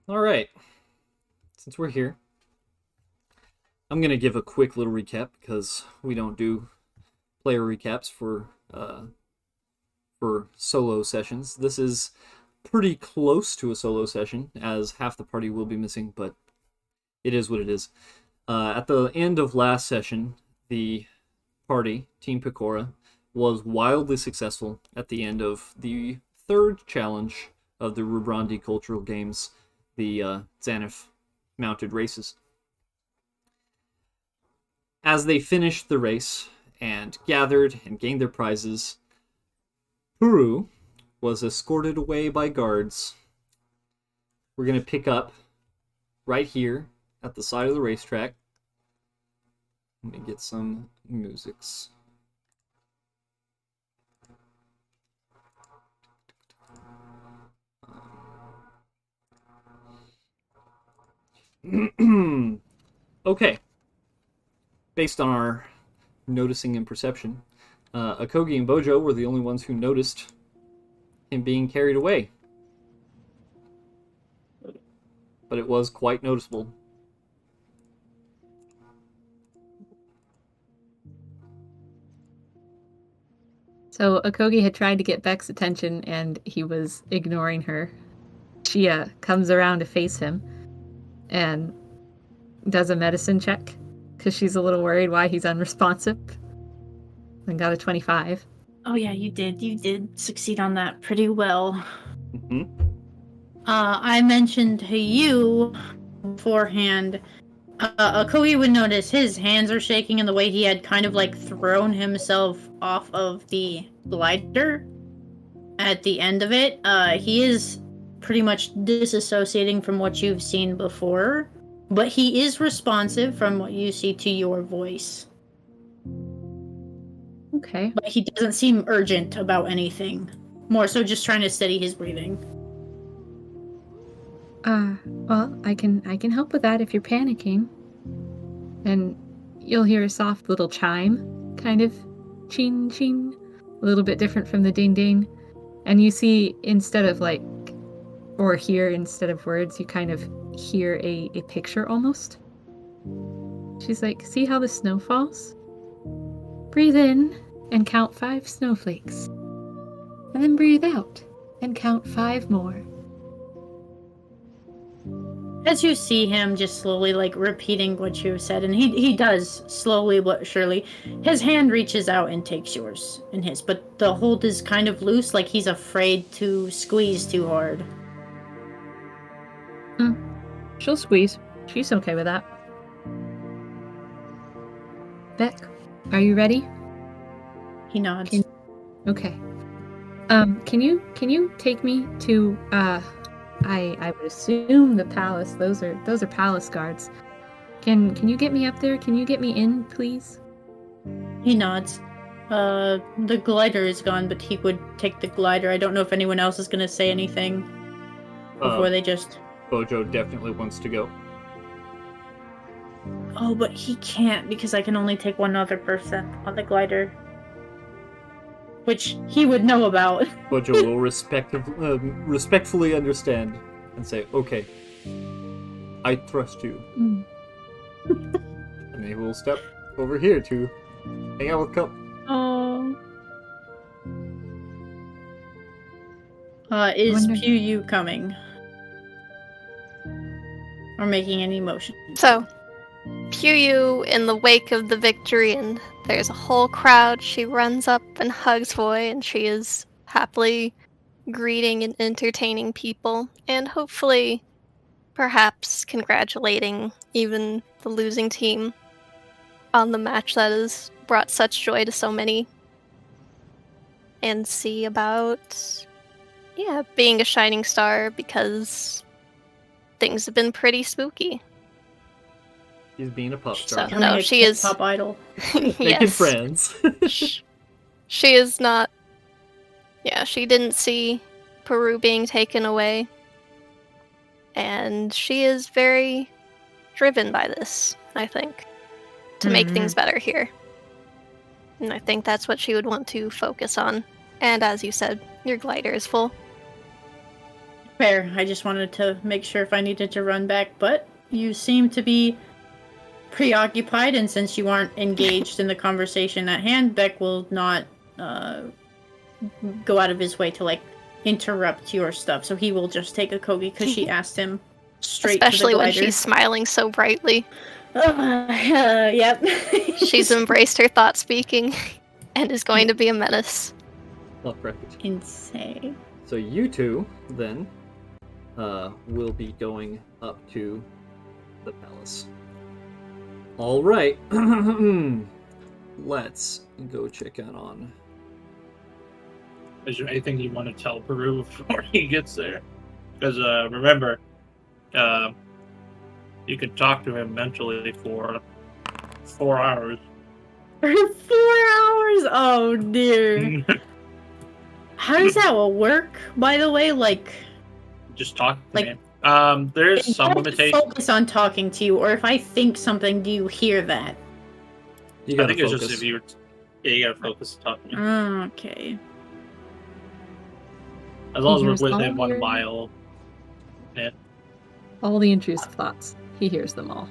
All right. Since we're here, I'm gonna give a quick little recap because we don't do player recaps for solo sessions. This is pretty close to a solo session, as half the party will be missing, but it is what it is. At the end of last session, the party, Team Picora, was wildly successful at the end of the third challenge of the Rubrandi Cultural Games, the Zanif mounted races. As they finished the race and gathered and gained their prizes, Puru was escorted away by guards. We're going to pick up right here at the side of the racetrack. Let me get some musics. Okay. Based on our noticing and perception, Akogi and Bojo were the only ones who noticed him being carried away. But it was quite noticeable. So Akogi had tried to get Beck's attention and he was ignoring her. She comes around to face him and does a medicine check because she's a little worried why he's unresponsive. And got a 25. Oh yeah, you did. You did succeed on that pretty well. Mm-hmm. I mentioned to you beforehand, Akogi would notice his hands are shaking and the way he had kind of like thrown himself off of the glider at the end of it. He is pretty much disassociating from what you've seen before, but he is responsive from what you see to your voice. Okay. But he doesn't seem urgent about anything. More so just trying to steady his breathing. Well, I can help with that if you're panicking. And you'll hear a soft little chime, kind of ching ching, a little bit different from the ding ding. And you see, instead of like, or hear instead of words, you kind of hear a picture almost. She's like, see how the snow falls? Breathe in and count 5 snowflakes. And then breathe out and count 5 more. As you see him just slowly like repeating what you said, and he does slowly but surely, his hand reaches out and takes yours in his, but the hold is kind of loose, like he's afraid to squeeze too hard. She'll squeeze. She's okay with that. Beck, are you ready? He nods. Okay. Can you take me to I would assume the palace. Those are palace guards. Can you get me up there? Can you get me in, please? He nods. The glider is gone, but he would take the glider. I don't know if anyone else is gonna say anything before they just... Bojo definitely wants to go. Oh, but he can't because I can only take one other person on the glider. Which he would know about. Bojo will respectfully understand and say, okay, I trust you. And he will step over here to hang out with Cup. Oh. Is Puyu coming? Or making any motion? So, Puyu, in the wake of the victory, and there's a whole crowd, she runs up and hugs Voy, and she is happily greeting and entertaining people, and hopefully, perhaps congratulating even the losing team on the match that has brought such joy to so many. And see about, being a shining star, because things have been pretty spooky. He's being a pop star. So, no, she is pop idol. Making friends. She is not. Yeah, she didn't see Peru being taken away, and she is very driven by this, I think, to make things better here. And I think that's what she would want to focus on. And as you said, your glider is full. Fair. I just wanted to make sure if I needed to run back, but you seem to be preoccupied, and since you aren't engaged in the conversation at hand, Beck will not go out of his way to, like, interrupt your stuff. So he will just take a Kogi because she asked him straight Especially to the when glider. she's smiling so brightly. Yep. She's embraced her thought speaking and is going to be a menace. Well, correct. Insane. So you two, then, will be going up to the palace. All right. Let's go check out on... Is there anything you want to tell Peru before he gets there? Because remember, you can talk to him mentally for 4 hours. For 4 hours? Oh, dear. How does that work, by the way? Like, Just talk to Like- him. There is some I have to limitation. focus on talking to you, or if I think something, do you hear that? You I gotta think it's focus. just if you you gotta focus on talking. Okay. As long as Here's we're all within 1 your- mile. All the intrusive thoughts. He hears them all.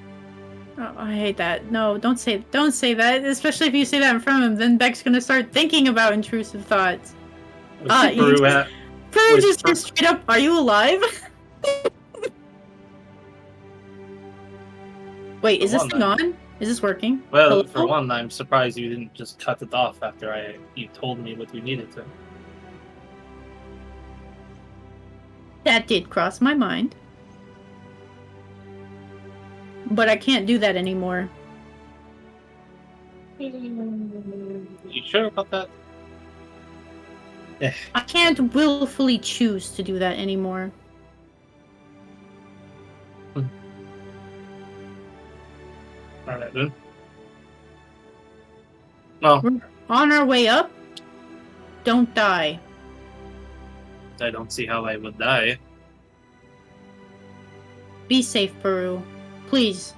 Oh, I hate that. No, don't say that. Especially if you say that in front of him, then Beck's gonna start thinking about intrusive thoughts. What's you Peru just- at? Peru Wait, just for- says straight up, "Are you alive?" Wait, is For this one, thing on? Is this working? Well, Hello? for one, I'm surprised you didn't just cut it off after you told me what you needed to. That did cross my mind. But I can't do that anymore. You sure about that? I can't willfully choose to do that anymore. Alright then. Well, We're on our way up. Don't die. I don't see how I would die. Be safe, Peru. Please.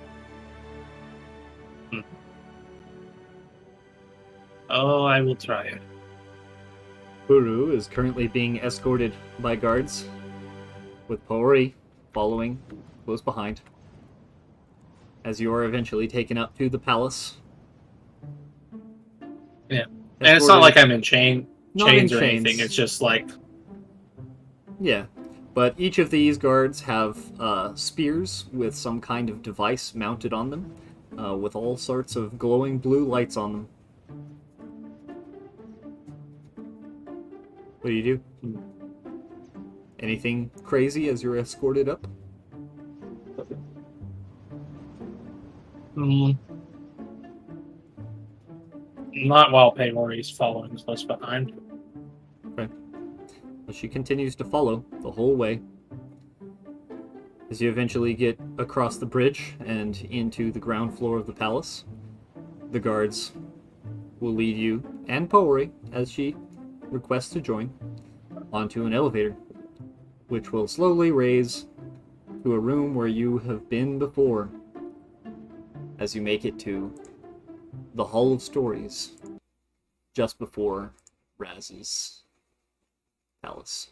Oh, I will try. Puru is currently being escorted by guards, with Pori following close behind, as you are eventually taken up to the palace. Yeah. And it's not like I'm in chains Not in or anything. chains. It's just like, Yeah, but each of these guards have spears with some kind of device mounted on them, with all sorts of glowing blue lights on them. What do you do? Anything crazy as you're escorted up? not while Paymori's following close behind. But she continues to follow the whole way. As you eventually get across the bridge and into the ground floor of the palace, the guards will lead you and Pori, as she requests to join, onto an elevator, which will slowly raise to a room where you have been before, as you make it to the Hall of Stories, just before Raz's palace.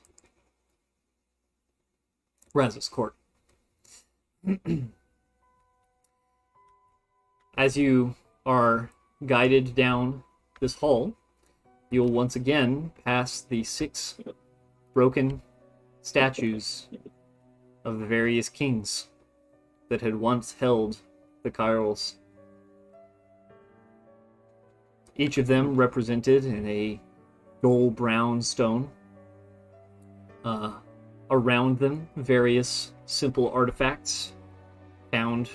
Raz's court. As you are guided down this hall, you'll once again pass the 6 broken statues of the various kings that had once held the Kyorls. Each of them represented in a dull brown stone. Around them, various simple artifacts found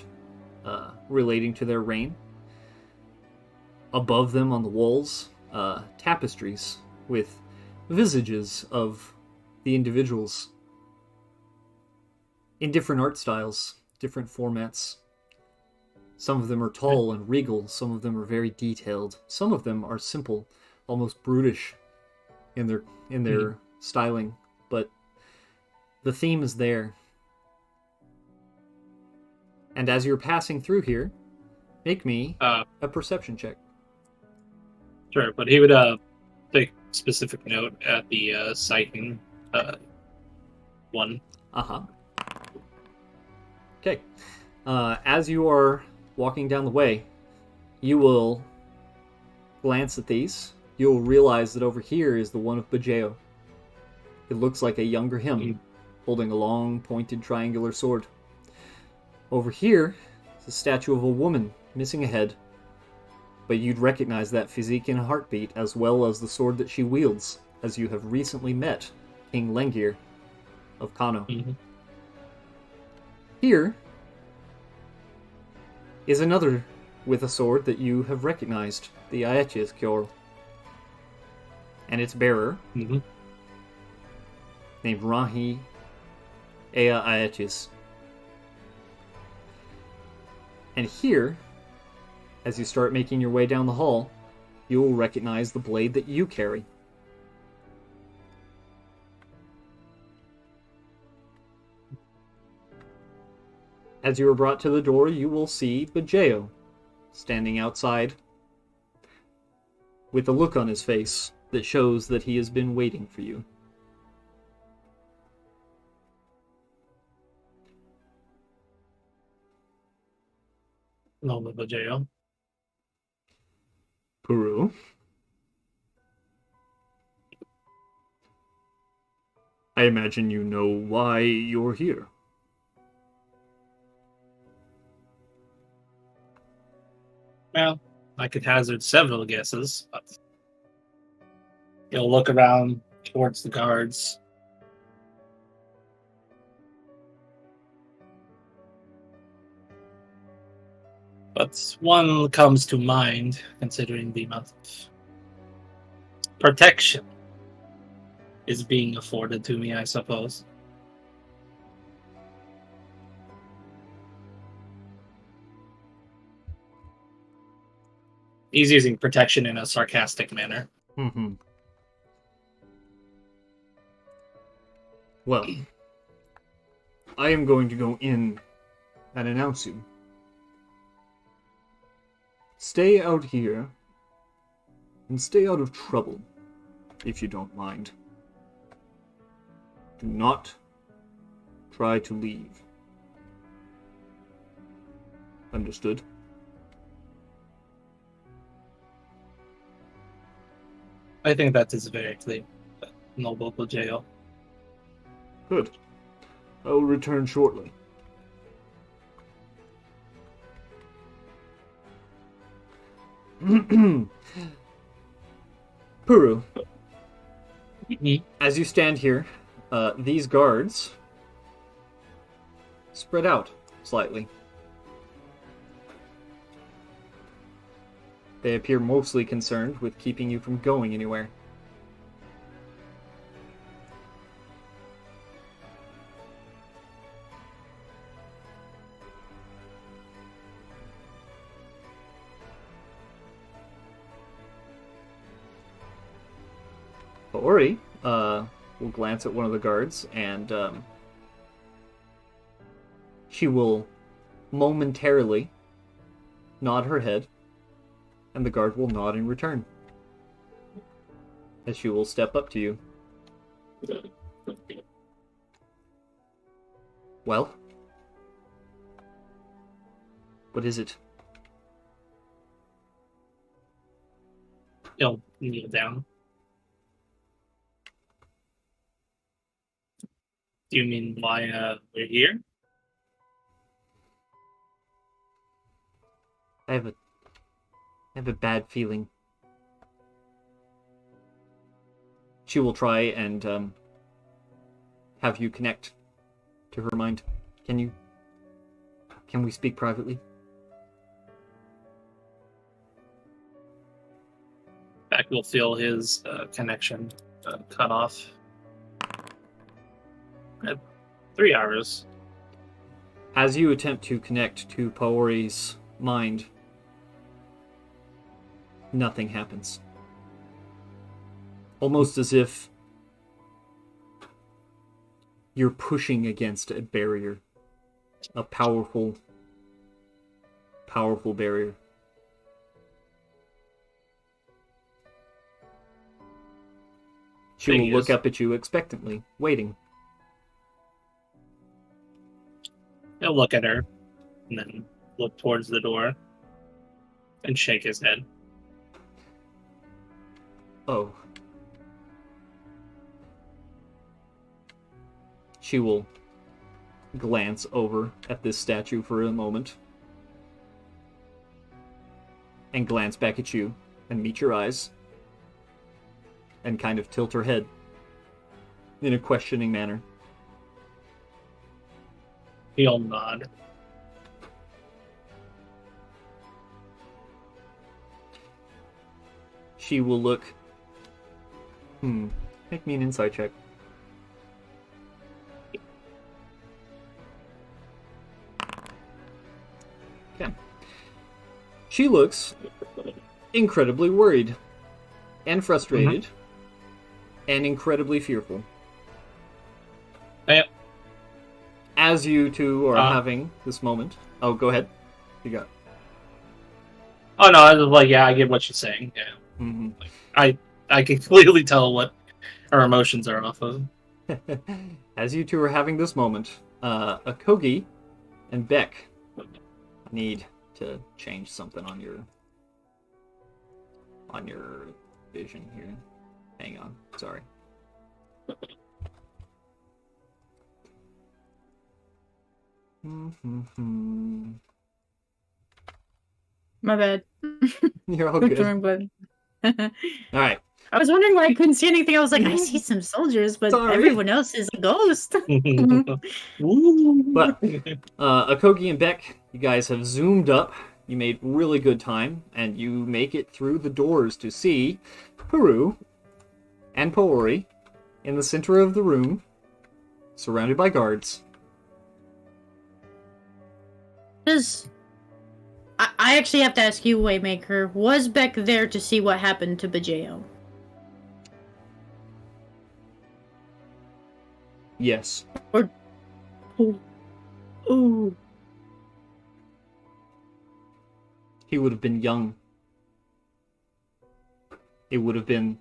relating to their reign. Above them on the walls, tapestries with visages of the individuals in different art styles, different formats. Some of them are tall and regal, some of them are very detailed, some of them are simple, almost brutish in their styling, but the theme is there. And as you're passing through here, make me a perception check. Sure, but he would take specific note at the sighting one. Uh-huh. Okay. As you are walking down the way, you will glance at these. You'll realize that over here is the one of Bajeo. It looks like a younger him, holding a long, pointed, triangular sword. Over here is a statue of a woman, missing a head. But you'd recognize that physique in a heartbeat, as well as the sword that she wields, as you have recently met King Lengir of Kano. Mm-hmm. Here is another with a sword that you have recognized, the Aeche's Kyorl. And its bearer, Mm-hmm. named Rahi Ea Aeches. And here, as you start making your way down the hall, you will recognize the blade that you carry. As you are brought to the door, you will see Bajeo standing outside with a look on his face that shows that he has been waiting for you. Noble Bajeo. Puru? I imagine you know why you're here. Well, I could hazard several guesses, but you'll look around towards the guards. But one comes to mind, considering the amount of protection is being afforded to me, I suppose. He's using protection in a sarcastic manner. Mm-hmm. Well, I am going to go in and announce you. Stay out here, and stay out of trouble, if you don't mind. Do not try to leave. Understood? I think that is very clear, Noble Bajeo. Good. I will return shortly. Puru, as you stand here, these guards spread out slightly. They appear mostly concerned with keeping you from going anywhere. Ori will glance at one of the guards, and she will momentarily nod her head, and the guard will nod in return, as she will step up to you. Well? What is it? He'll kneel down. Do you mean why we're here? I have a bad feeling. She will try and have you connect to her mind. Can we speak privately? Back will feel his connection cut off. 3 hours. As you attempt to connect to Paori's mind, nothing happens. Almost as if you're pushing against a barrier. A powerful, powerful barrier. She will look up at you expectantly, waiting. He'll look at her, and then look towards the door, and shake his head. Oh. She will glance over at this statue for a moment, and glance back at you, and meet your eyes, and kind of tilt her head in a questioning manner. He'll nod. She will look... Make me an insight check. Okay. She looks incredibly worried and frustrated and incredibly fearful. Yep. As you two are having this moment. Oh, go ahead. You got. Oh no, I was like, yeah, I get what she's saying. Yeah. Mm-hmm. I can clearly tell what her emotions are off of. As you two are having this moment, Akogi and Beck need to change something on your vision here. Hang on, sorry. My bad. You're all good. All right. I was wondering why I couldn't see anything. I was like, I see some soldiers, but Sorry. everyone else is a ghost. But Akogi and Beck, you guys have zoomed up. You made really good time, and you make it through the doors to see Peru and Poori in the center of the room, surrounded by guards. I actually have to ask you, Waymaker, was Beck there to see what happened to Bajeo? Yes. Ooh. He would have been young. It would have been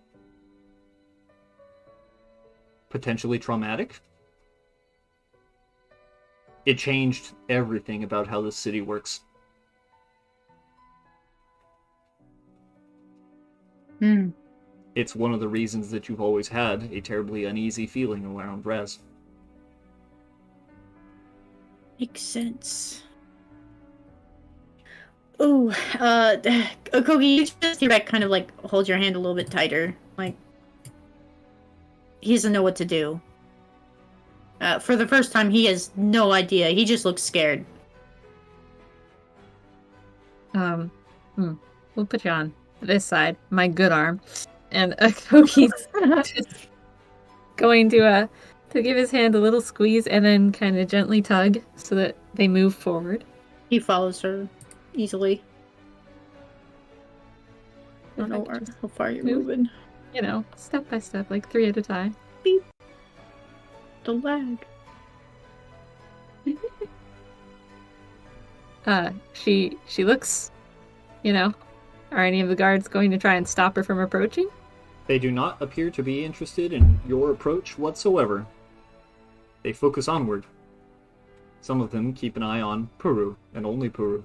potentially traumatic. It changed everything about how this city works. It's one of the reasons that you've always had a terribly uneasy feeling around Rez. Makes sense. Ooh, Kogi, you just hear Beck kind of like hold your hand a little bit tighter. Like, he doesn't know what to do. For the first time, he has no idea. He just looks scared. We'll put you on this side, my good arm, and Kogi's just going to give his hand a little squeeze and then kind of gently tug so that they move forward. He follows her easily. I don't know how far you're moving. You know, step by step, like 3 at a time. Beep. The lag. She looks, you know, are any of the guards going to try and stop her from approaching? They do not appear to be interested in your approach whatsoever. They focus onward. Some of them keep an eye on Peru, and only Peru.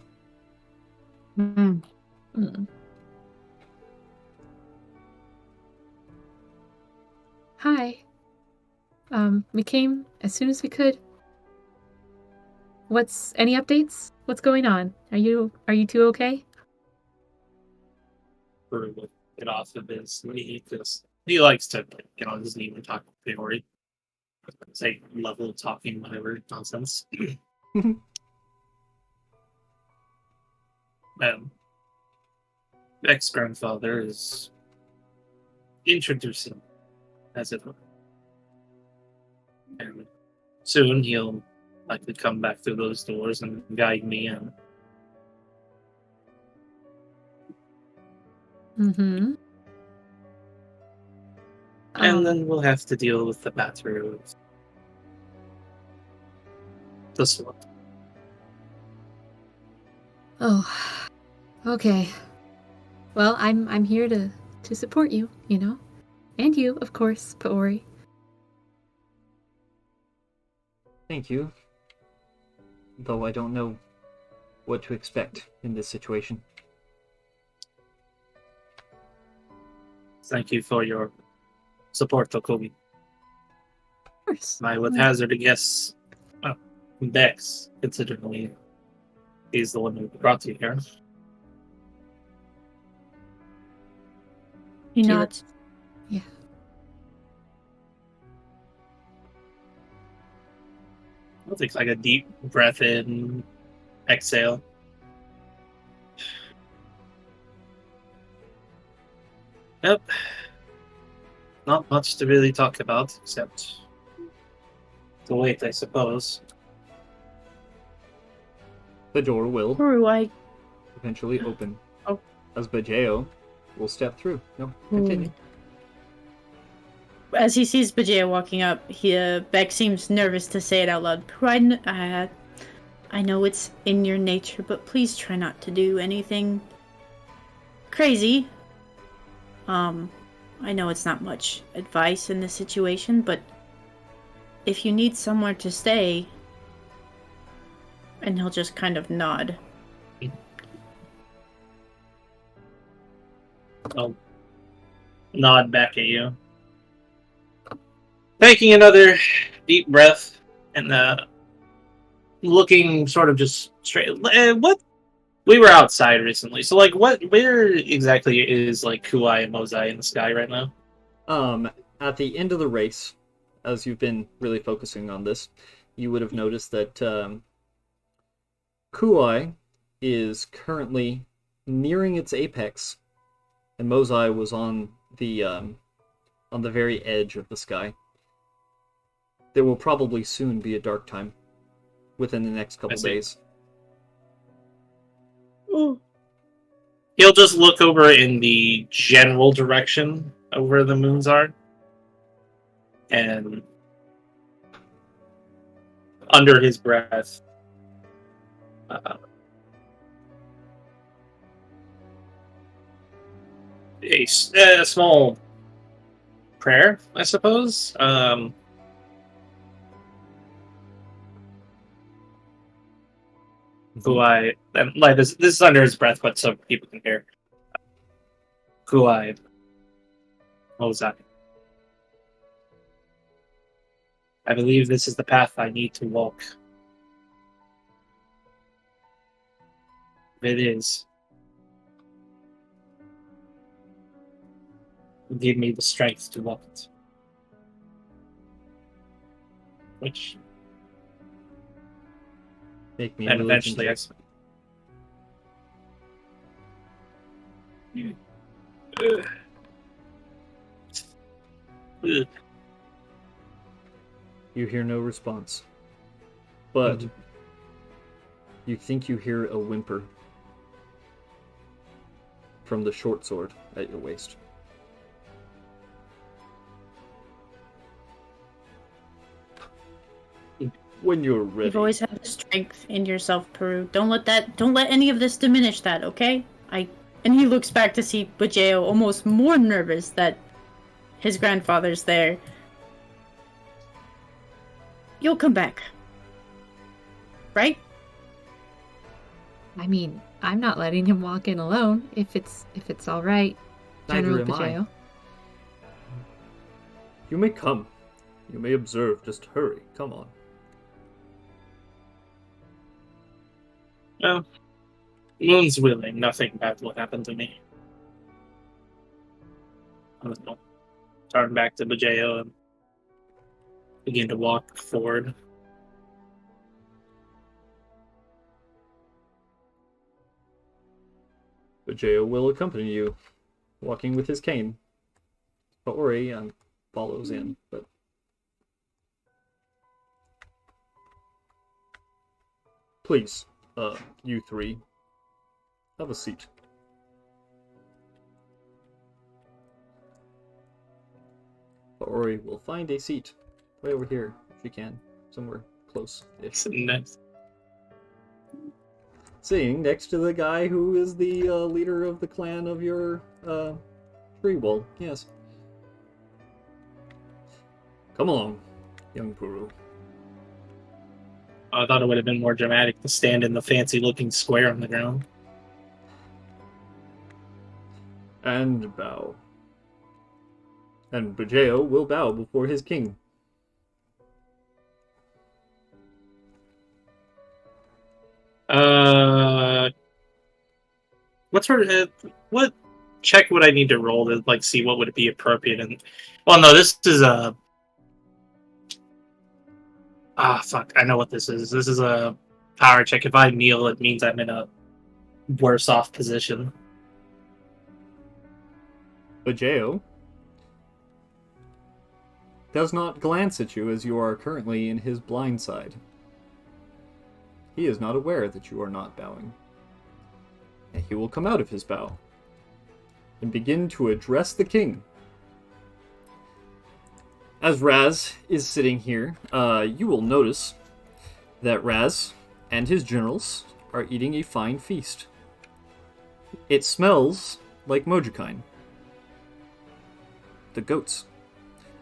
Hi. We came as soon as we could. Any updates? What's going on? Are you two okay? Peru will get off of his knee, because he likes to get on his knee and talk to Peori. Say level talking, whatever nonsense. Ex-grandfather is introducing, as it were. And soon he'll likely come back through those doors and guide me in. And then we'll have to deal with the matter of the sword. Oh, okay. Well, I'm here to support you, you know, and you, of course, Paori. Thank you. though I don't know what to expect in this situation. Thank you for your support, Tokobi. Of course. I would hazard a guess. Dex, considering he's the one who brought you here. He Kira- nods. Yeah. I'll take like a deep breath in, exhale. Yep. Not much to really talk about, except the wait, I suppose. The door will Toru, I eventually open. Oh. As Bajeo will step through. No, continue. As he sees Bajaya walking up, Beck seems nervous to say it out loud. I know it's in your nature, but please try not to do anything crazy. I know it's not much advice in this situation, but if you need somewhere to stay, and he'll just kind of nod. I'll nod back at you. Taking another deep breath and looking sort of just straight. What? We were outside recently, so like, where exactly is like Kuai and Mozai in the sky right now? At the end of the race, as you've been really focusing on this, you would have noticed that Kuai is currently nearing its apex, and Mozai was on the very edge of the sky. There will probably soon be a dark time within the next couple days. Ooh. He'll just look over in the general direction of where the moons are, and under his breath, a small prayer, I suppose. Kuai, and like this is under his breath, but so people can hear. Kuai, Mozai. I believe this is the path I need to walk. If it is, give me the strength to walk it. Which, Make me and a religion eventually, check. You hear no response. But you think you hear a whimper from the short sword at your waist. When you're ready. You've always had the strength in yourself, Peru. Don't let any of this diminish that, okay? And he looks back to see Bajeo almost more nervous that his grandfather's there. You'll come back. Right? I mean, I'm not letting him walk in alone if it's all right, General Neither am I. Bajeo. You may come. You may observe. Just hurry. Come on. No. Moon's willing. Nothing bad will happen to me. I'll turn back to Bajeo and begin to walk forward. Bajeo will accompany you, walking with his cane. Ori follows in, but please, you three, have a seat. Ori will find a seat right over here, if she can, somewhere close-ish. Next. Sitting next to the guy who is the leader of the clan of your tree wall. Yes. Come along, young Puru. I thought it would have been more dramatic to stand in the fancy-looking square on the ground. And bow. And Bajeo will bow before his king. What check would I need to roll to like see what would be appropriate? And well, no, this is a fuck. I know what this is. This is a power check. If I kneel, it means I'm in a worse off position. Bajeo does not glance at you as you are currently in his blind side. He is not aware that you are not bowing. And he will come out of his bow and begin to address the king. As Raz is sitting here, you will notice that Raz and his generals are eating a fine feast. It smells like Mojikine. The goats,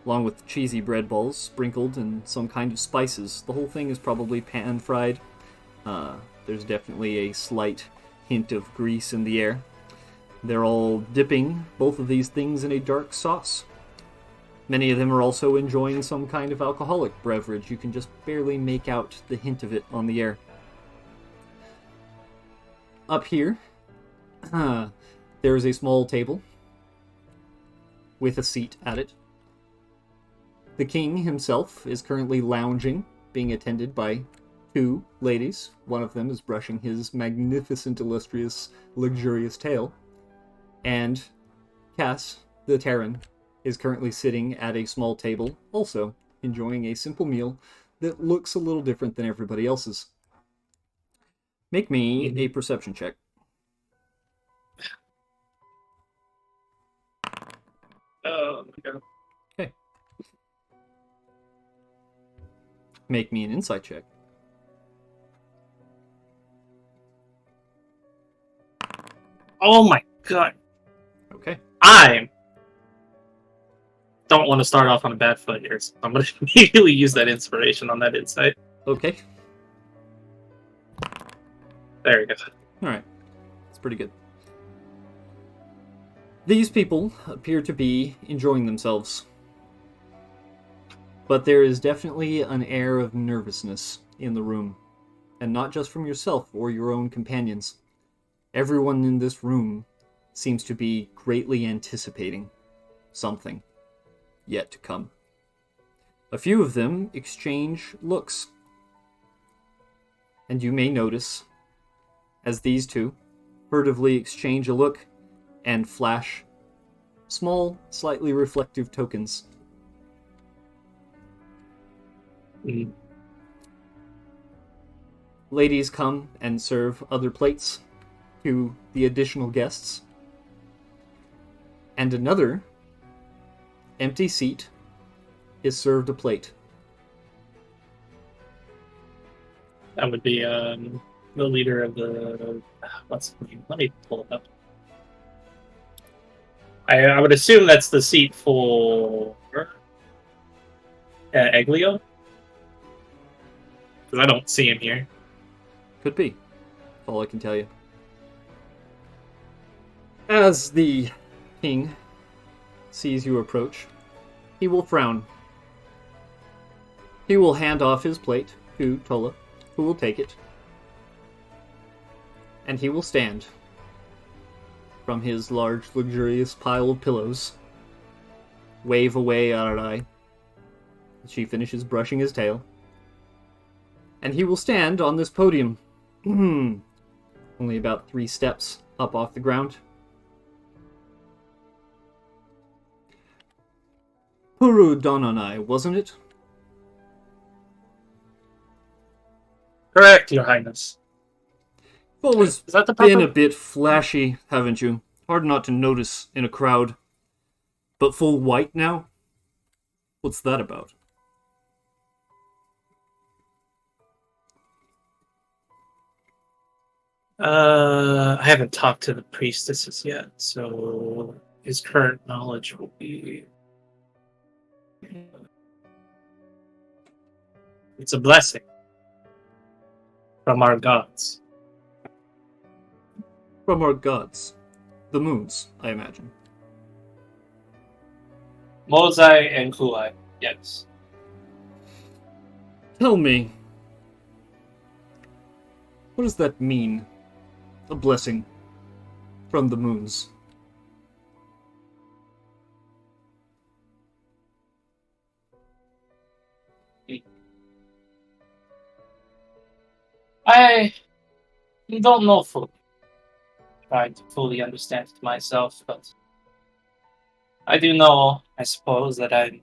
along with cheesy bread balls sprinkled in some kind of spices. The whole thing is probably pan-fried. There's definitely a slight hint of grease in the air. They're all dipping both of these things in a dark sauce. Many of them are also enjoying some kind of alcoholic beverage. You can just barely make out the hint of it on the air. Up here, there is a small table with a seat at it. The king himself is currently lounging, being attended by 2 ladies. One of them is brushing his magnificent, illustrious, luxurious tail. And Cass, the Terran, is currently sitting at a small table, also enjoying a simple meal that looks a little different than everybody else's. Make me a perception check. Oh my god. Okay. Make me an insight check. Oh my god. Okay. I don't want to start off on a bad foot here, so I'm going to immediately use that inspiration on that insight. Okay. There we go. Alright. That's pretty good. These people appear to be enjoying themselves. But there is definitely an air of nervousness in the room. And not just from yourself or your own companions. Everyone in this room seems to be greatly anticipating something yet to come. A few of them exchange looks. And you may notice, as these 2 furtively exchange a look and flash small, slightly reflective tokens. Ladies come and serve other plates to the additional guests. And another empty seat is served a plate. That would be the leader of the... What's the name? Let me pull it up. I would assume that's the seat for... Eglio? Because I don't see him here. Could be. That's all I can tell you. As the king sees you approach, he will frown. He will hand off his plate to Tola, who will take it. And he will stand from his large, luxurious pile of pillows, wave away Ararai. She finishes brushing his tail. And he will stand on this podium, only about 3 steps up off the ground. Puru Dononai, wasn't it? Correct, Your Highness. You've always Is that the been proper... a bit flashy, haven't you? Hard not to notice in a crowd. But full white now? What's that about? I haven't talked to the priestesses yet, so his current knowledge will be... It's a blessing. From our gods. From our gods. The moons, I imagine. Mozai and Kulai, yes. Tell me, what does that mean? A blessing from the moons. I don't know fully. Trying to fully understand it myself, but I do know, I suppose, that I'm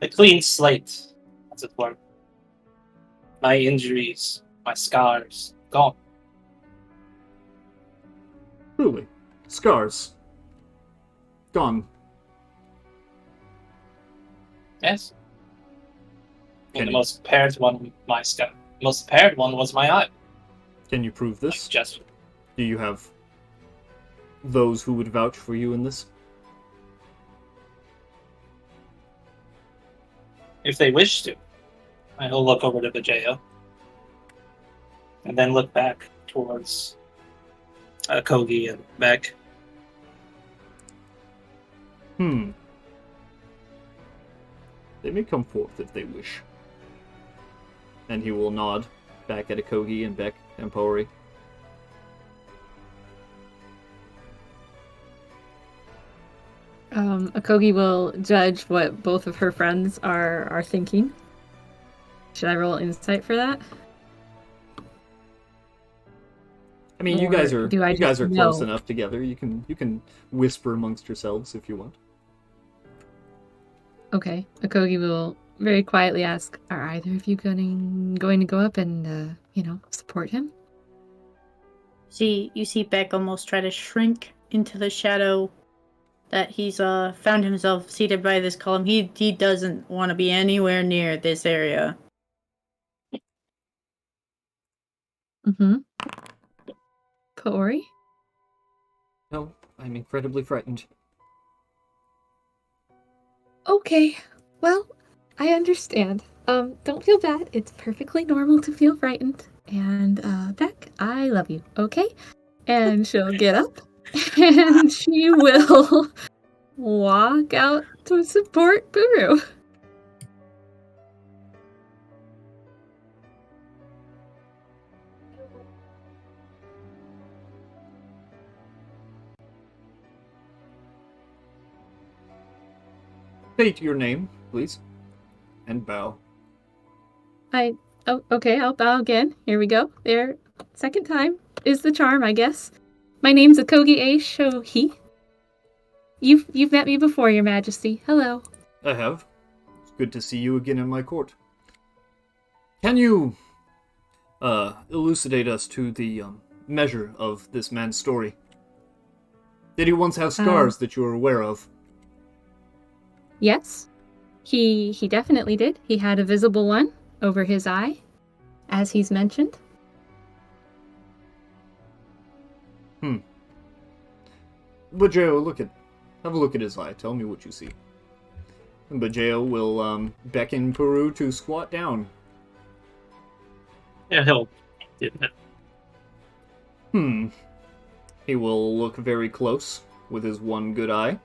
a clean slate, as it were. My injuries, my scars, gone. Truly. Scars. Gone. Yes. Can And the you- most apparent one, my scar. Most apparent one was my eye. Can you prove this? Just Do you have those who would vouch for you in this? if they wish to. I'll look over to Vijaya. And then look back towards Kogi and Beck. They may come forth if they wish. And he will nod back at Akogi and Beck and Pori. Akogi will judge what both of her friends are thinking. Should I roll insight for that? I mean, you Or guys are do I close just know? enough together. You can whisper amongst yourselves if you want. Okay. Akogi will very quietly ask, "Are either of you going to go up and support him?" You see Beck almost try to shrink into the shadow that he's found himself seated by this column. He doesn't want to be anywhere near this area. Mm-hmm. Kaori? No, I'm incredibly frightened. Okay. Well, I understand. Don't feel bad. It's perfectly normal to feel frightened. And Beck, I love you. Okay? And she'll get up and she will walk out to support Buru. State your name, please, and bow. Oh, okay, I'll bow again. Here we go. There. Second time is the charm, I guess. My name's Akogi A. Shohi. You've met me before, Your Majesty. Hello. I have. It's good to see you again in my court. Can you elucidate us to the measure of this man's story? Did he once have scars that you are aware of? Yes. He definitely did. He had a visible one over his eye, as he's mentioned. Bajeo, have a look at his eye. Tell me what you see. And Bajeo will beckon Peru to squat down. Yeah, he'll do that. He will look very close with his one good eye.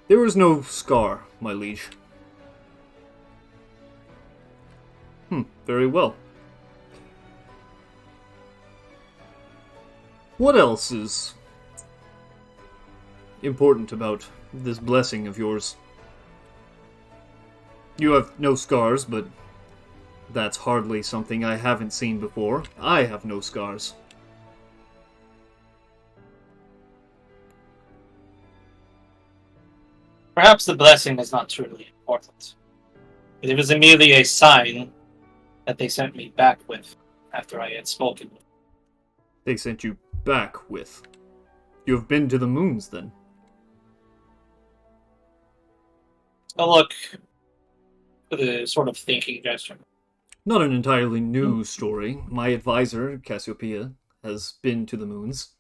There is no scar, my liege. Very well. What else is important about this blessing of yours? You have no scars, but that's hardly something I haven't seen before. I have no scars. Perhaps the blessing is not truly important. But it was merely a sign that they sent me back with after I had spoken with them. They sent you back with. You have been to the moons, then? A look with a sort of thinking gesture. Not an entirely new story. My advisor, Cassiopeia, has been to the moons.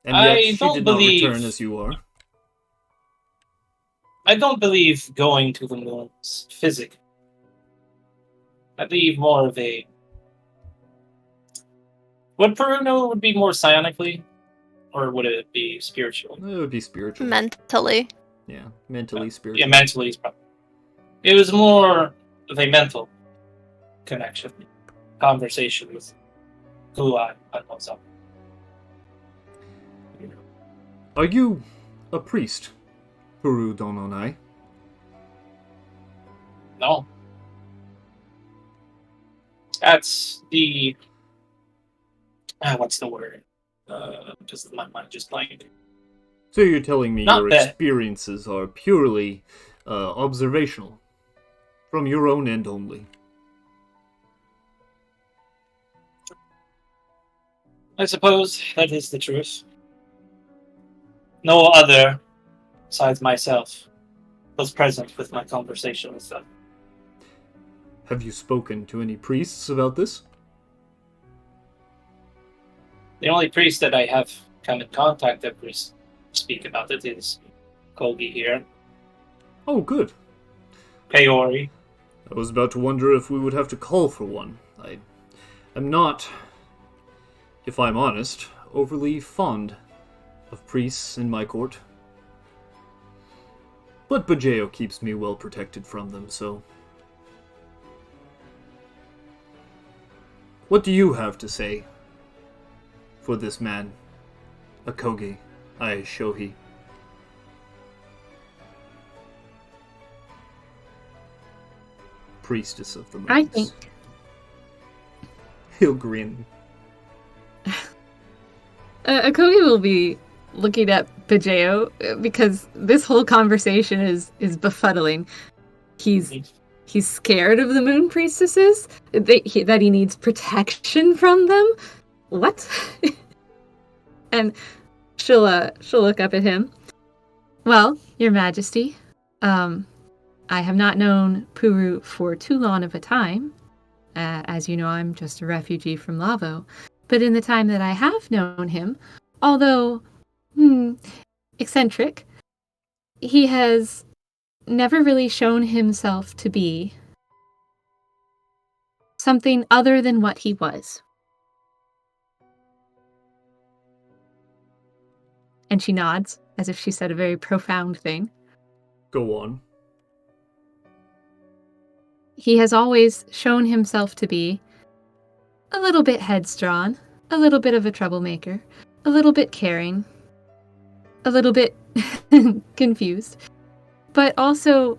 And yet I she don't did believe- not return as you are. I don't believe going to the moon is physical. I believe more of a... Would Peru know it would be more psionically? Or would it be spiritual? It would be spiritual. Mentally. Yeah, mentally, Yeah, spiritual. mentally is probably... It was more of a mental connection. Conversation with who I was up. Are you a priest, Puru Dononai? No. That's the... what's the word? Just my mind just blanked. So you're telling me Not your that. experiences are purely observational, from your own end only. I suppose that is the truth. No other, besides myself, was present with my conversation with them. Have you spoken to any priests about this? The only priest that I have come in contact that we speak about it is Kogi here, Oh, good. Kyorl. I was about to wonder if we would have to call for one. I am not, if I'm honest, overly fond of priests in my court. But Bajeo keeps me well protected from them, so... What do you have to say for this man, Akogi Aishohi? Priestess of the moons. I think He'll grin. Akogi will be looking at Bajeo because this whole conversation is befuddling. He's scared of the moon priestesses, that he needs protection from them. What? And she'll look up at him. Well, Your Majesty, I have not known Puru for too long of a time. As you know, I'm just a refugee from Lavo. But in the time that I have known him, although eccentric, he has never really shown himself to be something other than what he was. And she nods, as if she said a very profound thing. Go on. He has always shown himself to be a little bit headstrong, a little bit of a troublemaker, a little bit caring, a little bit confused, but also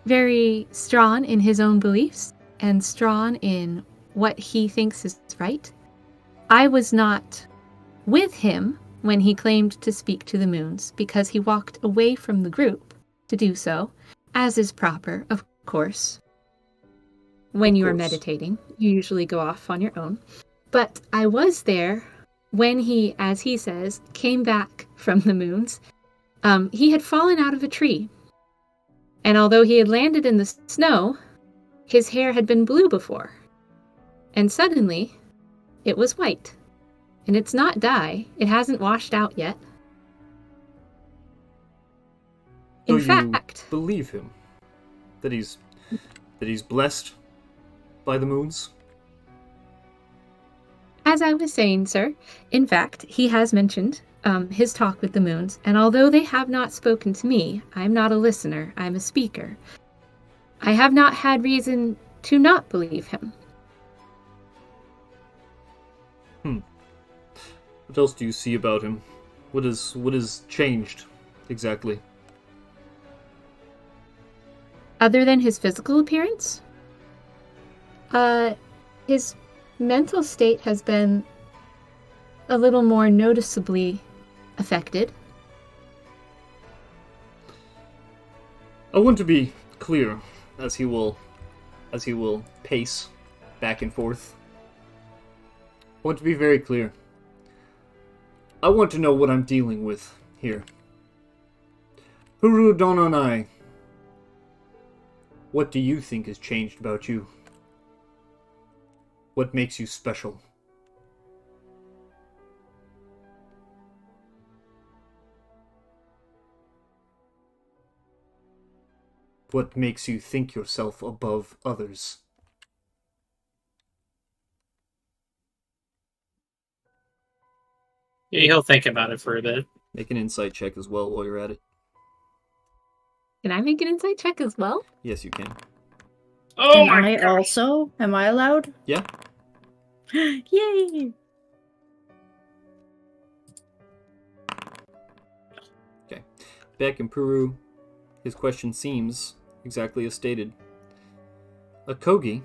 very strong in his own beliefs and strong in what he thinks is right. I was not with him when he claimed to speak to the moons because he walked away from the group to do so, as is proper, of course. When you are meditating, you usually go off on your own. But I was there when he, as he says, came back from the moons. He had fallen out of a tree. And although he had landed in the snow, his hair had been blue before. And suddenly, it was white. And it's not dye. It hasn't washed out yet. In fact, you believe him? That he's blessed by the moons? as I was saying, sir, in fact, he has mentioned his talk with the moons, and although they have not spoken to me, I'm not a listener, I'm a speaker. I have not had reason to not believe him. What else do you see about him? What is changed, exactly? Other than his physical appearance? His mental state has been a little more noticeably affected. I want to be clear, as he will pace back and forth. I want to be very clear. I want to know what I'm dealing with here. Puru Dononai, what do you think has changed about you? What makes you special? What makes you think yourself above others? Yeah, he'll think about it for a bit. Make an insight check as well while you're at it. Can I make an insight check as well? Yes, you can. Oh Am I also? Am I allowed? Yeah. Yay! Okay. Back in Peru, his question seems exactly as stated. A Kogi,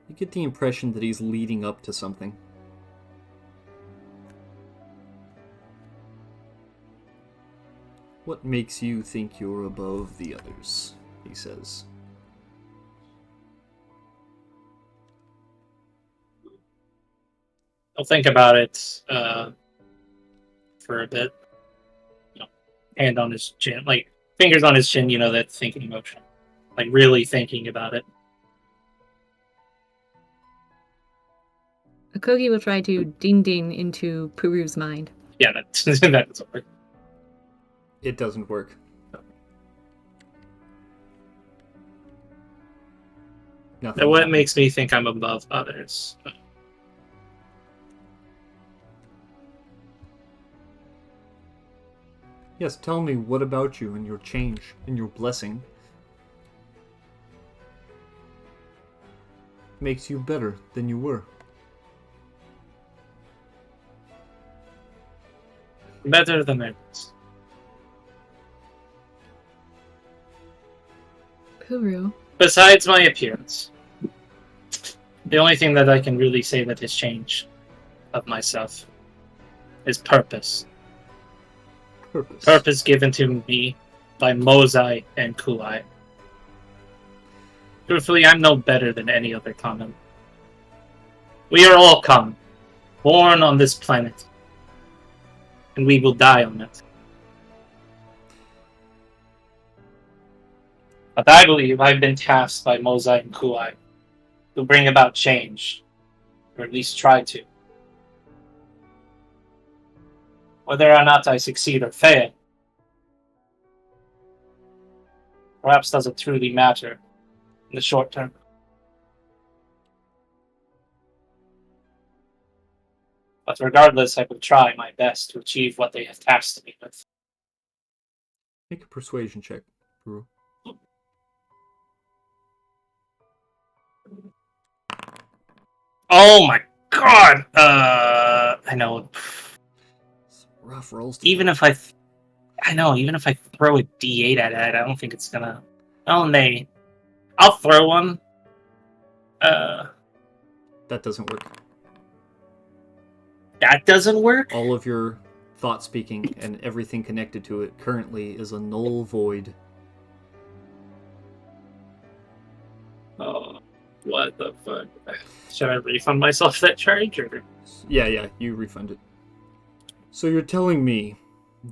you get the impression that he's leading up to something. What makes you think you're above the others? He says. I'll think about it for a bit. Hand on his chin, like fingers on his chin, that thinking motion. Like really thinking about it. Akogi will try to ding into Puru's mind. Yeah, that doesn't work. It doesn't work. Nothing. Now, what happens. makes me think I'm above others? Yes, tell me what about you and your change and your blessing makes you better than you were. Better than I was. Puru. Besides my appearance, the only thing that I can really say that has changed of myself is purpose. Purpose. Purpose given to me by Mozai and Kuai. Truthfully, I'm no better than any other common. We are all common, born on this planet, and we will die on it. But I believe I've been tasked by Mozai and Kuai to bring about change, or at least try to. Whether or not I succeed or fail, perhaps doesn't truly matter in the short term. But regardless, I will try my best to achieve what they have tasked me with. Make a persuasion check, Puru. Oh my god! I know. Some rough rolls. Even if I throw a D8 at it, I don't think it's gonna. Oh, nay. I'll throw one. That doesn't work. That doesn't work? All of your thought speaking and everything connected to it currently is a null void. Oh, what the fuck? Should I refund myself that charge, or? Yeah, you refund it. So you're telling me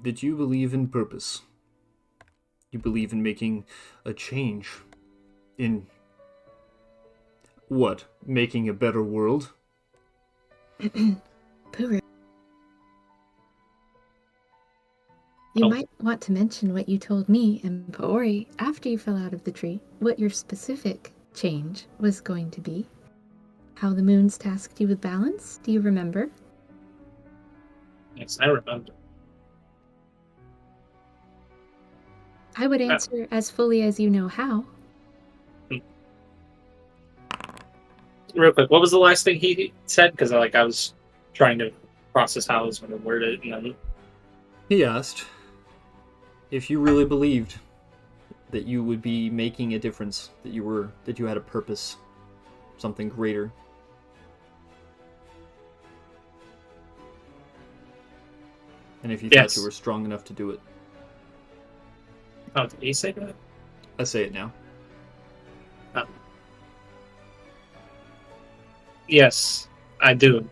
that you believe in purpose. You believe in making a change. In what? Making a better world? Puru. You Oh. might want to mention what you told me and Paori after you fell out of the tree, what your specific change was going to be. How the moons tasked you with balance? Do you remember? Yes, I remember. I would answer as fully as you know how. Real quick, what was the last thing he said? Because I was trying to process how I was going to word it, and then... He asked if you really believed that you would be making a difference, that you had a purpose, something greater. And if you thought you were strong enough to do it. Oh, did he say that? I say it now. Oh. Yes, I do.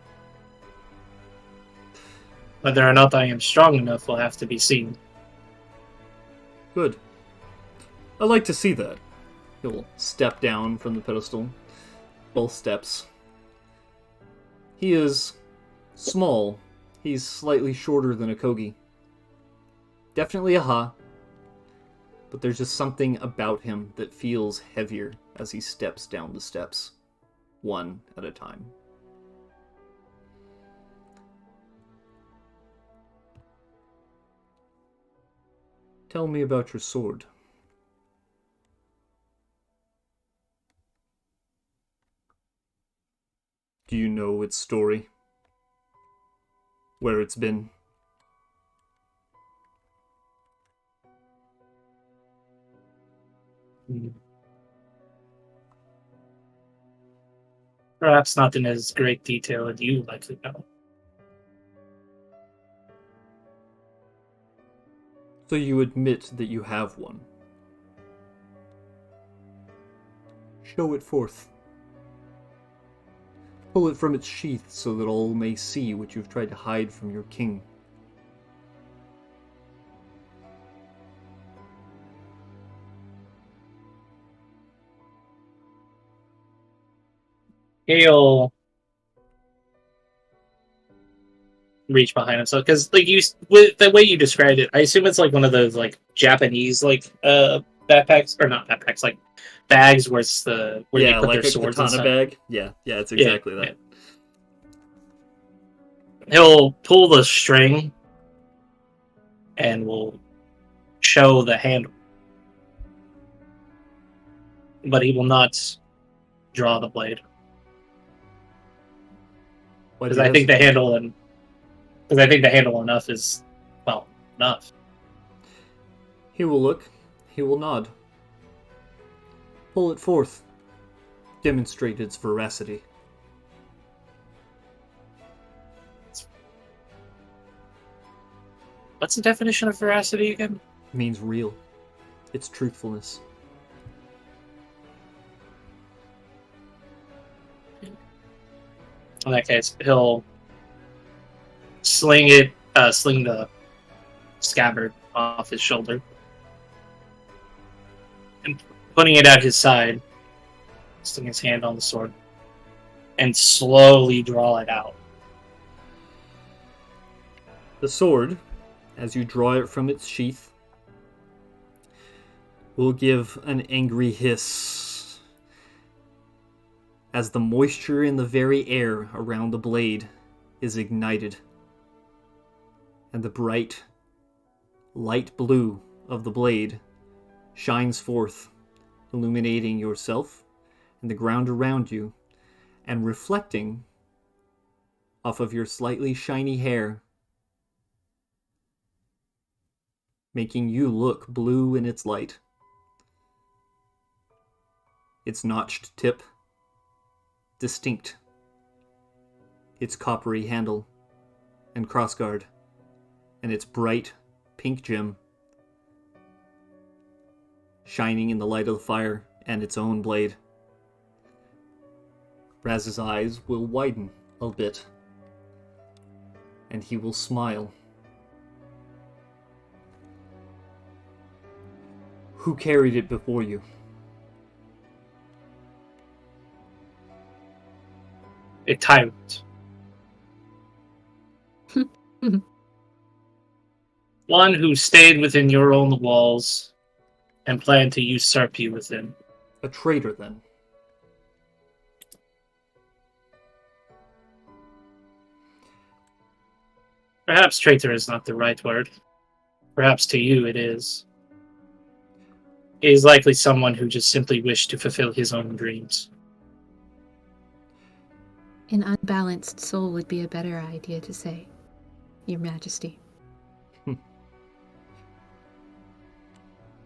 Whether or not I am strong enough will have to be seen. Good. I like to see that. He'll step down from the pedestal. Both steps. He is small. He's slightly shorter than a Kogi. Definitely a Ha. but there's just something about him that feels heavier as he steps down the steps, one at a time. Tell me about your sword. Do you know its story? Where it's been? Perhaps not in as great detail as you like to know. So you admit that you have one. Show it forth. Pull it from its sheath so that all may see what you've tried to hide from your king. He'll reach behind him. So, because like with the way you described it, I assume it's like one of those like Japanese like backpacks, or not backpacks, like bags where it's where they put like their a swords katana inside. bag. Yeah, it's exactly that. Yeah. He'll pull the string and will show the handle, but he will not draw the blade. Because I think the handle enough is, well, enough. He will look. He will nod. Pull it forth. Demonstrate its veracity. What's the definition of veracity again? It means real. It's truthfulness. In that case, he'll sling the scabbard off his shoulder, and putting it at his side, sticking his hand on the sword, and slowly draw it out. The sword, as you draw it from its sheath, will give an angry hiss as the moisture in the very air around the blade is ignited, and the bright, light blue of the blade shines forth, illuminating yourself and the ground around you, and reflecting off of your slightly shiny hair, making you look blue in its light. Its notched tip, distinct. Its coppery handle and crossguard, and its bright pink gem, shining in the light of the fire and its own blade. Raz's eyes will widen a bit, and he will smile. Who carried it before you? A tyrant. One who stayed within your own walls and planned to usurp you within. A traitor, then. Perhaps traitor is not the right word. Perhaps to you it is. He is likely someone who just simply wished to fulfill his own dreams. An unbalanced soul would be a better idea to say, Your Majesty.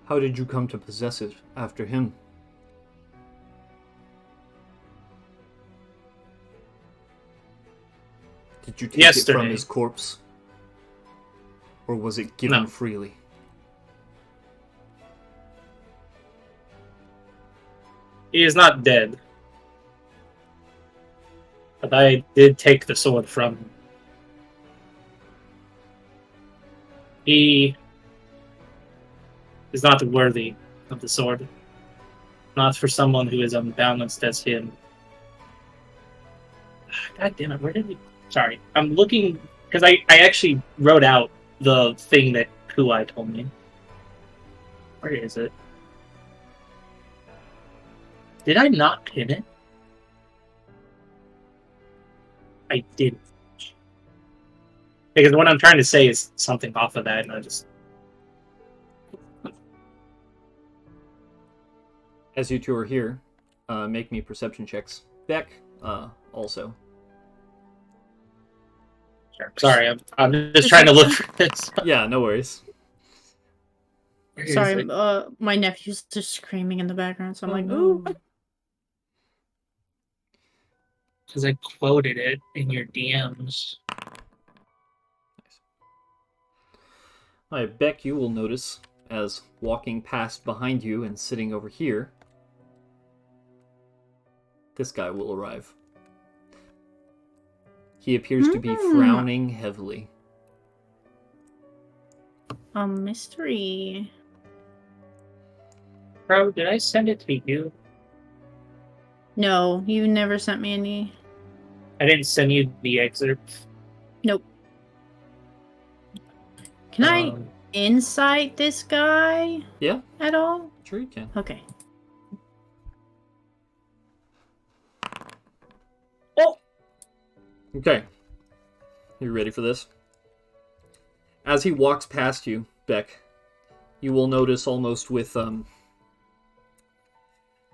How did you come to possess it after him? Did you take it from his corpse? Or was it given freely? He is not dead. But I did take the sword from him. He is not worthy of the sword. Not for someone who is unbalanced as him. God damn it, where did we... Sorry, I'm looking... Because I actually wrote out the thing that Kuai told me. Where is it? Did I not pin it? I did. Because what I'm trying to say is something off of that, and I just... As you two are here, make me perception checks. Beck, also. Sure. Sorry, I'm just trying to look for this. Yeah, no worries. Where is Sorry, it? my nephew's just screaming in the background, so I'm like, no. ooh. Because I quoted it in your DMs. Alright, Beck, you will notice, as walking past behind you and sitting over here, this guy will arrive. He appears to be frowning heavily. A mystery. Bro, did I send it to you? No, you never sent me any. I didn't send you the excerpt. Nope. Can I insight this guy Yeah, at all? sure you can. Okay. Oh! Okay. You ready for this? As he walks past you, Beck, you will notice almost with,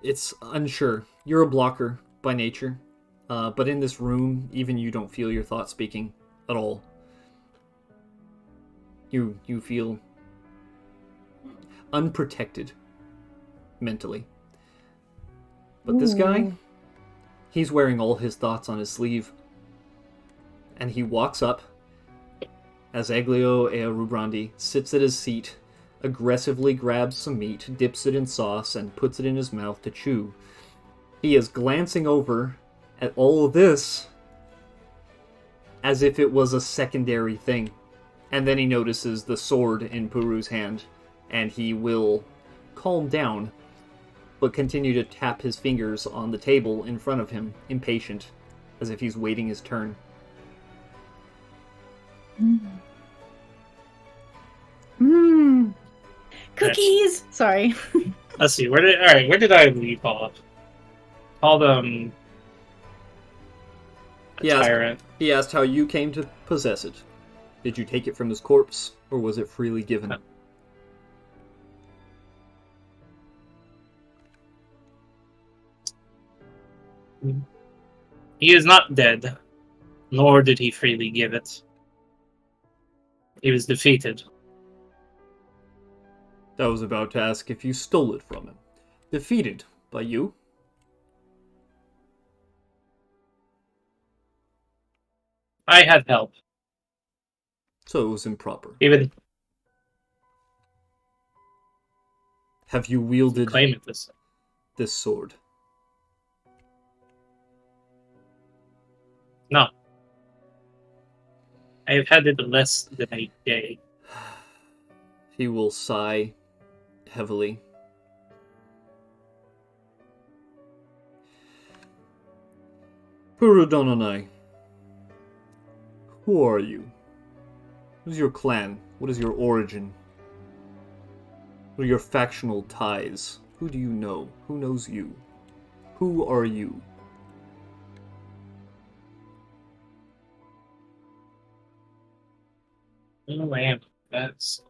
it's unsure. You're a blocker by nature, but in this room, even you don't feel your thoughts speaking at all. You feel unprotected mentally. But this guy, he's wearing all his thoughts on his sleeve. And he walks up as Eglio Rubrandi sits at his seat, aggressively grabs some meat, dips it in sauce, and puts it in his mouth to chew. He is glancing over at all of this as if it was a secondary thing. And then he notices the sword in Puru's hand, and he will calm down, but continue to tap his fingers on the table in front of him, impatient, as if he's waiting his turn. Cookies! Sorry. Let's see, where did I leave off? Call them... Tyrant. He asked how you came to possess it. Did you take it from his corpse, or was it freely given? He is not dead, nor did he freely give it. He was defeated. I was about to ask if you stole it from him. Defeated by you? I had help. So it was improper. Even Have you wielded claim it this sword? No. I have had it less than a day. He will sigh heavily. Purudononai, who are you? Who's your clan? What is your origin? What are your factional ties? Who do you know? Who knows you? Who are you? Oh, I am. That's...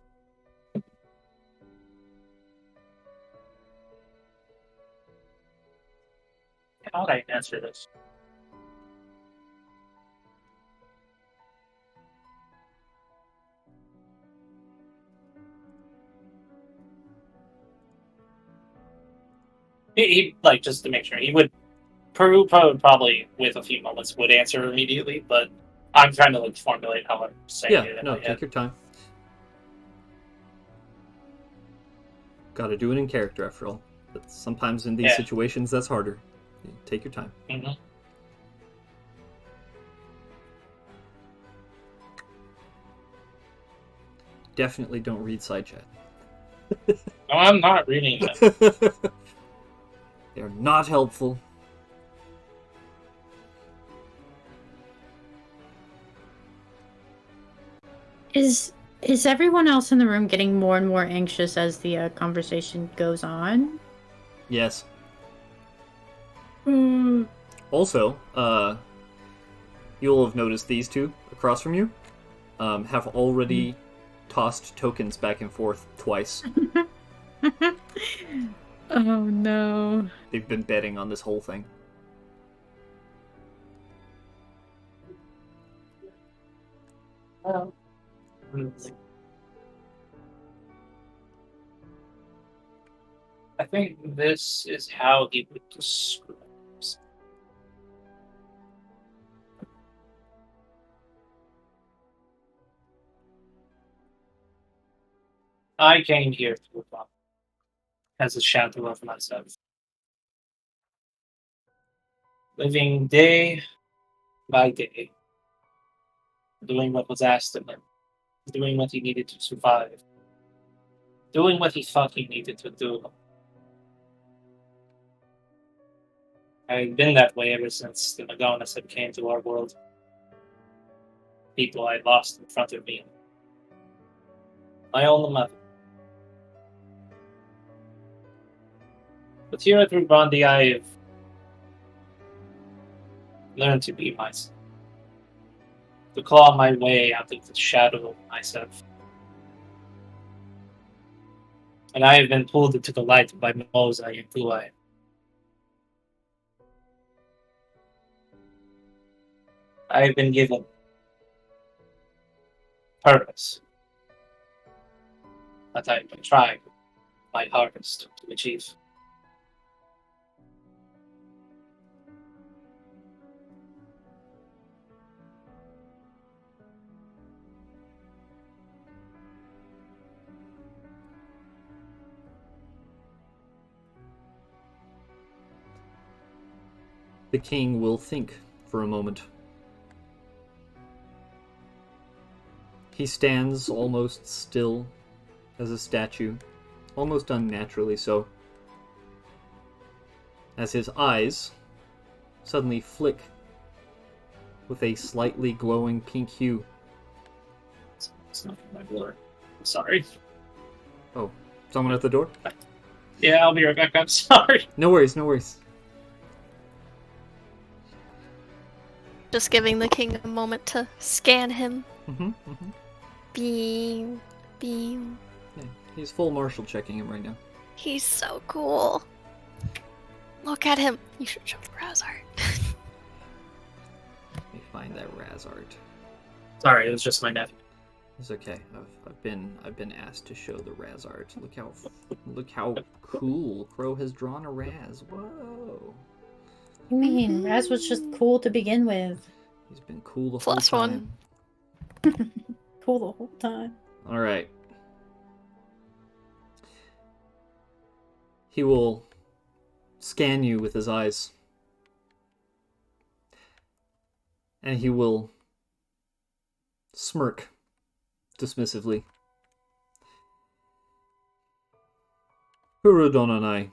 How would I answer this? He like, just to make sure, he would... Peru probably, with a few moments, would answer immediately, but I'm trying to like formulate how I'm saying it. Yeah, no, take your time. Gotta do it in character, after all. But sometimes in these situations, that's harder. Take your time. Mm-hmm. Definitely don't read side chat. No, I'm not reading that. They're not helpful. Is Is everyone else in the room getting more and more anxious as the conversation goes on? Yes. Mm. Also, you'll have noticed these two across from you have already tossed tokens back and forth twice. Oh no. They've been betting on this whole thing. Well, I think this is how he would describe it. I came here to live up as a shadow of myself, living day by day, doing what was asked of him, doing what he needed to survive, doing what he thought he needed to do. I've been that way ever since the Magonas had came to our world. People I lost in front of me. My own mother. But here at Rubandi, I've learned to be myself. To claw my way out of the shadow of myself. And I have been pulled into the light by Mosai and Tuai. I have been given purpose that I have been trying my hardest to achieve. The king will think for a moment. He stands almost still as a statue, almost unnaturally so, as his eyes suddenly flick with a slightly glowing pink hue. It's not my door. I'm sorry. Oh, someone at the door? Yeah, I'll be right back. I'm sorry. No worries, no worries. Just giving the king a moment to scan him. Mm-hmm. Beam. Yeah, he's full martial checking him right now. He's so cool. Look at him. You should show the Raz art. Let me find that Raz art. Sorry, it was just my nephew. It's okay. I've been asked to show the Raz art. Look how cool Crow has drawn a Raz. Whoa. You mean Raz was just cool to begin with? He's been cool the Plus whole one. time. Cool the whole time. All right. He will scan you with his eyes. And he will smirk dismissively. Huradonanai,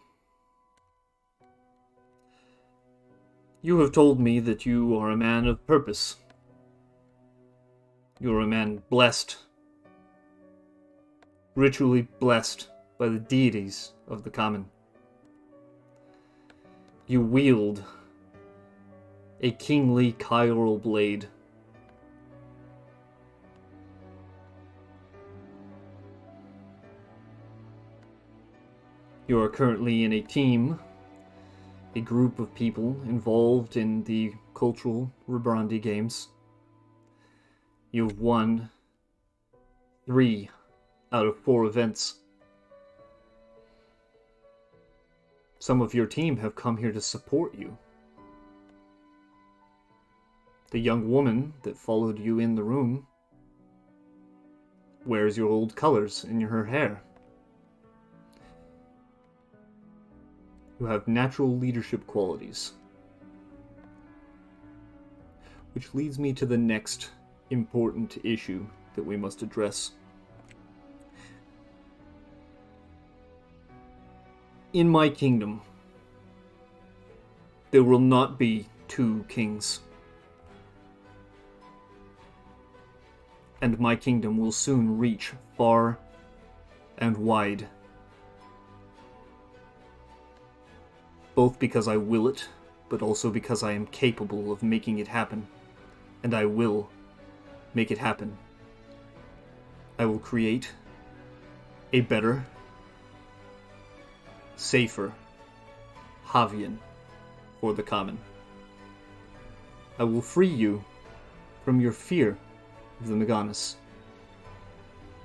you have told me that you are a man of purpose. You are a man blessed, ritually blessed by the deities of the common. You wield a kingly Kyorl blade. You are currently in a team, a group of people involved in the cultural Rubrandi games. You've won 3 out of 4 events. Some of your team have come here to support you. The young woman that followed you in the room wears your old colors in her hair. You have natural leadership qualities. Which leads me to the next important issue that we must address. In my kingdom, there will not be 2 kings. and my kingdom will soon reach far and wide. Both because I will it, but also because I am capable of making it happen. And I will make it happen. I will create a better, safer Havian for the common. I will free you from your fear of the Meganis.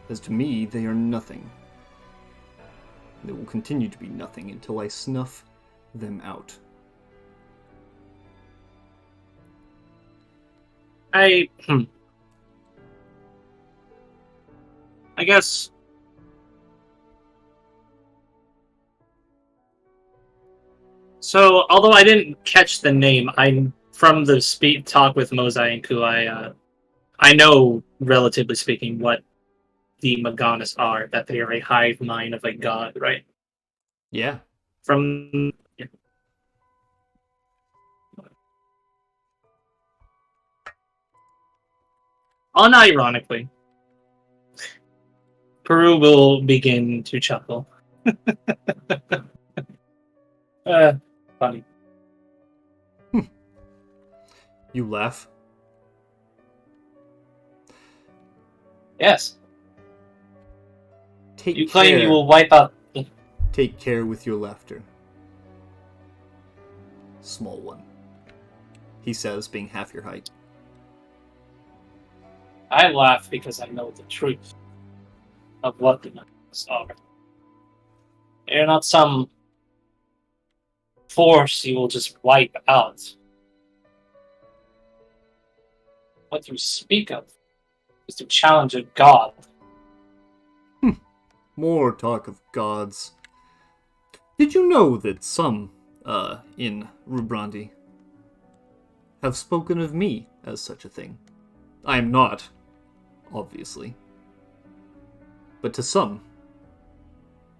As to me, they are nothing. They will continue to be nothing until I snuff them out. I guess so. Although I didn't catch the name, I from the talk with Mosai and Ku, I know, relatively speaking, what the Maganas are. That they are a hive mind of a god, right? Yeah. From yeah. Unironically, Peru will begin to chuckle. Funny. You laugh. Yes. Take You claim care. you will wipe out. Take care with your laughter. Small one. He says, being half your height. I laugh because I know the truth of what the Maganas are. They're not some force you will just wipe out. What you speak of is to challenge a god. More talk of gods. Did you know that some, in Rubrandi, have spoken of me as such a thing? I am not, obviously. But to some,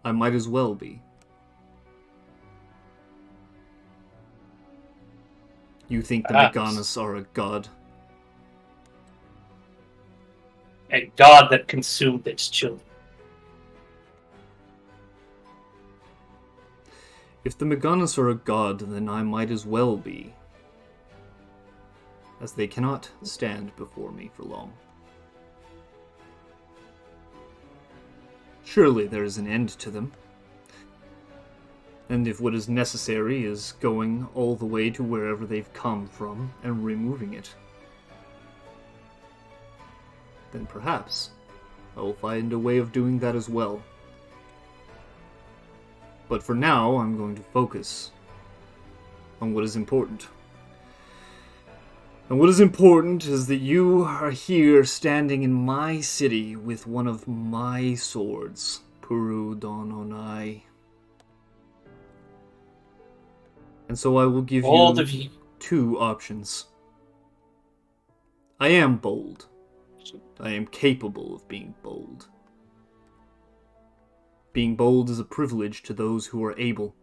I might as well be. You think the Perhaps. Meganis are a god? A god that consumed its children. If the Meganis are a god, then I might as well be. As they cannot stand before me for long. Surely there is an end to them. And if what is necessary is going all the way to wherever they've come from and removing it, then perhaps I will find a way of doing that as well. But for now, I'm going to focus on what is important. And what is important is that you are here standing in my city with one of my swords, Puru Dononai. And so I will give Bold you of you. 2 options. I am bold. I am capable of being bold. Being bold is a privilege to those who are able.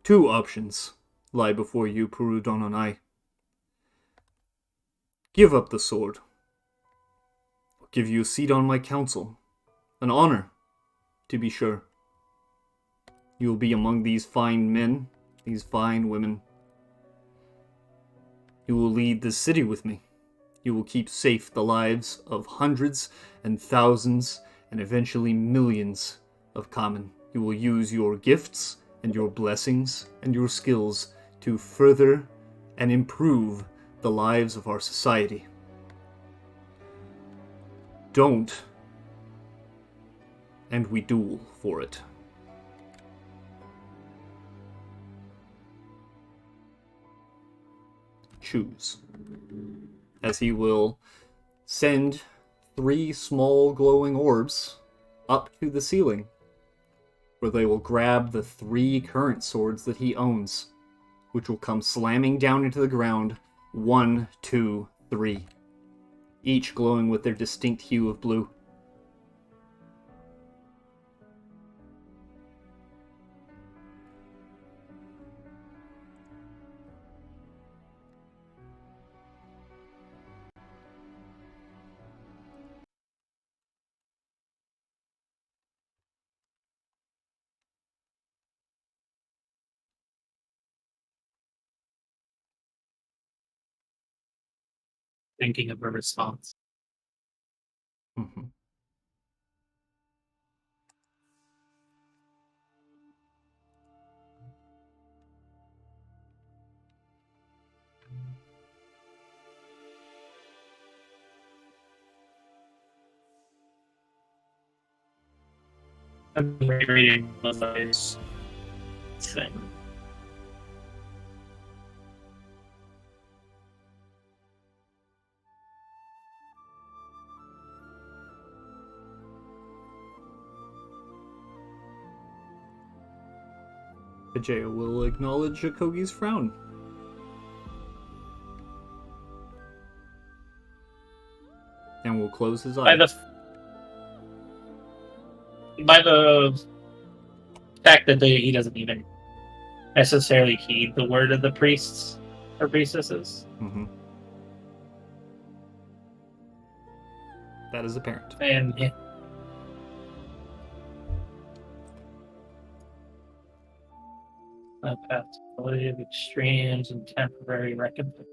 2 options lie before you, Puru Dononai. Give up the sword. I'll give you a seat on my council. An honor, to be sure. You will be among these fine men, these fine women. You will lead this city with me. You will keep safe the lives of hundreds and thousands and eventually millions of common. You will use your gifts and your blessings and your skills to further and improve the lives of our society. Don't, and we duel for it. Choose. As he will send 3 small glowing orbs up to the ceiling, where they will grab the 3 current swords that he owns, which will come slamming down into the ground, 1, 2, 3, each glowing with their distinct hue of blue. thinking of a response. Mm-hmm. I'm rereading Mosai's thing. Ajay will acknowledge Akogi's frown. And will close his eye. By the fact that he doesn't even necessarily heed the word of the priests or priestesses. Mm-hmm. That is apparent. And yeah. A path to live extremes and temporary recompense.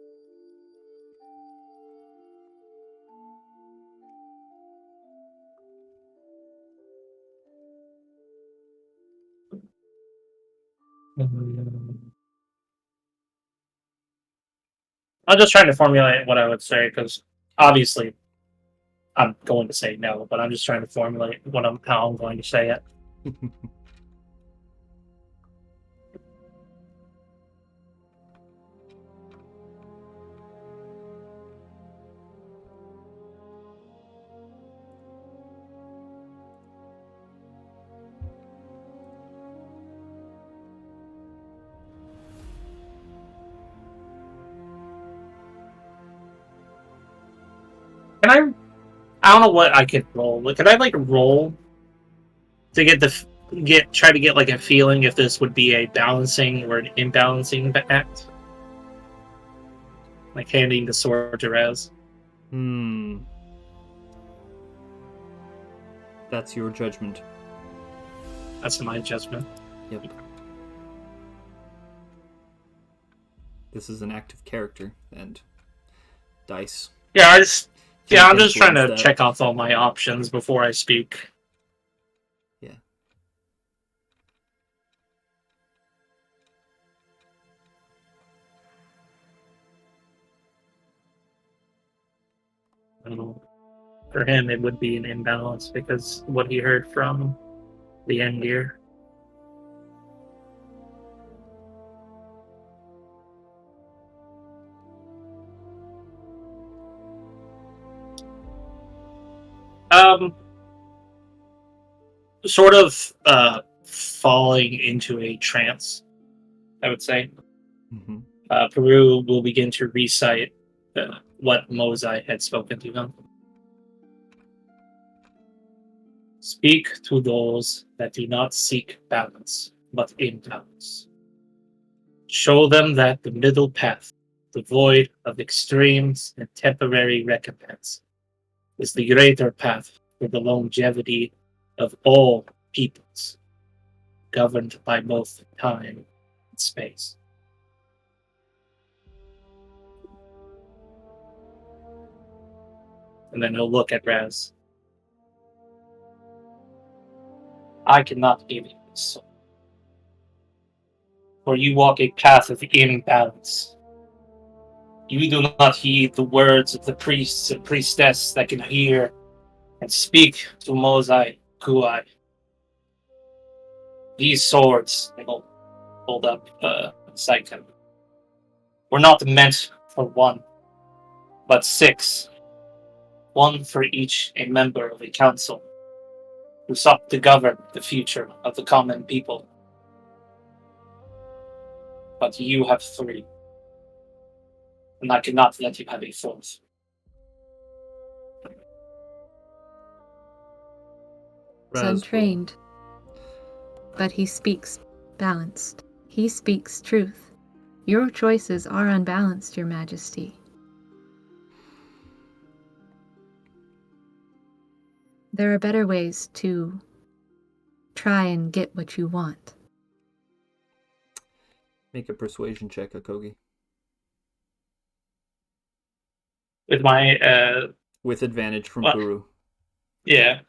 I'm just trying to formulate what I would say because obviously I'm going to say no, but I'm just trying to formulate how I'm going to say it. Can I don't know what I could roll. Could I roll to try to get like a feeling if this would be a balancing or an imbalancing act? Like handing the sword to Raz. That's your judgment. That's my judgment. Yep. This is an active character and dice. Yeah, I'm just trying to that. check off all my options before I speak. Yeah. For him, it would be an imbalance because what he heard from the end gear. Sort of falling into a trance, I would say. Mm-hmm. Peru will begin to recite what Mosai had spoken to him. Speak to those that do not seek balance, but imbalance. Show them that the middle path, devoid of extremes and temporary recompense, is the greater path for the longevity of all peoples, governed by both time and space. And then he'll look at Raz. I cannot give you this soul, for you walk a path of imbalance. You do not heed the words of the priests and priestess that can hear and speak to Mosai Kuai. These swords, they will hold up Saiken, were not meant for one, but 6. One for each a member of a council who sought to govern the future of the common people. But you have 3, and I cannot let you have a 4th. He's untrained, but he speaks balanced. He speaks truth. Your choices are unbalanced, Your Majesty. There are better ways to try and get what you want. Make a persuasion check, Akogi. With my With advantage from What? Puru. yeah.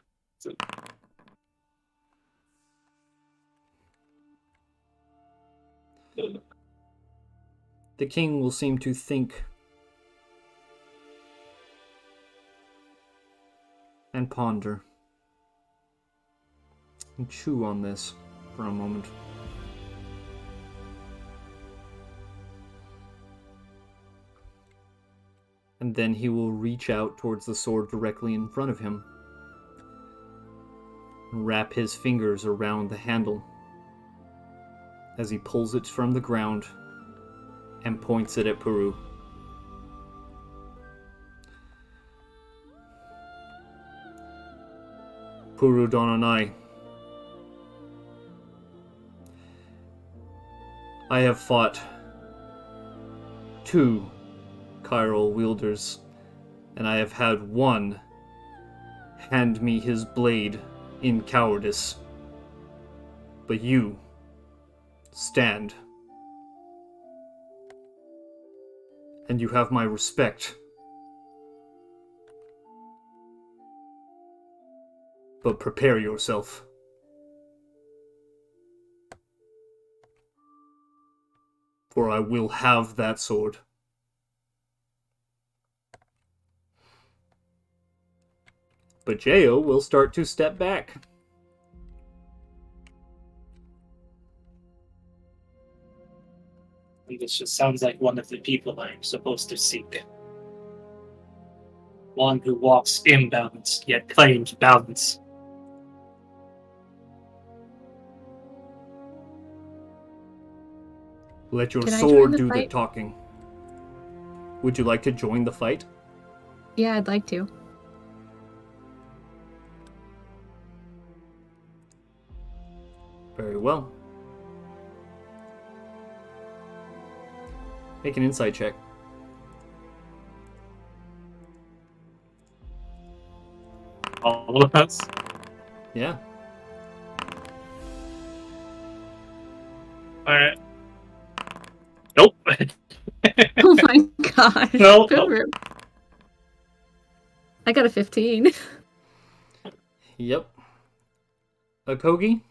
The king will seem to think and ponder and chew on this for a moment. And then he will reach out towards the sword directly in front of him and wrap his fingers around the handle as he pulls it from the ground and points it at Puru. Puru Dononai, I have fought 2 Kyorl wielders, and I have had 1 hand me his blade in cowardice. But you stand, and you have my respect. But prepare yourself. For I will have that sword. But Jao will start to step back. This just sounds like one of the people I'm supposed to seek. One who walks imbalanced, yet claims balance. Let your Can I join sword the do the fight? talking. Would you like to join the fight? Yeah, I'd like to. Very well. Make an insight check. All of us. Yeah. Alright. Nope. Oh my gosh. No, Puru. I got a 15. Yep. Akogi?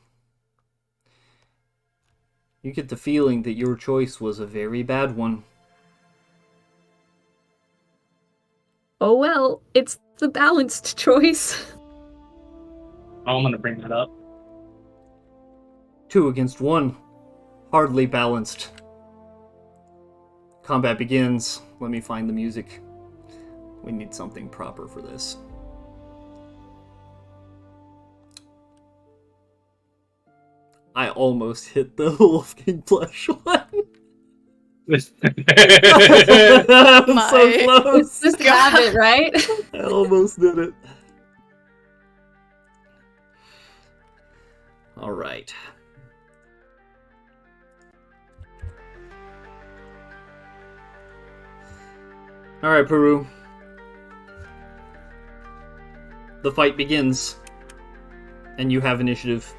You get the feeling that your choice was a very bad one. Oh well, it's the balanced choice. I'm gonna bring that up. 2 against 1. Hardly balanced. Combat begins. Let me find the music. We need something proper for this. I almost hit the Wolf King Flesh one. I'm so My. close. It's just habit, right? I almost did it. All right. All right, Puru. The fight begins, and you have initiative.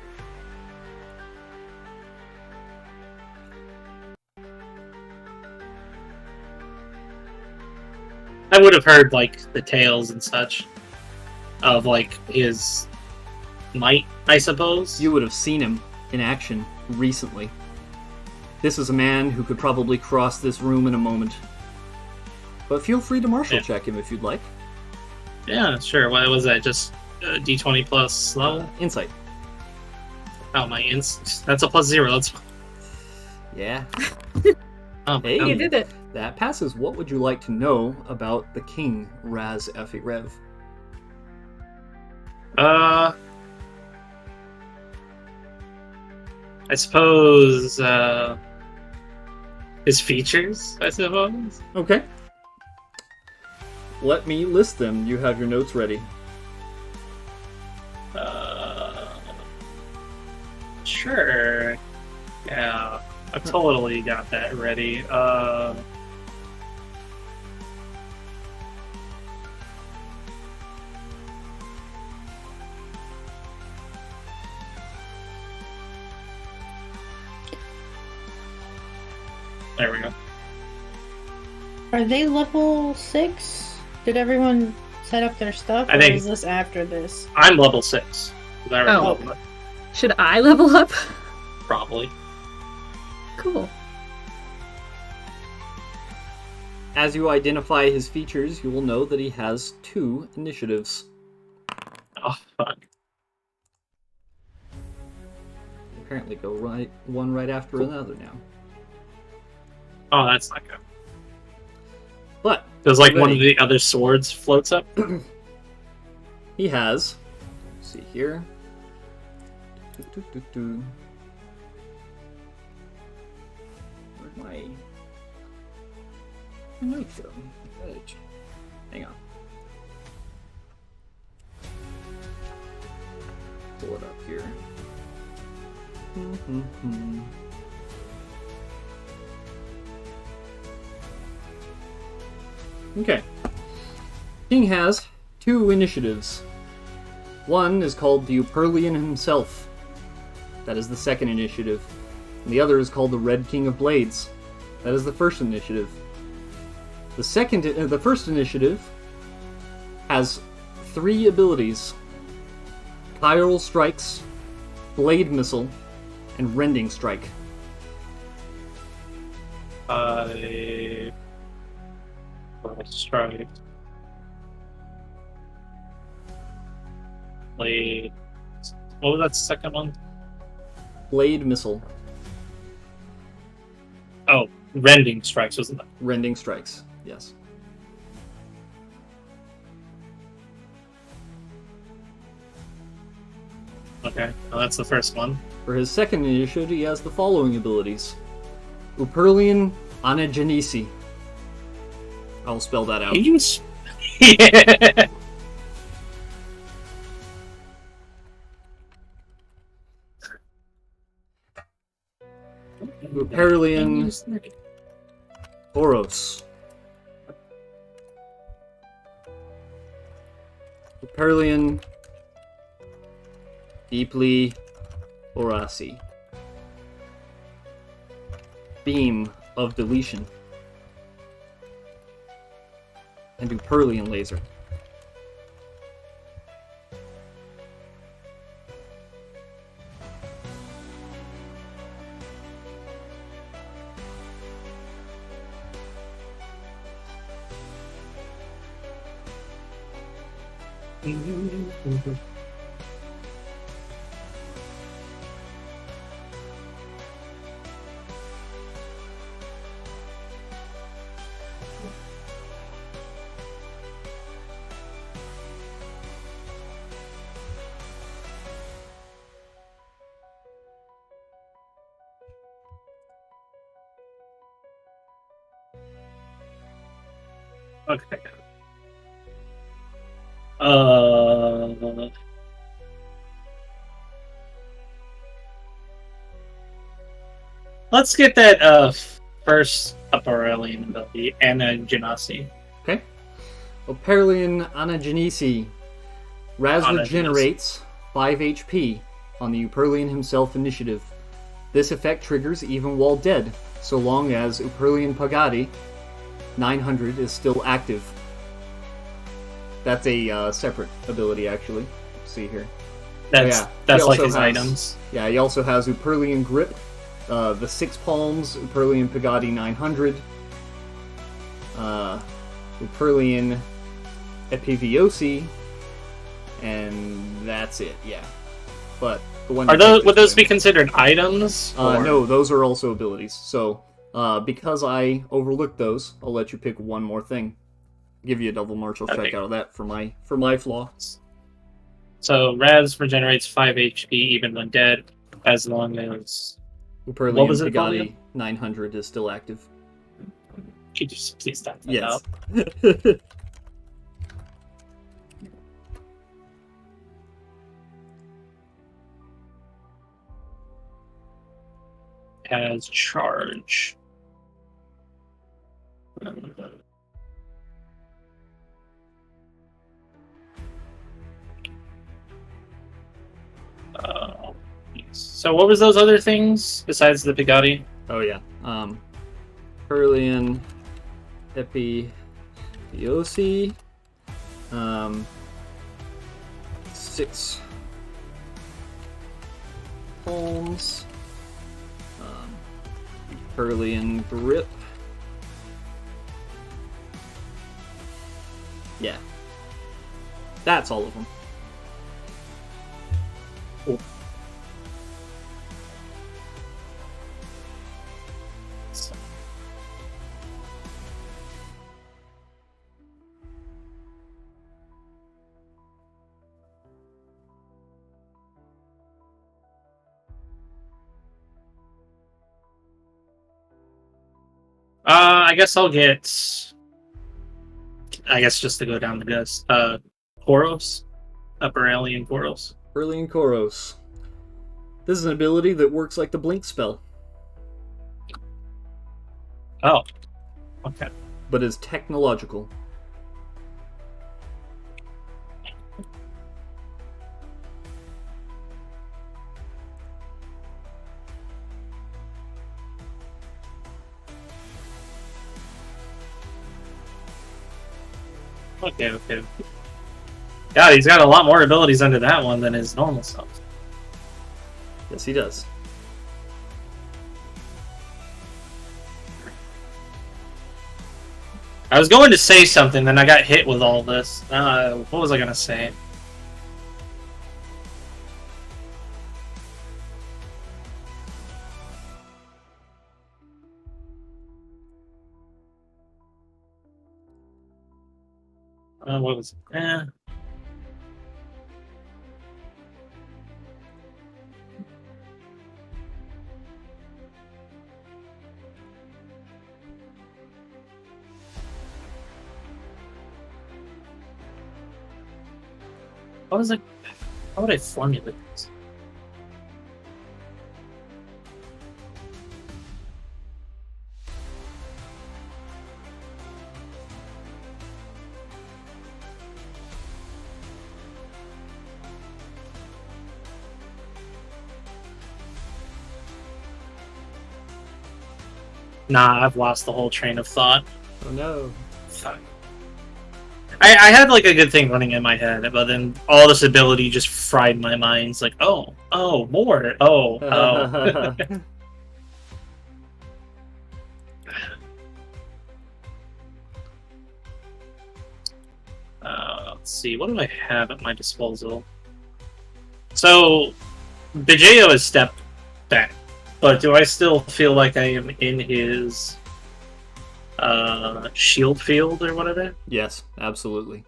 I would have heard like the tales and such of like his might, I suppose. You would have seen him in action recently. This is a man who could probably cross this room in a moment. But feel free to martial check him if you'd like. Yeah, sure. What was that? Just D20 plus level? Insight. Oh, my that's a +0. That's Yeah. oh, Hey, You did it. that passes. What would you like to know about the king, Raz Efirev? I suppose his features. I suppose. Okay. Let me list them. You have your notes ready. Sure. Yeah, I've totally got that ready. There we go. Are they level 6? Did everyone set up their stuff, I or think- is this after this? I'm level 6. I already Oh. leveled up, Should I level up? probably. Cool. As you identify his features, you will know that he has 2 initiatives. Oh, fuck. Apparently go one right after another now. Oh, that's not good. But Does like one ready. of the other swords floats up? he has, let's see here. Where'd my note go? Edge. Hang on. Pull it up here. Okay. King has 2 initiatives. One is called the Uperlian himself. That is the second initiative. And the other is called the Red King of Blades. That is the first initiative. The first initiative has 3 abilities: Kyorl Strikes, Blade Missile, and Rending Strike. Strike. Blade. What was that second one? Blade Missile, Oh, rending strikes, wasn't that? Rending Strikes. Yes. Okay, well, that's the first one. For his second initiative, he has the following abilities: Uperlian Anagenisi. I'll spell that out. Can you yeah. Uperlian Oros. Uperlian Deeply Orasi. Beam of Deletion. And Uperlian Laser. Okay. Let's get that first upper alien ability, Anna Genasi. Okay. Uperlian Anagenisi. Raz Anagenisi. regenerates 5 HP on the Uperlian himself initiative. This effect triggers even while dead, so long as Uperlian Pagadi 900 is still active. That's a separate ability, actually. Let's see here. That's yeah. that's He like also his has- items. Yeah, he also has Uperlian Grip, the 6 Palms, Uperlian Pagadi 900, Uperlian Epiviosi, and that's it, yeah. But the one Are you those picked would is those be good. considered items? or- No, those are also abilities. So, because I overlooked those, I'll let you pick one more thing. Give you a double martial strike Okay. out of that for my flaw. So Raz regenerates 5 HP even when dead, as long as Uperlian What was it called Pagadi again? 900 is still active. you just please stop that Yes. out. Has charge. So what was those other things besides the Pagadi? Oh yeah. Uperlian Epiosi 6 palms. Herlian grip. Yeah. That's all of them. Cool. I guess I'll get. I guess just to go down the list, Koros, upper alien Koros. Herlian Koros. This is an ability that works like the blink spell, Oh, okay. but is technological. Okay. God, he's got a lot more abilities under that one than his normal self. Yes, he does. I was going to say something, then I got hit with all this. What was I going to say? What was it? How would I formulate this? Nah, I've lost the whole train of thought. Oh no. Fuck. I had like a good thing running in my head, but then all this ability just fried my mind. It's like, oh, more, oh. Let's see, what do I have at my disposal? So, Bajeo has stepped back, but do I still feel like I am in his shield field or whatever? Yes, absolutely.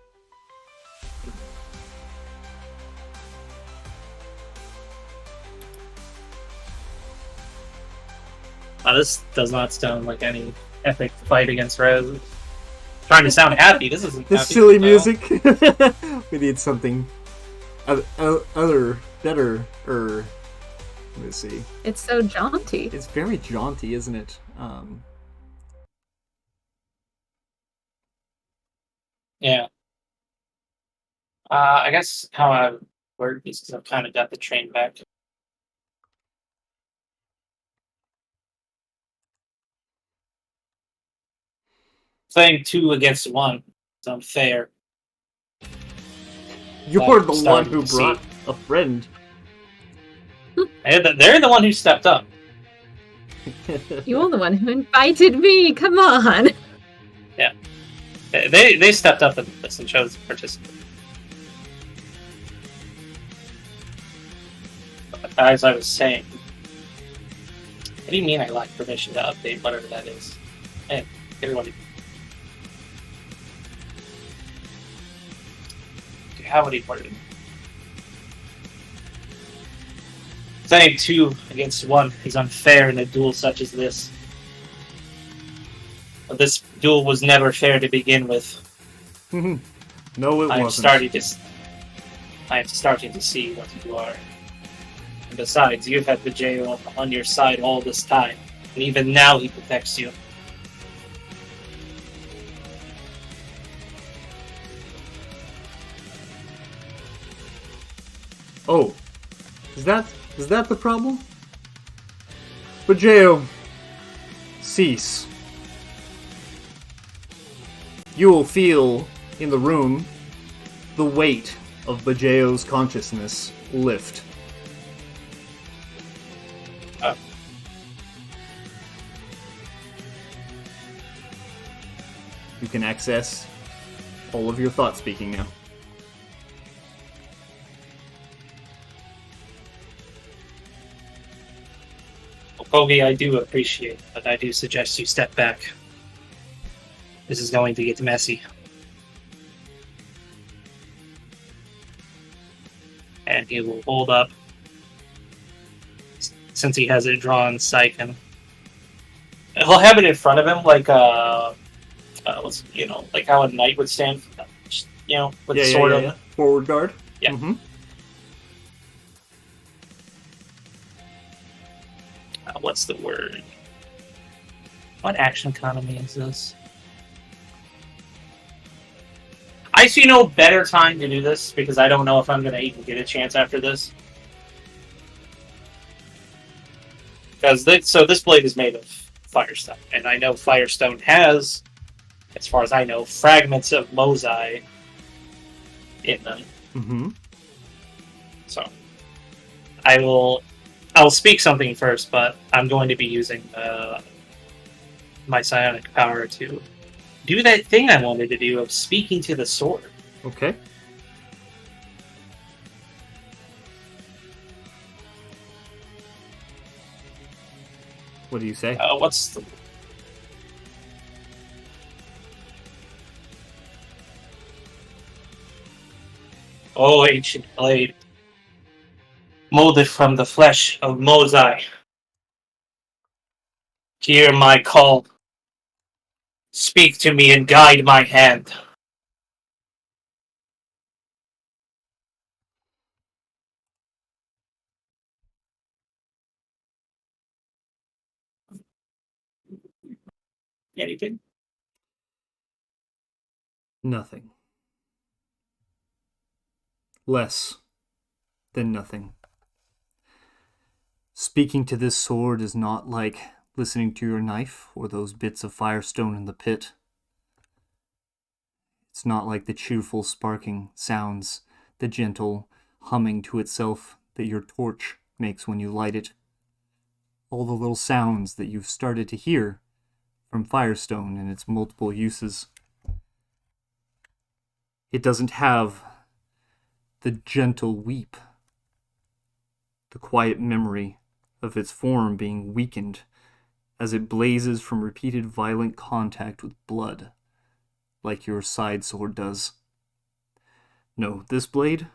This does not sound like any epic fight against Rez. Trying to sound happy. This isn't This happy silly at all. music. We need something other, better, let me see. It's so jaunty. It's very jaunty, isn't it? Yeah. I guess how I work is because I've kind of got the train back. Playing 2 against 1 is unfair. You're the one starting who to see. brought a friend. They're the one who stepped up. You're the one who invited me. Come on. They stepped up in this and chose to participate. As I was saying, what do you mean I lack permission to update whatever that is? Hey, everybody. How would he put it? Saying 2 against 1 is unfair in a duel such as this. But this duel was never fair to begin with. No, it I am wasn't. starting to see what you are. And besides, you've had the jail on your side all this time, and even now he protects you. Oh, is that the problem? Bajeo, cease. You will feel in the room the weight of Bajeo's consciousness lift. You can access all of your thought speaking now. Kogi, I do appreciate, but I do suggest you step back. This is going to get messy. And he will hold up, since he has it drawn, Syken. He'll have it in front of him, like like how a knight would stand, with the sword on. Forward guard. Yeah. Mm-hmm. What's the word? What action economy is this? I see no better time to do this because I don't know if I'm going to even get a chance after this. Because this blade is made of Firestone, and I know Firestone has, as far as I know, fragments of Mozai in them. Mm-hmm. So I'll speak something first, but I'm going to be using my psionic power to do that thing I wanted to do of speaking to the sword. Okay. What do you say? What's the... Oh, ancient blade. Molded from the flesh of Mozai. Hear my call. Speak to me and guide my hand. Anything? Nothing. Less than nothing. Speaking to this sword is not like listening to your knife or those bits of firestone in the pit. It's not like the cheerful sparking sounds, the gentle humming to itself that your torch makes when you light it. All the little sounds that you've started to hear from Firestone and its multiple uses. It doesn't have the gentle weep, the quiet memory of its form being weakened as it blazes from repeated violent contact with blood, like your side sword does. No, this blade,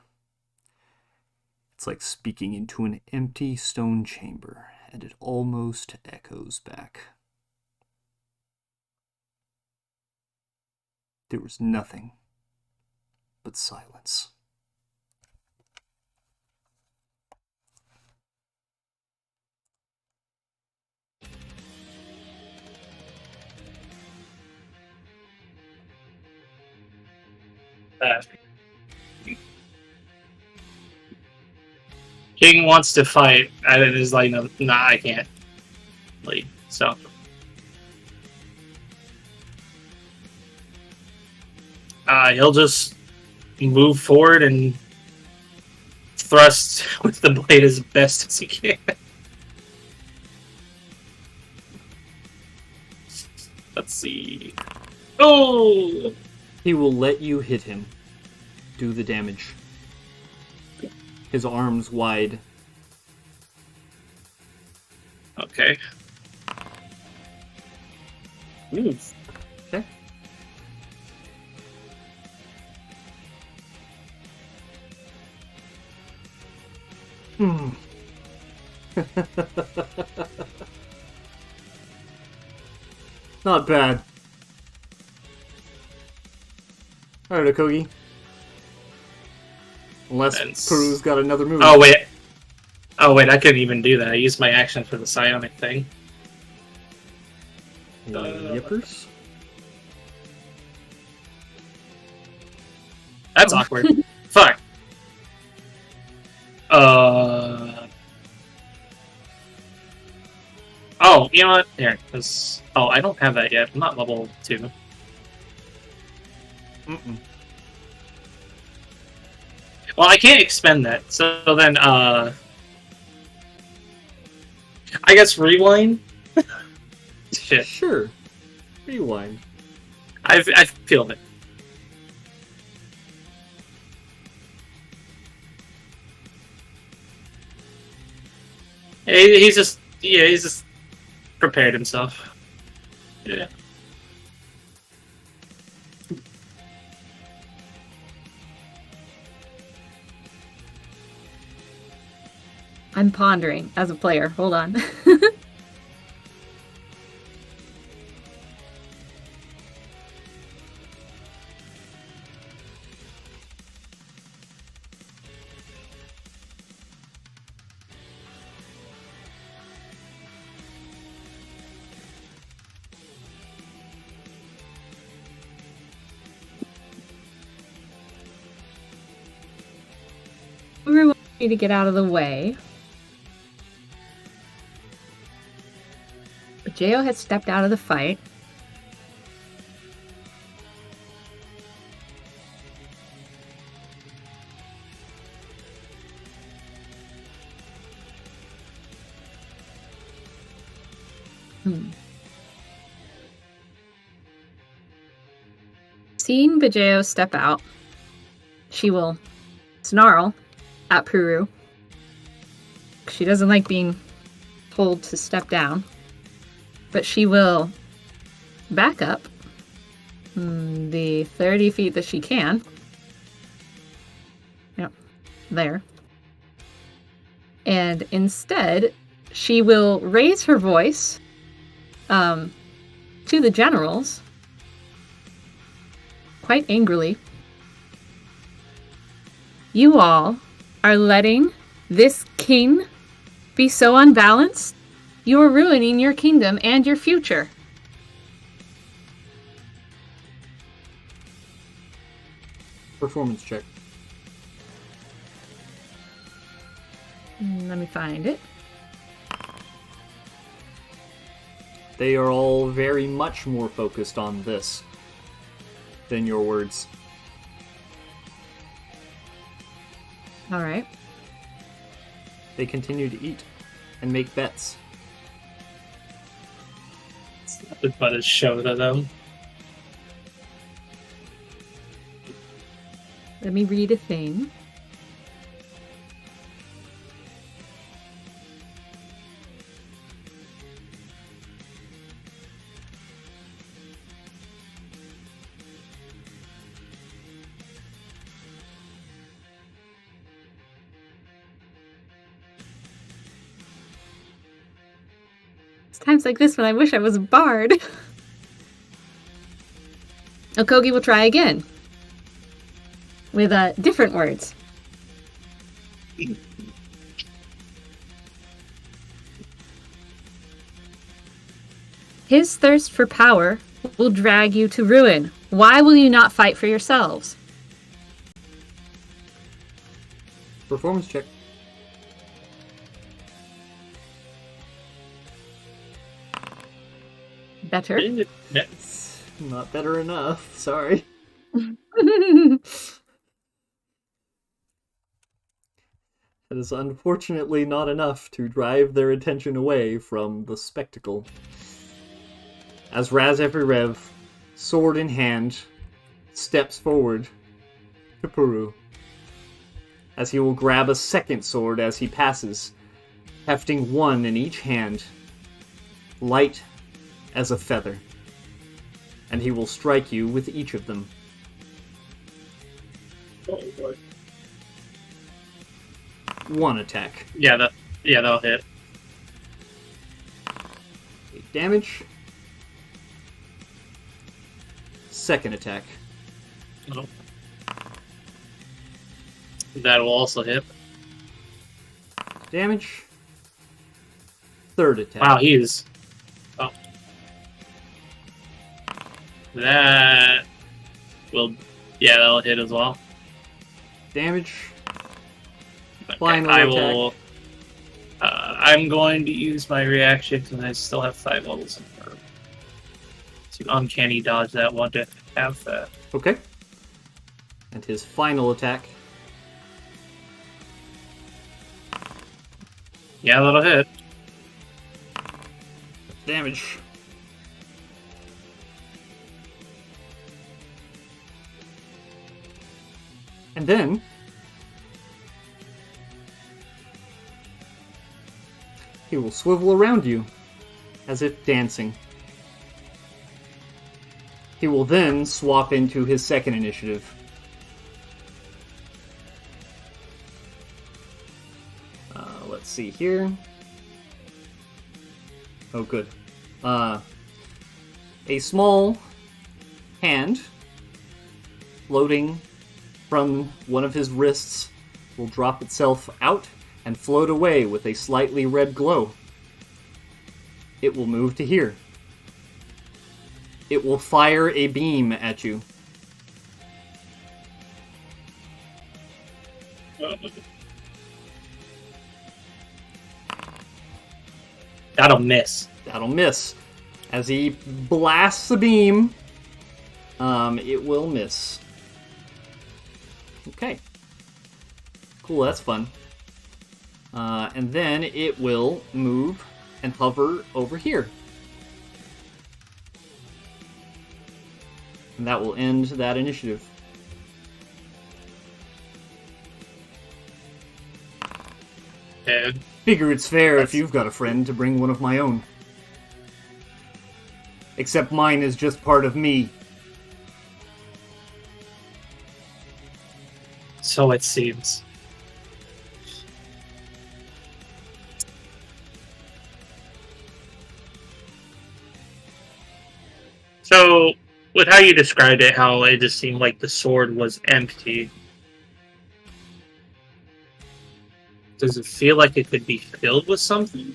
it's like speaking into an empty stone chamber, and it almost echoes back. There was nothing but silence. King wants to fight, and it is like, no, nah, I can't lead. So he'll just move forward and thrust with the blade as best as he can. Let's see. Oh! He will let you hit him. Do the damage. His arms wide. Okay. Ooh. Okay. Hmm. Not bad. Alright, Okogi. Unless Peru's got another move. Oh, wait. I couldn't even do that. I used my action for the psionic thing. Yippers? That's awkward. Fuck. Oh, you know what? Here, because... Oh, I don't have that yet. I'm not level 2. Mm-mm. Well, I can't expend that, so then, I guess rewind? Shit. Sure. Rewind. I feel it. He's just prepared himself. Yeah. I'm pondering as a player. Hold on. We want you to get out of the way. But Jo has stepped out of the fight. Seeing Bajeo step out, she will snarl at Puru. She doesn't like being told to step down. But she will back up the 30 feet that she can. Yep, there. And instead, she will raise her voice to the generals quite angrily. You all are letting this king be so unbalanced? You are ruining your kingdom and your future. Performance check. Let me find it. They are all very much more focused on this than your words. All right. They continue to eat and make bets. It's nothing but a show to them. Let me read a thing. It's times like this when I wish I was a bard. Okogi will try again. With different words. His thirst for power will drag you to ruin. Why will you not fight for yourselves? Performance check. Better. Yes. Not better enough. Sorry. That is unfortunately not enough to drive their attention away from the spectacle. As Raz Rev, sword in hand, steps forward to Puru, as he will grab a second sword as he passes, hefting one in each hand, light as a feather, and he will strike you with each of them. Oh, boy. One attack. Yeah, that'll hit. 8 damage. Second attack. Oh. That will also hit. Damage. Third attack. Wow, he's... Oh. That will... Yeah, that'll hit as well. Damage. Okay, Final I attack. will... I'm going to use my reaction because I still have 5 levels in her. To uncanny dodge that one to have that. Okay. And his final attack Yeah, that'll hit. Damage. And then he will swivel around you as if dancing. He will then swap into his second initiative. Let's see here. Oh, good. A small hand floating from one of his wrists will drop itself out and float away with a slightly red glow. It will move to here. It will fire a beam at you. That'll miss. That'll miss. As he blasts the beam, it will miss. Okay. Cool, that's fun. And then it will move and hover over here. And that will end that initiative. Dead. Figure it's fair if you've got a friend to bring one of my own. Except mine is just part of me. So it seems. So, with how you described it, how it just seemed like the sword was empty, does it feel like it could be filled with something?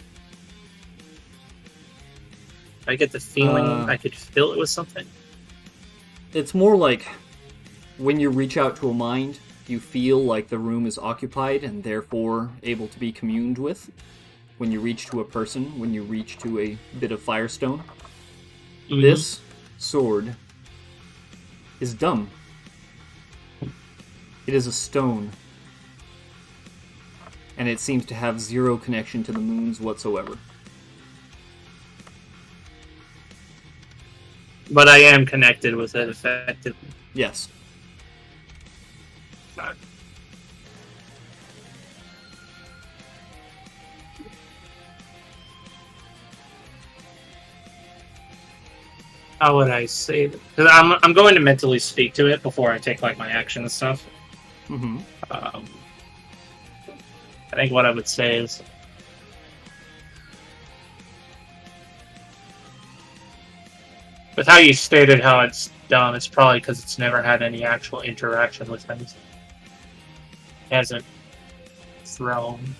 I get the feeling I could fill it with something. It's more like when you reach out to a mind, you feel like the room is occupied and therefore able to be communed with. When you reach to a person, when you reach to a bit of firestone. Mm-hmm. This sword is dumb. It is a stone. And it seems to have zero connection to the moons whatsoever. But I am connected with it effectively. Yes. How would I say that? Because I'm going to mentally speak to it before I take like my action and stuff. Mm-hmm. I think what I would say is, with how you stated how it's dumb, it's probably because it's never had any actual interaction with things. It hasn't thrown.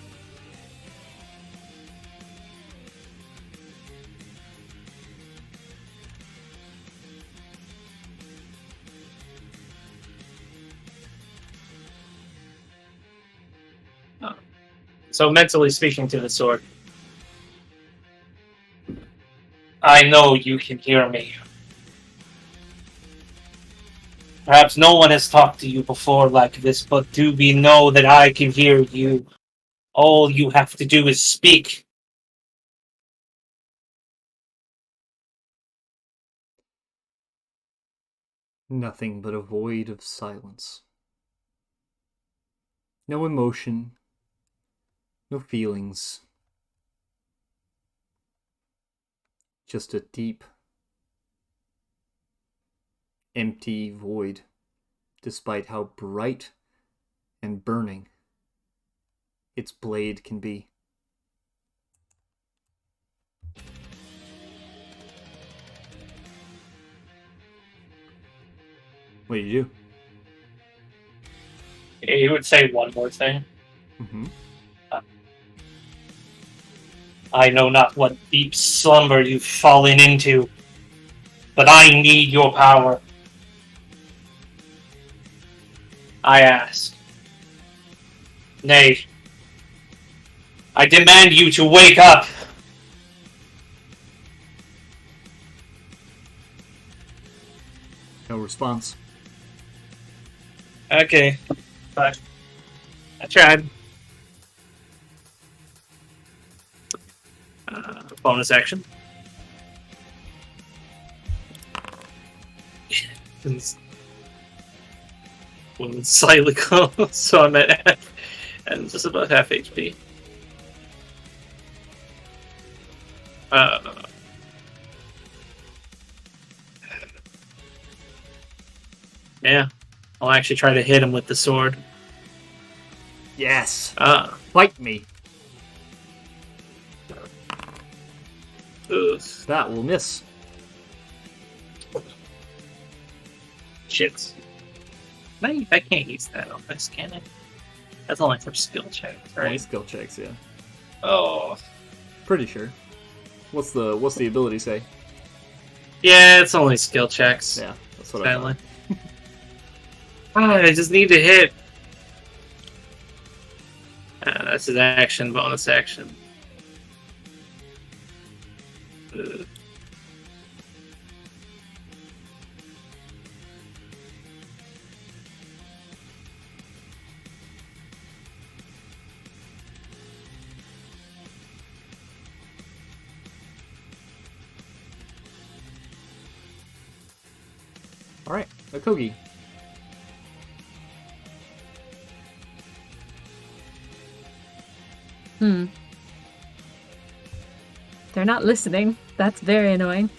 So mentally speaking to the sword, I know you can hear me. Perhaps no one has talked to you before like this, but do we know that I can hear you? All you have to do is speak. Nothing but a void of silence. No emotion. No feelings. Just a deep, empty void, despite how bright and burning its blade can be. What do you do? He would say one more thing. Mm-hmm. I know not what deep slumber you've fallen into, but I need your power. I ask. Nay, I demand you to wake up. No response. Okay, but I tried. Bonus action. One slightly close, so I'm at half, and just about half HP. Yeah, I'll actually try to hit him with the sword. Yes. Ah, Fight me. ugh, That will miss. shit. I can't use that on this, can I? That's only for skill checks, Only right? skill checks, yeah. Oh, Pretty sure. What's the ability say? yeah, it's only skill checks. Yeah, that's what I Sadly. thought. I just need to hit. That's his action, bonus action. Ugh. Alright, Akogi. They're not listening. That's very annoying.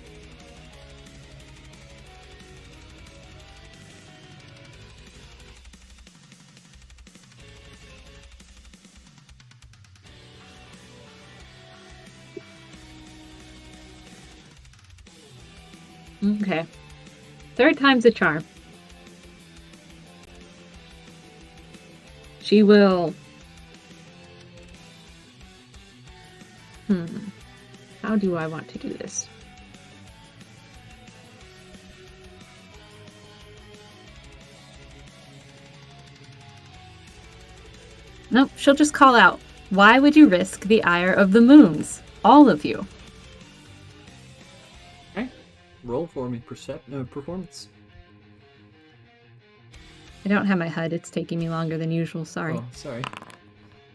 Okay. Third time's a charm. She will... How do I want to do this? Nope, she'll just call out. Why would you risk the ire of the moons? All of you. Okay. Roll for me. Performance. I don't have my HUD. It's taking me longer than usual. Sorry. Oh, sorry.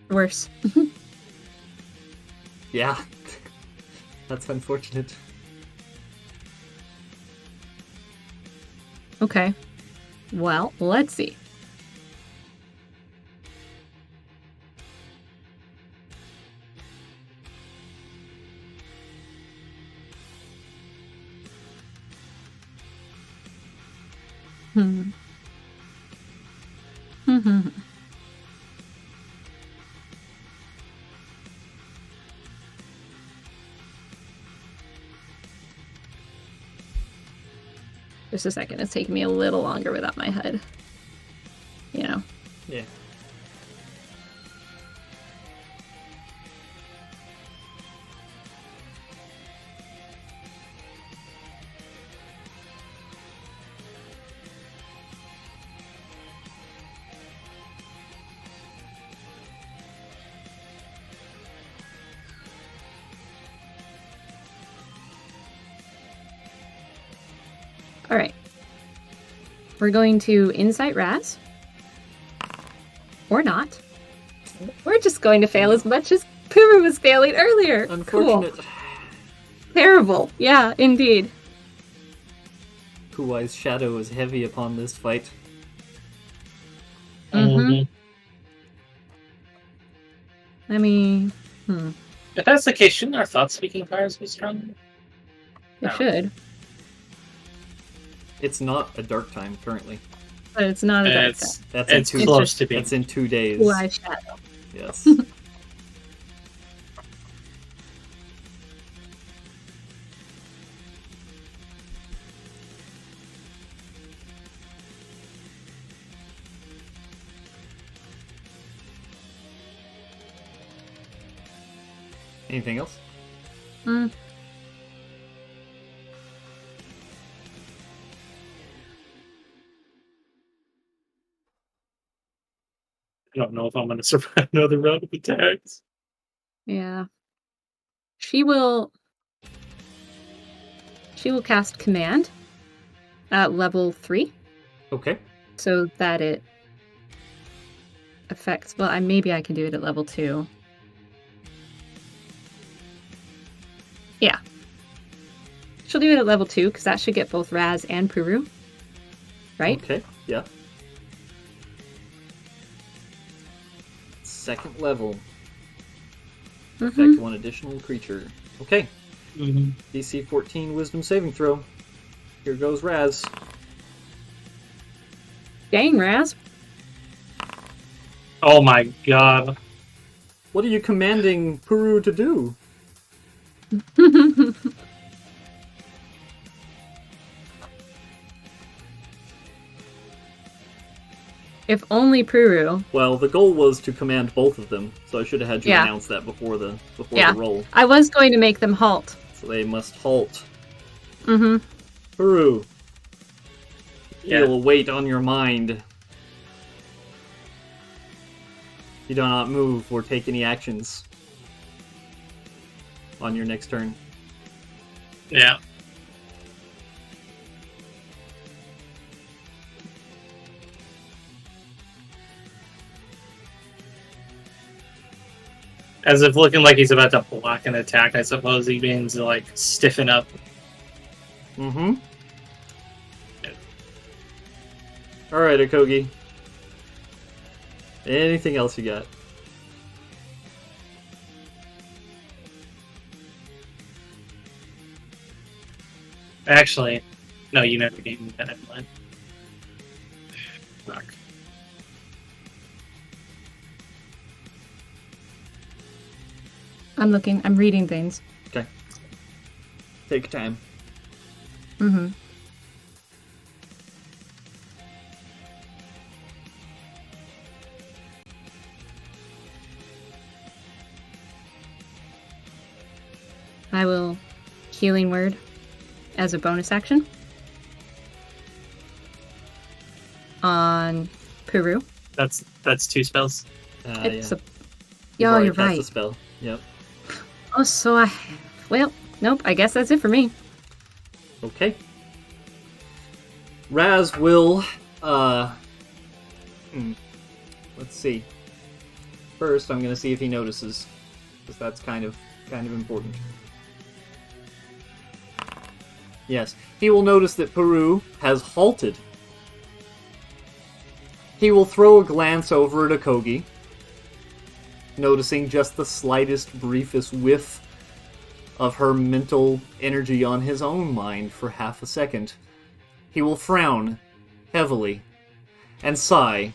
Worse. Yeah. That's unfortunate. Okay. Well, let's see. Just a second. It's taking me a little longer without my HUD. You know. Yeah. All right. We're going to Insight Raz. Or not. We're just going to fail as much as Puru was failing earlier. Unfortunate. Cool. Terrible. Yeah, indeed. Kuwai's shadow is heavy upon this fight. Mm-hmm. Let me... If that's the case, shouldn't our thought-speaking powers be stronger? It No. should. It's not a dark time currently. But it's not a dark It's time. That's it's in two. close to being. That's in 2 days. Kuwai's shadow. Yes. Anything else? I don't know if I'm going to survive another round of attacks. Yeah. She will cast Command at level 3 Okay. so that it affects... Well, maybe I can do it at level 2. Yeah. She'll do it at level 2, because that should get both Raz and Puru. Right? Okay, yeah. Second level. Affect one additional creature. Okay. DC 14 Wisdom saving throw. Here goes Raz. Dang, Raz. Oh my god. What are you commanding Puru to do? If only Puru. Well, the goal was to command both of them, so I should have had you Yeah. announce that before the Yeah. roll. I was going to make them halt. So they must halt. Mm-hmm. Puru, Yeah. you'll wait on your mind. You do not move or take any actions on your next turn. Yeah. As if looking like he's about to block an attack, I suppose he means to, like, stiffen up. Mm-hmm. Alright, Akogi. Anything else you got? Actually, no, you never gave me that in Fuck. I'm looking. I'm reading things. Okay. Take your time. Mm-hmm. I will healing word as a bonus action on Puru. That's 2 spells. It's Yeah. Yo, already you're cast right. a spell. Yep. Oh, so well, nope. I guess that's it for me. Okay. Raz will, let's see. First, I'm gonna see if he notices, because that's kind of important. Yes, he will notice that Puru has halted. He will throw a glance over at Akogi, noticing just the slightest, briefest whiff of her mental energy on his own mind for half a second. He will frown heavily and sigh,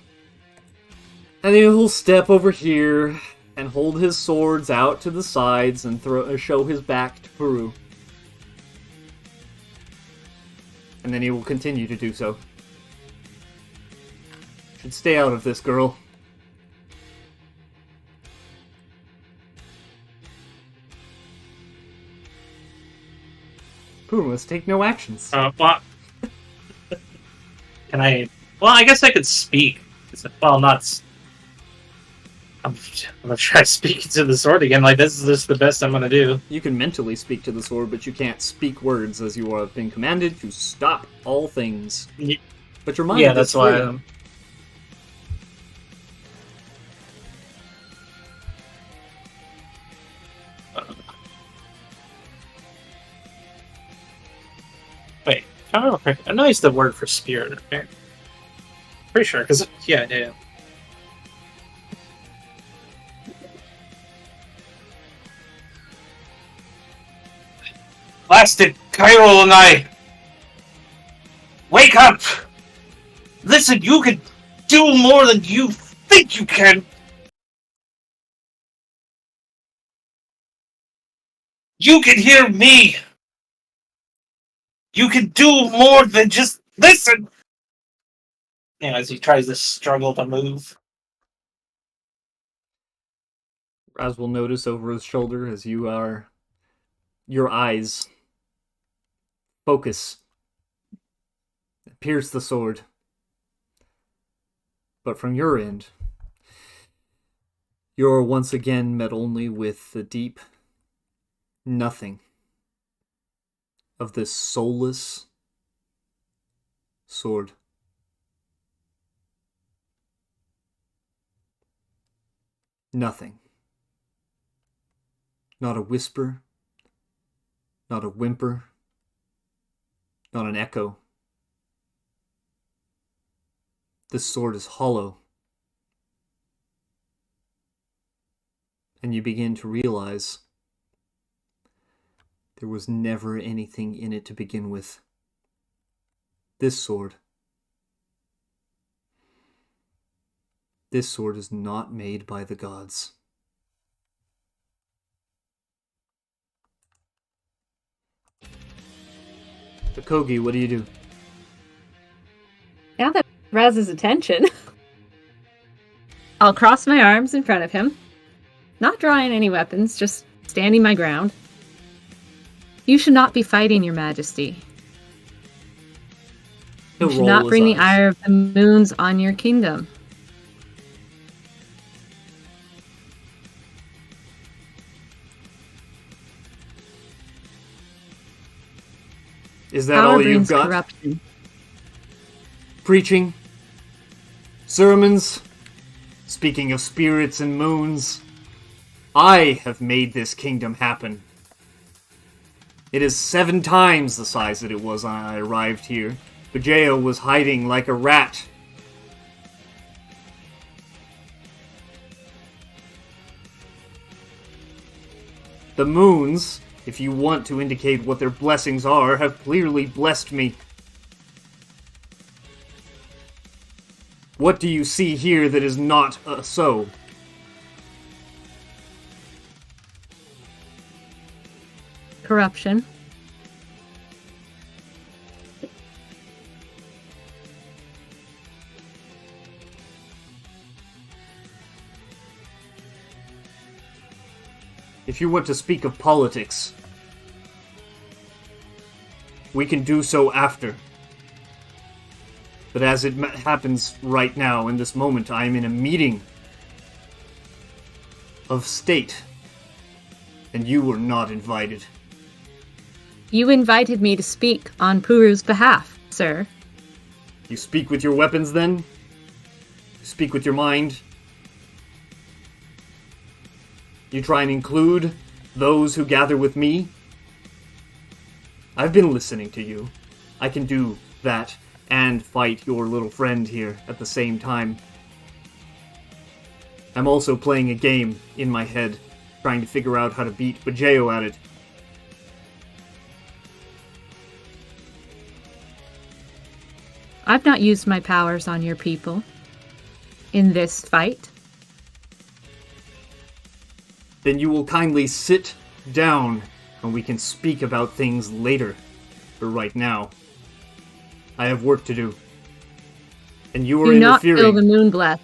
and then he'll step over here and hold his swords out to the sides and show his back to Puru. And then he will continue to do so. Should stay out of this, girl. Puru must take no actions. Well, can I? Well, I guess I could speak. Well, not. I'm gonna try speaking to the sword again. Like, this is just the best I'm gonna do. You can mentally speak to the sword, but you can't speak words, as you have been commanded to stop all things. But your mind Yeah, is that's free. why. Wait, I don't know. I know it's the word for spirit. Okay? Pretty sure, because yeah. Blasted Kyorl and I. Wake up! Listen, you can do more than you think you can. You can hear me. You can do more than just listen. As he tries to struggle to move. Raz will notice over his shoulder as your eyes focus, pierce the sword. But from your end, you're once again met only with the deep nothing of this soulless sword. Nothing. Not a whisper, Not a whimper. Not an echo. This sword is hollow. And you begin to realize there was never anything in it to begin with. This sword is not made by the gods. Kogi, what do you do? Now that Raz's attention, I'll cross my arms in front of him, not drawing any weapons, just standing my ground. You should not be fighting, Your Majesty. You should not bring the ire of the moons on your kingdom. Is that all you've got? Corruption. Preaching? Sermons? Speaking of spirits and moons? I have made this kingdom happen. It is 7 times the size that it was when I arrived here. Bajeo was hiding like a rat. The moons, if you want to indicate what their blessings are, have clearly blessed me. What do you see here that is not so? Corruption. If you want to speak of politics, we can do so after. But as it happens right now, in this moment, I am in a meeting of state, and you were not invited. You invited me to speak on Puru's behalf, sir. You speak with your weapons, then? You speak with your mind? You try and include those who gather with me? I've been listening to you. I can do that and fight your little friend here at the same time. I'm also playing a game in my head, trying to figure out how to beat Bajeo at it. I've not used my powers on your people in this fight. Then you will kindly sit down and we can speak about things later. For right now, I have work to do. And you are Do not interfering. kill the Moonblast.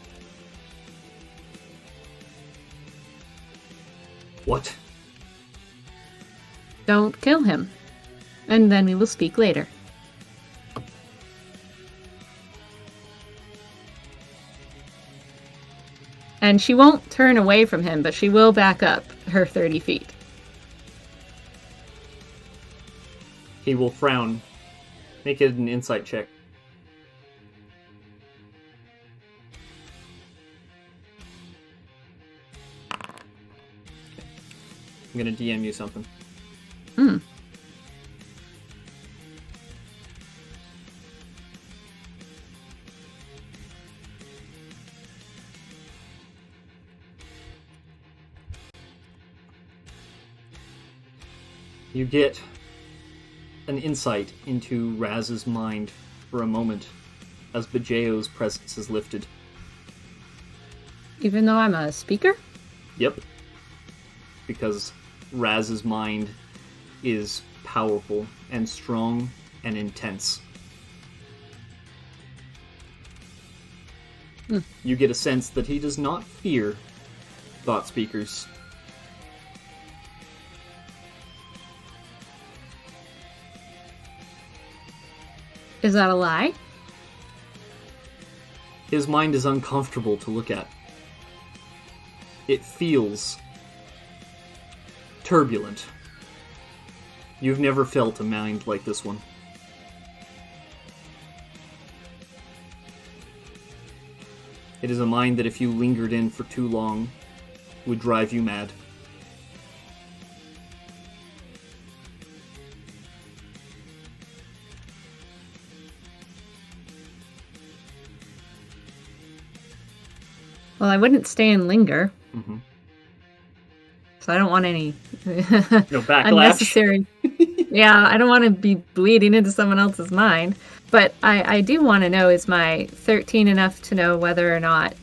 What? Don't kill him. And then we will speak later. And she won't turn away from him, but she will back up her 30 feet. He will frown. Make it an insight check. I'm gonna DM you something. You get an insight into Raz's mind for a moment as Bajeo's presence is lifted. Even though I'm a speaker? Yep. Because Raz's mind is powerful and strong and intense. You get a sense that he does not fear thought speakers. Is that a lie? His mind is uncomfortable to look at. It feels turbulent. You've never felt a mind like this one. It is a mind that if you lingered in for too long, would drive you mad. Well, I wouldn't stay and linger, Mm-hmm. so I don't want any No backlash. unnecessary. Yeah, I don't want to be bleeding into someone else's mind. But I do want to know, is my 13 enough to know whether or not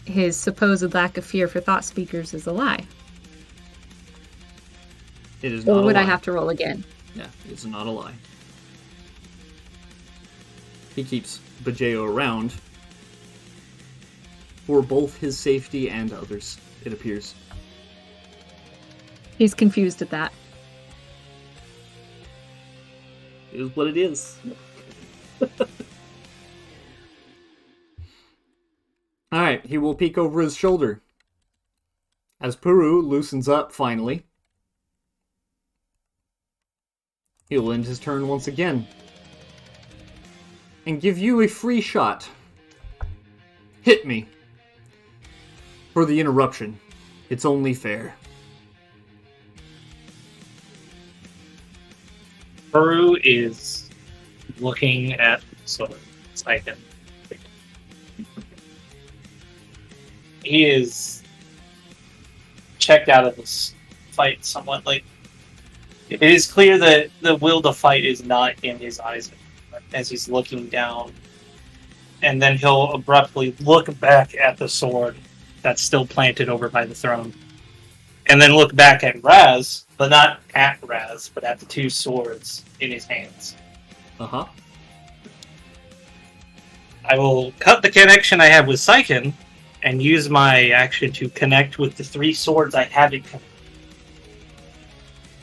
his supposed lack of fear for thought speakers is a lie? It is not Or would a I lie. have to roll again? Yeah, it's not a lie. He keeps Bajeo around for both his safety and others, it appears. He's confused at that. It is what it is. Alright, he will peek over his shoulder. As Puru loosens up finally, he'll end his turn once again. And give you a free shot. Hit me. For the interruption. It's only fair. Peru is looking at Saiken. He is checked out of this fight somewhat. Like, it is clear that the will to fight is not in his eyes as he's looking down. And then he'll abruptly look back at the sword that's still planted over by the throne. And then look back at Raz, but not at Raz, but at the two swords in his hands. Uh-huh. I will cut the connection I have with Saiken and use my action to connect with the three swords I haven't connected.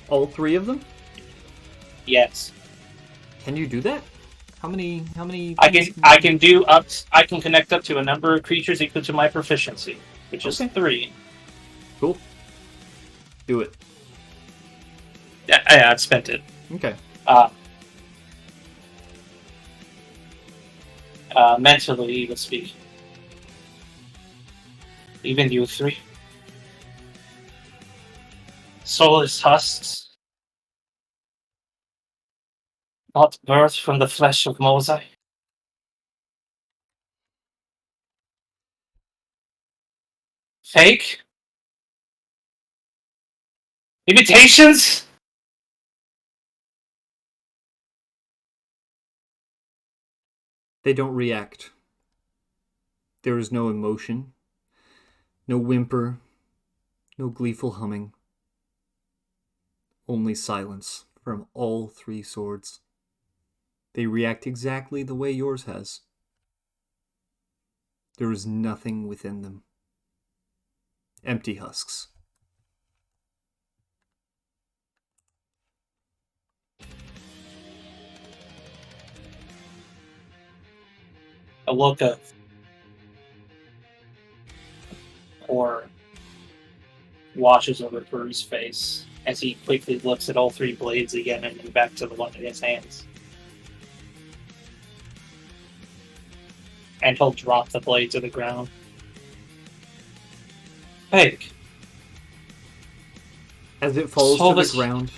All three of them? Yes. Can you do that? How many I can connect up to a number of creatures equal to my proficiency, which is 3. Cool. Do it. Yeah, I've spent it. Okay. Mentally, even speak. Even you 3. Soulless husks. Not birthed from the flesh of Mosai. Fake? Imitations? They don't react. There is no emotion, no whimper, no gleeful humming. Only silence from all three swords. They react exactly the way yours has. There is nothing within them. Empty husks. A look of horror washes over Peru's face as he quickly looks at all three blades again and then back to the one in his hands. And he'll drop the blade to the ground. Fake. As it falls to Soulless- the ground,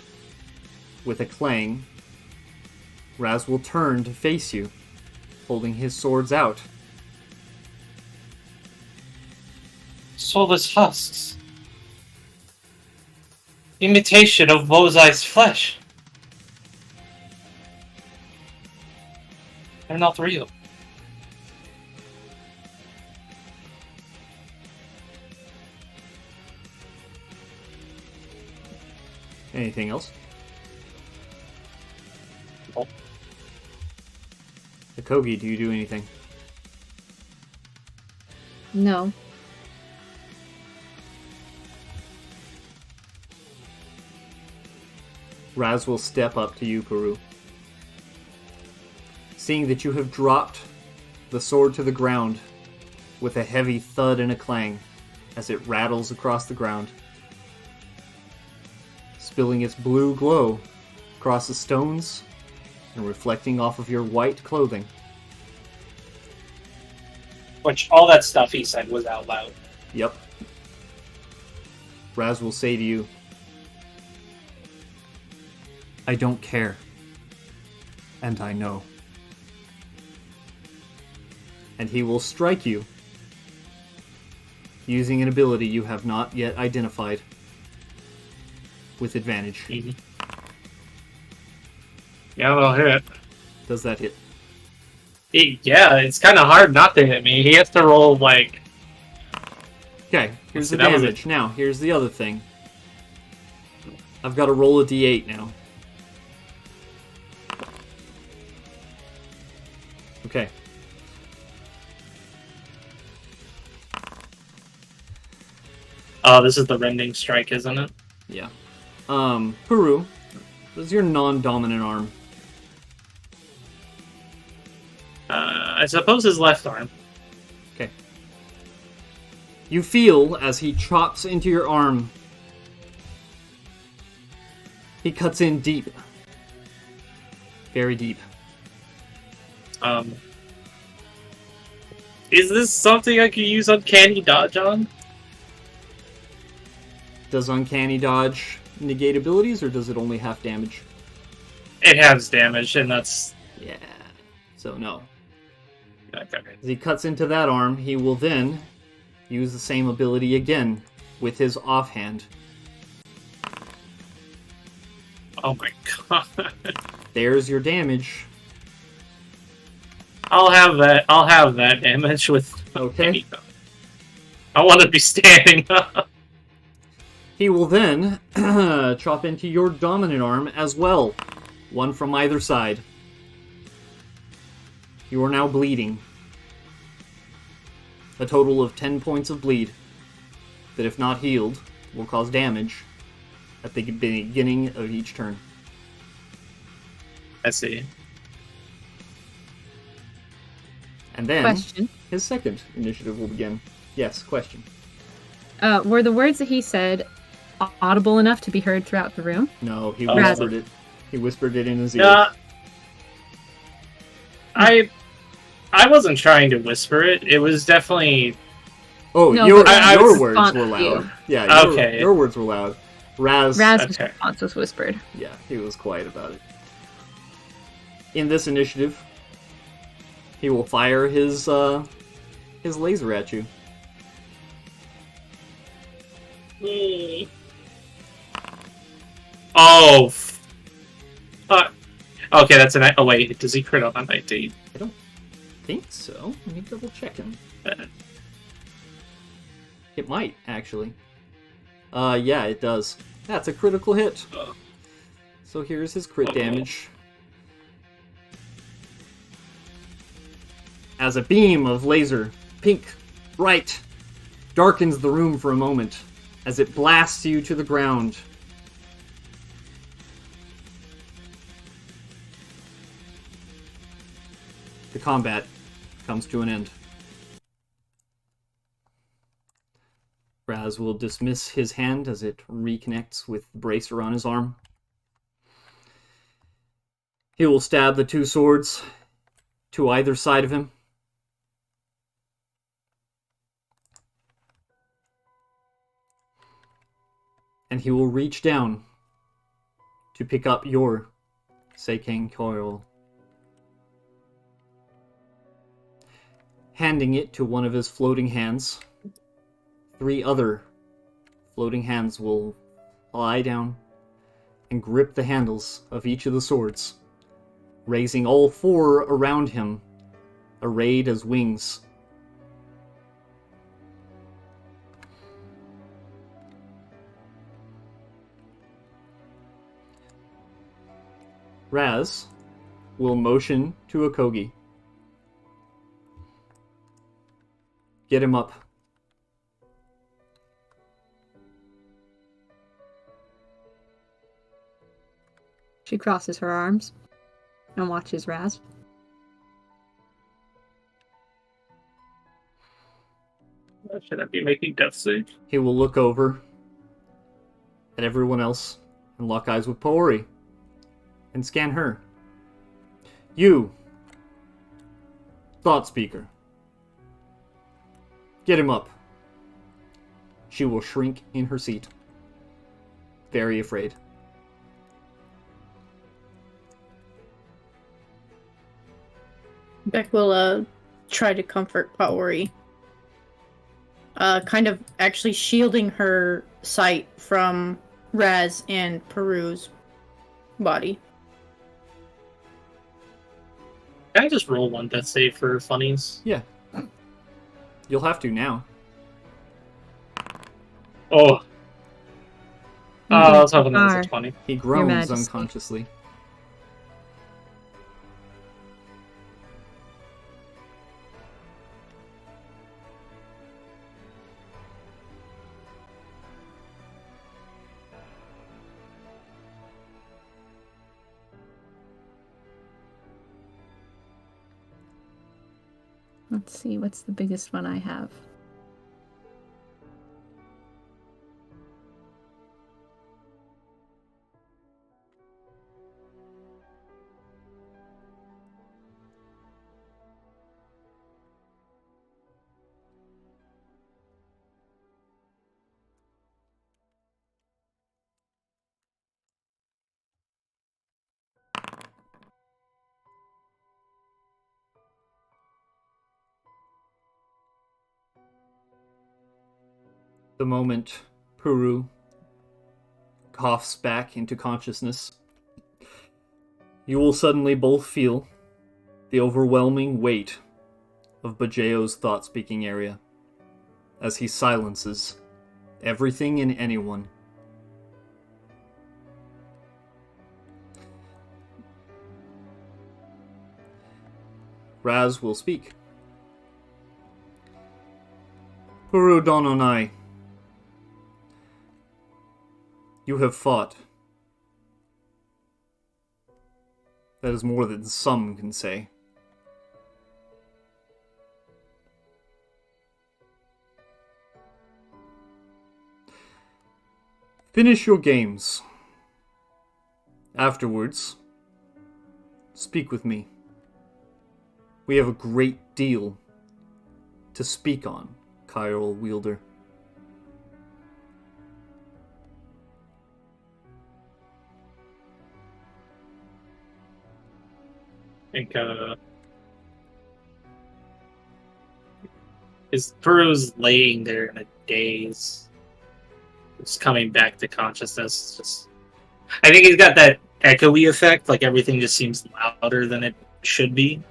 with a clang, Raz will turn to face you, holding his swords out. Soulless husks. Imitation of Mosai's flesh. They're not real. Anything else? Nope. Akogi, do you do anything? No. Raz will step up to you, Peru. Seeing that you have dropped the sword to the ground with a heavy thud and a clang as it rattles across the ground, spilling its blue glow across the stones and reflecting off of your white clothing. Which, all that stuff he said was out loud. Yep. Raz will say to you, I don't care. And I know. And he will strike you using an ability you have not yet identified with advantage. Yeah, that'll hit. Does that hit? Yeah, it's kind of hard not to hit me. He has to roll, like... Okay, here's the That was damage. Now, here's the other thing. I've got to roll a d8 now. Okay. Oh, this is the rending strike, isn't it? Yeah. Puru, this is your non-dominant arm. I suppose his left arm. Okay. You feel as he chops into your arm. He cuts in deep. Very deep. Is this something I could use Uncanny Dodge on? Does Uncanny Dodge negate abilities, or does it only half damage? It has damage, and that's... Yeah. So no. Okay. As he cuts into that arm, he will then use the same ability again with his offhand. Oh my god. There's your damage. I'll have that damage with... Okay. I want to be standing up. He will then chop into your dominant arm as well. One from either side. You are now bleeding. A total of 10 points of bleed that, if not healed, will cause damage at the beginning of each turn. I see. And then Question. his second initiative will begin. Yes, question. Were the words that he said audible enough to be heard throughout the room? No, he Oh. whispered it. He whispered it in his ear. Yeah. I wasn't trying to whisper it. It was definitely... Oh, No, your, but Raz's your words response were to loud. you. Yeah, Okay. your words were loud. Raz's Raz's Okay. response was whispered. Yeah, he was quiet about it. In this initiative, he will fire his laser at you. Oh. Fuck. Okay, that's an... Oh, wait. Does he crit on that 19? I don't think so. Let me double check him. It might, actually. Yeah, it does. That's a critical hit. So here's his crit damage. As a beam of laser, pink, bright, darkens the room for a moment as it blasts you to the ground. The combat comes to an end. Raz will dismiss his hand as it reconnects with the bracer on his arm. He will stab the two swords to either side of him. And he will reach down to pick up your Seikang Kyorl, handing it to one of his floating hands. 3 other floating hands will lie down and grip the handles of each of the swords, raising all 4 around him, arrayed as wings. Raz will motion to Akogi. Get him up. She crosses her arms and watches Raz. Should I be making death save? He will look over at everyone else and lock eyes with Paori and scan her. You, Thought Speaker. Get him up. She will shrink in her seat, very afraid. Beck will try to comfort Paori. kind of actually shielding her sight from Raz and Peru's body. Can I just roll one death save for funnies? Yeah. You'll have to now. Oh. I was hoping that was a Far. 20. He groans Majesty. unconsciously. Let's see, what's the biggest one I have? The moment Peru coughs back into consciousness, you will suddenly both feel the overwhelming weight of Bajeo's thought-speaking area as he silences everything and anyone. Raz will speak. Peru Dononai, you have fought. That is more than some can say. Finish your games. Afterwards, speak with me. We have a great deal to speak on, Kyorl Wielder. I think, his Peru's laying there in a daze. Just coming back to consciousness. Just, I think he's got that echoey effect, like everything just seems louder than it should be.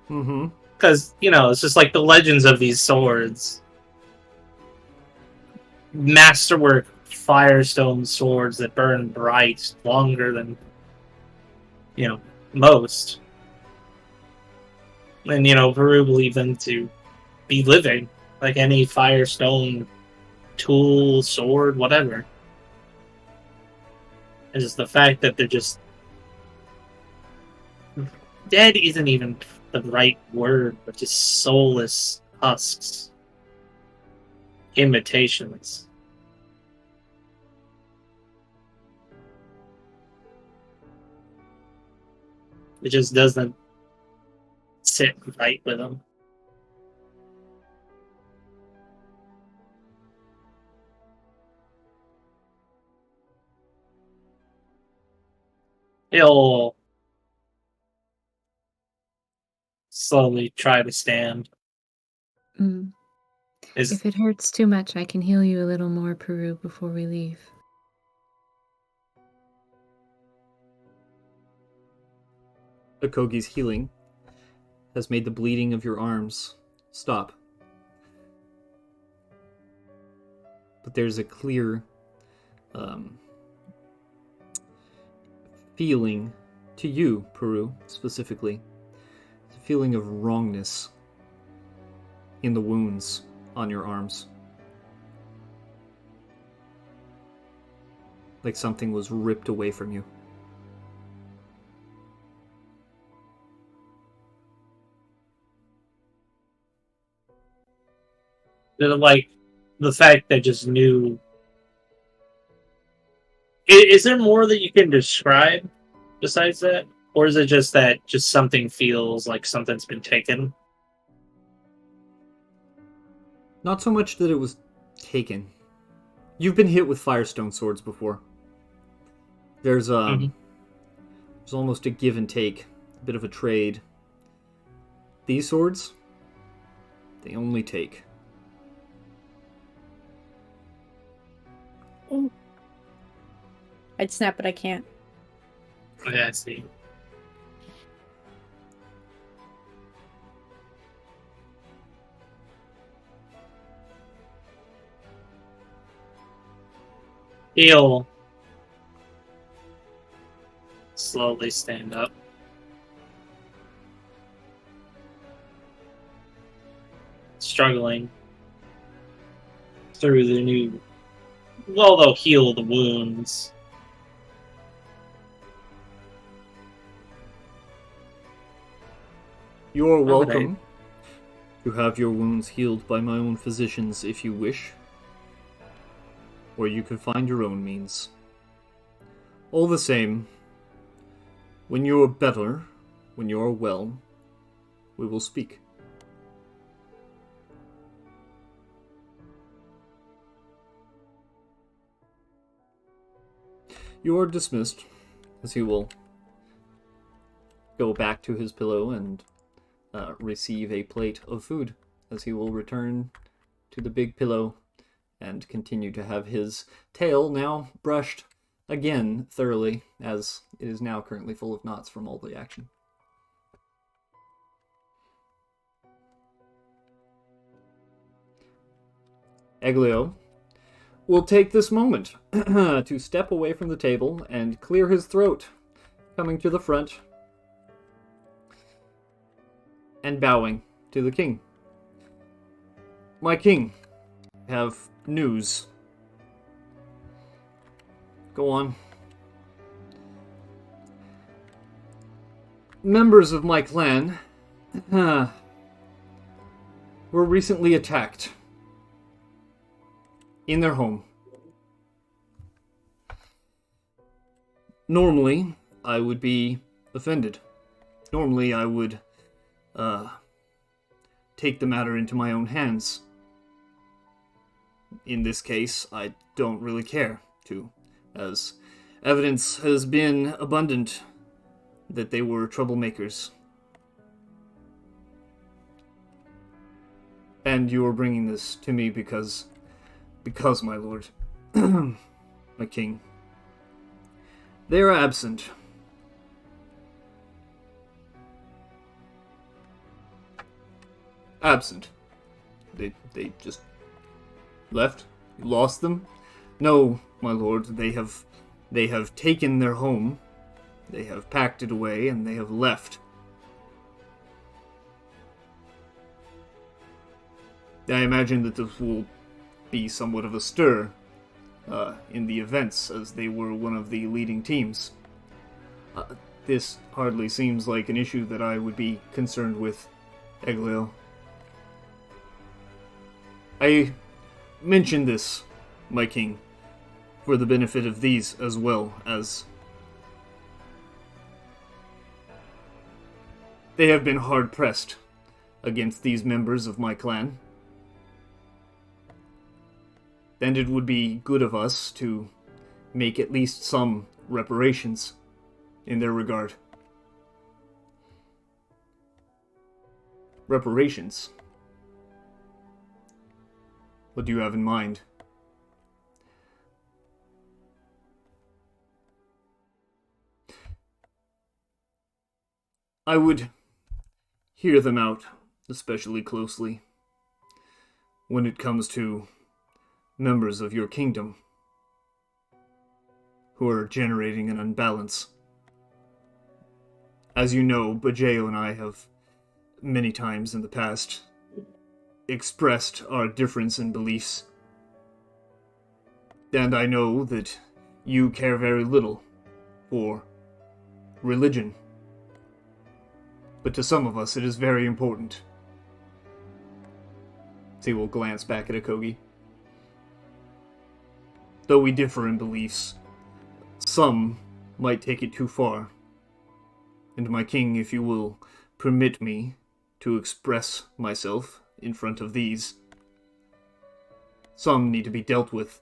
Mm-hmm. Because, it's just like the legends of these swords. Masterwork firestone swords that burn bright, longer than, most. And, Peru believed them to be living, like any firestone tool, sword, whatever. It's just the fact that they're just dead isn't even the right word, but just soulless husks. Imitations. It just doesn't sit right with them. He'll slowly try to stand. Mm. If it hurts too much, I can heal you a little more, Peru, before we leave. Akogi's healing has made the bleeding of your arms stop. But there's a clear feeling to you, Peru, specifically. It's a feeling of wrongness in the wounds on your arms. Like something was ripped away from you. Like the fact that just knew. Is there more that you can describe besides that? Or is it just that just something feels like something's been taken? Not so much that it was taken. You've been hit with Firestone swords before. There's almost a give and take, a bit of a trade. These swords, they only take. I'd snap, but I can't. Yeah, I see. He'll slowly stand up. Struggling through the new. Well, they'll heal the wounds. You're How would I- welcome to have your wounds healed by my own physicians if you wish. Or you can find your own means. All the same, when you're better, when you're well, we will speak. You are dismissed, as he will go back to his pillow and receive a plate of food, as he will return to the big pillow and continue to have his tail now brushed again thoroughly, as it is now currently full of knots from all the action. Eglio will take this moment to step away from the table and clear his throat, coming to the front and bowing to the king. My king, I have news. Go on. Members of my clan were recently attacked in their home. Normally, I would be offended. Normally, I would take the matter into my own hands. In this case, I don't really care to, as evidence has been abundant that they were troublemakers. And you are bringing this to me because, my lord, my king, they are absent. Absent. They just left? You lost them? No, my lord, they have taken their home, they have packed it away, and they have left. I imagine that this will be somewhat of a stir in the events, as they were one of the leading teams. This hardly seems like an issue that I would be concerned with, Eglio. I mention this, my king, for the benefit of these as well, as they have been hard-pressed against these members of my clan. And it would be good of us to make at least some reparations in their regard. Reparations? What do you have in mind? I would hear them out especially closely when it comes to members of your kingdom who are generating an unbalance. As you know, Bajeo and I have many times in the past expressed our difference in beliefs. And I know that you care very little for religion. But to some of us, it is very important. So he will glance back at Akogi. Though we differ in beliefs, some might take it too far. And my king, if you will permit me to express myself in front of these, some need to be dealt with.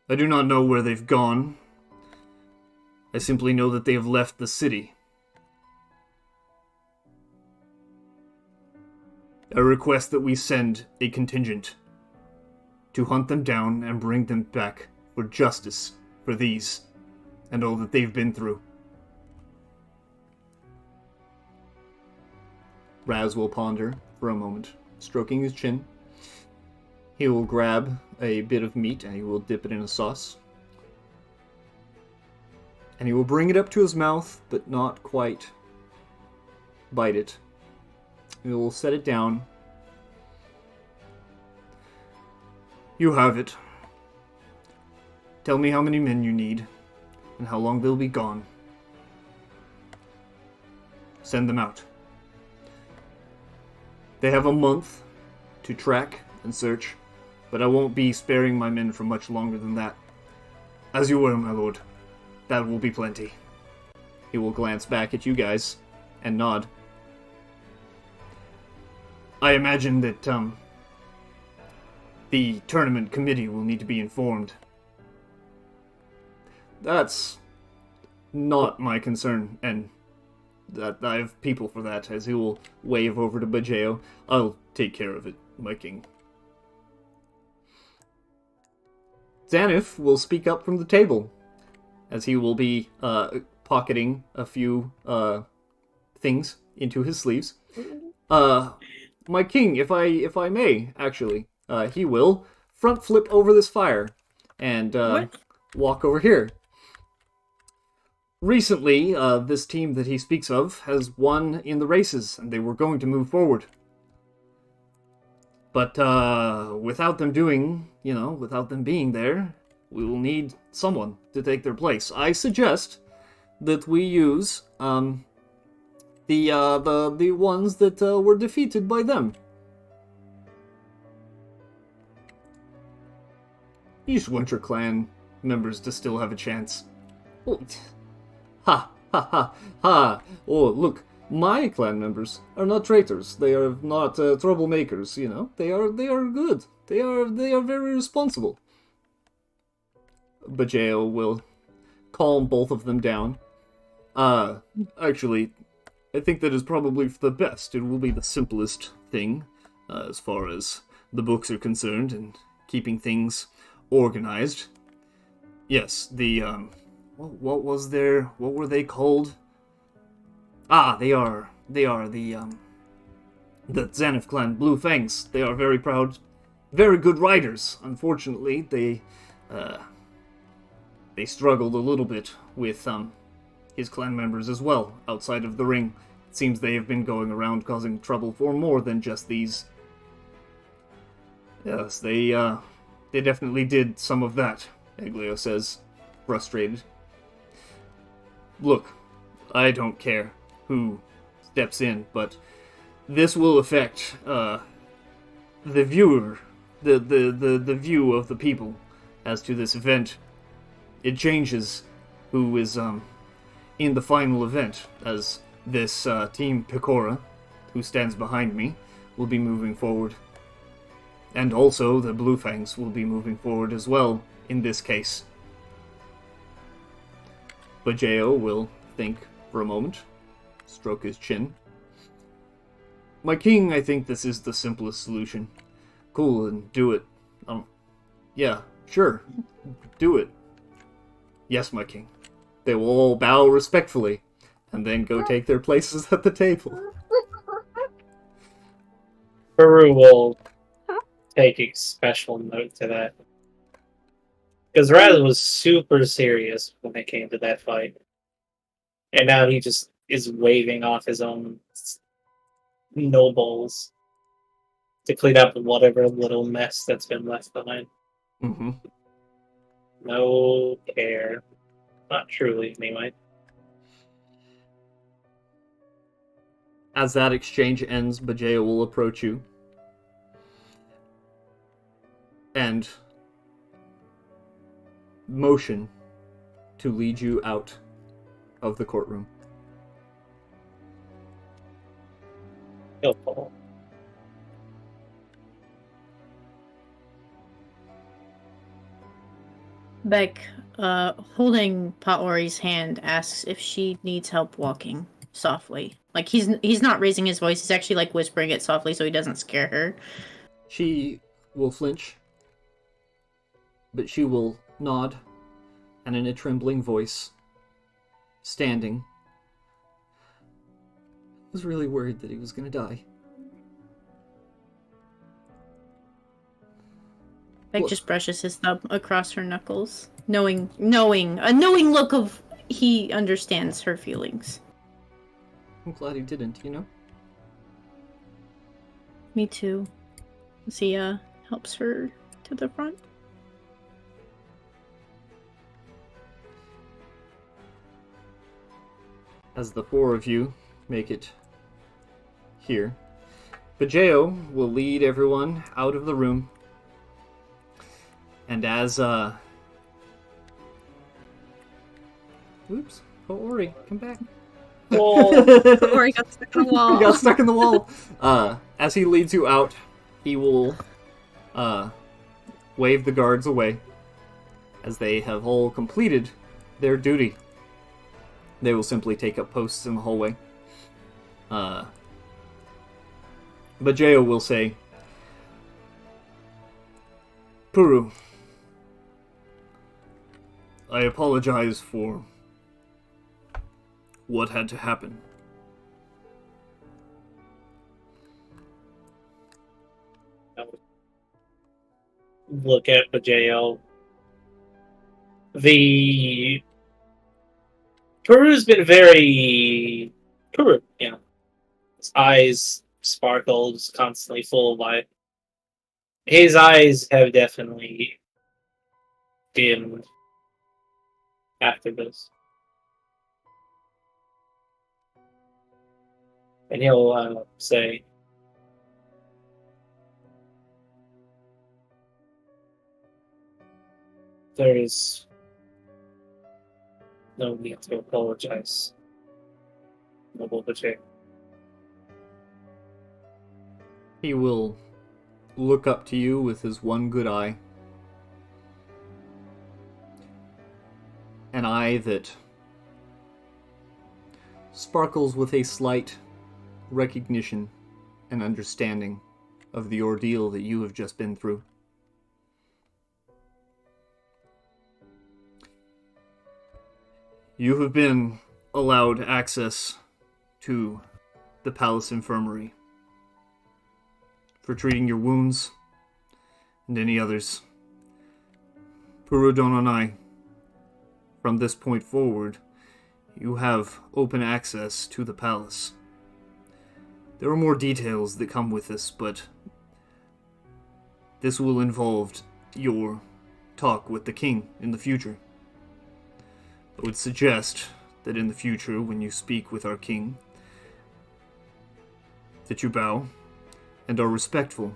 I do not know where they've gone. I simply know that they have left the city. I request that we send a contingent to hunt them down and bring them back for justice for these and all that they've been through. Raz will ponder for a moment, stroking his chin. He will grab a bit of meat and he will dip it in a sauce. And he will bring it up to his mouth, but not quite bite it. He will set it down. You have it. Tell me how many men you need, and how long they'll be gone. Send them out. They have a month to track and search, but I won't be sparing my men for much longer than that. As you were, my lord. That will be plenty. He will glance back at you guys and nod. I imagine that, the tournament committee will need to be informed. That's not my concern, and that I have people for that, as he will wave over to Bajeo. I'll take care of it, my king. Xanif will speak up from the table, as he will be pocketing a few things into his sleeves. My king, if I may, actually, he will front flip over this fire and walk over here. Recently, this team that he speaks of has won in the races, and they were going to move forward. But without them without them being there, we will need someone to take their place. I suggest that we use the ones that were defeated by them. Use Winter Clan members to still have a chance. Oh, ha, ha, ha, ha. Oh, look, my clan members are not traitors. They are not troublemakers, They are good. They are very responsible. Bajeo will calm both of them down. Actually, I think that is probably for the best. It will be the simplest thing, as far as the books are concerned, and keeping things organized. Yes, the, what were they called? They are the Xanif clan, Blue Fangs. They are very proud, very good riders. Unfortunately, they struggled a little bit with, his clan members as well, outside of the ring. It seems they have been going around causing trouble for more than just these. Yes, they definitely did some of that, Eglio says, frustrated. Look, I don't care who steps in, but this will affect, the viewer, the view of the people as to this event. It changes who is, in the final event, as this Team Pecora, who stands behind me, will be moving forward. And also the Blue Fangs will be moving forward as well, in this case. Bajeo will think for a moment, stroke his chin. My king, I think this is the simplest solution. Cool, and do it. Yeah, sure, do it. Yes, my king. They will all bow respectfully, and then go take their places at the table. Peru will take a special note to that. Because Raz was super serious when it came to that fight. And now he just is waving off his own nobles to clean up whatever little mess that's been left behind. Mm-hmm. No care. Not truly, anyway. As that exchange ends, Bajeo will approach you. And motion to lead you out of the courtroom. He'll fall. Beck, holding Paori's hand, asks if she needs help walking softly. Like he's not raising his voice. He's actually like whispering it softly so he doesn't scare her. She will flinch, but she will nod and in a trembling voice, standing, I was really worried that he was going to die. Beck just brushes his thumb across her knuckles, knowing a knowing look of he understands her feelings. I'm glad he didn't, you know? Me too. Zia helps her to the front. As the four of you make it here, Bajeo will lead everyone out of the room. And as, Oops. Oh, Ori, come back. Or he got stuck on the wall. He got stuck in the wall. As he leads you out, he will, wave the guards away. As they have all completed their duty. They will simply take up posts in the hallway. Bajeo will say, Puru, I apologize for what had to happen. Look at Bajeo. The Peru's been very Peru, you know. His eyes sparkled, constantly full of light. His eyes have definitely dimmed after this. And he'll say, there is no need to apologize, noble Bajeo. He will look up to you with his one good eye. An eye that sparkles with a slight recognition and understanding of the ordeal that you have just been through. You have been allowed access to the palace infirmary for treating your wounds and any others. Purudon and I, from this point forward, you have open access to the palace. There are more details that come with this, but this will involve your talk with the king in the future. I would suggest that in the future, when you speak with our king, that you bow and are respectful,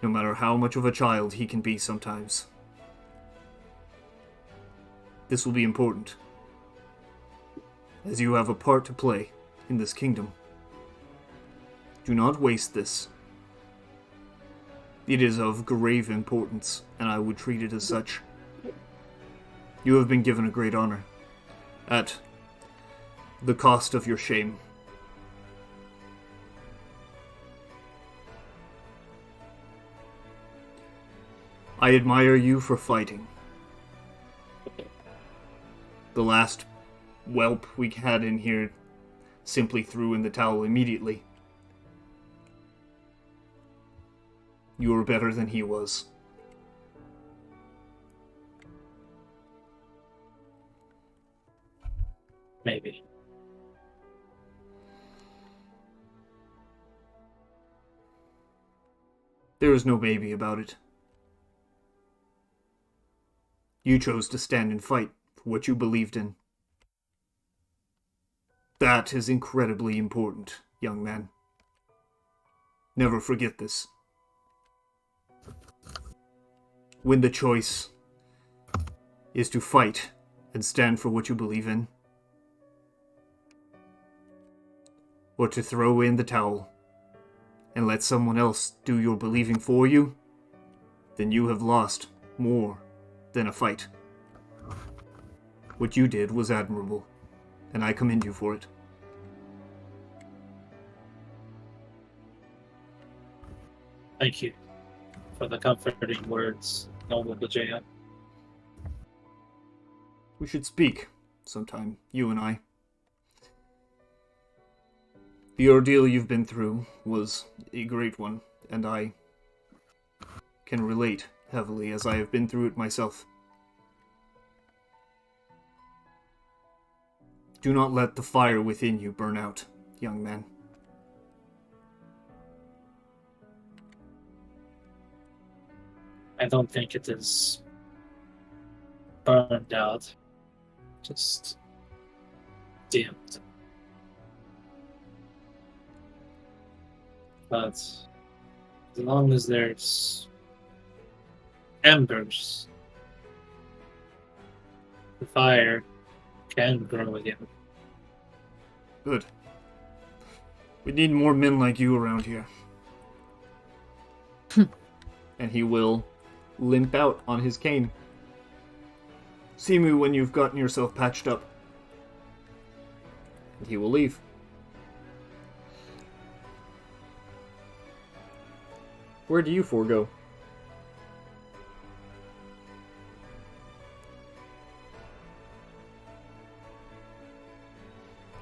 no matter how much of a child he can be sometimes. This will be important, as you have a part to play in this kingdom. Do not waste this. It is of grave importance, and I would treat it as such. You have been given a great honor, at the cost of your shame. I admire you for fighting. The last whelp we had in here simply threw in the towel immediately. You were better than he was. Maybe. There is no maybe about it. You chose to stand and fight for what you believed in. That is incredibly important, young man. Never forget this. When the choice is to fight and stand for what you believe in, or to throw in the towel and let someone else do your believing for you, then you have lost more than a fight. What you did was admirable, and I commend you for it. Thank you for the comforting words, noble Bajeo. We should speak sometime, you and I. The ordeal you've been through was a great one, and I can relate heavily as I have been through it myself. Do not let the fire within you burn out, young man. I don't think it is burned out, just dimmed. But as long as there's embers, the fire can grow again. Good. We need more men like you around here. And he will limp out on his cane. See me when you've gotten yourself patched up. And he will leave. Where do you four go?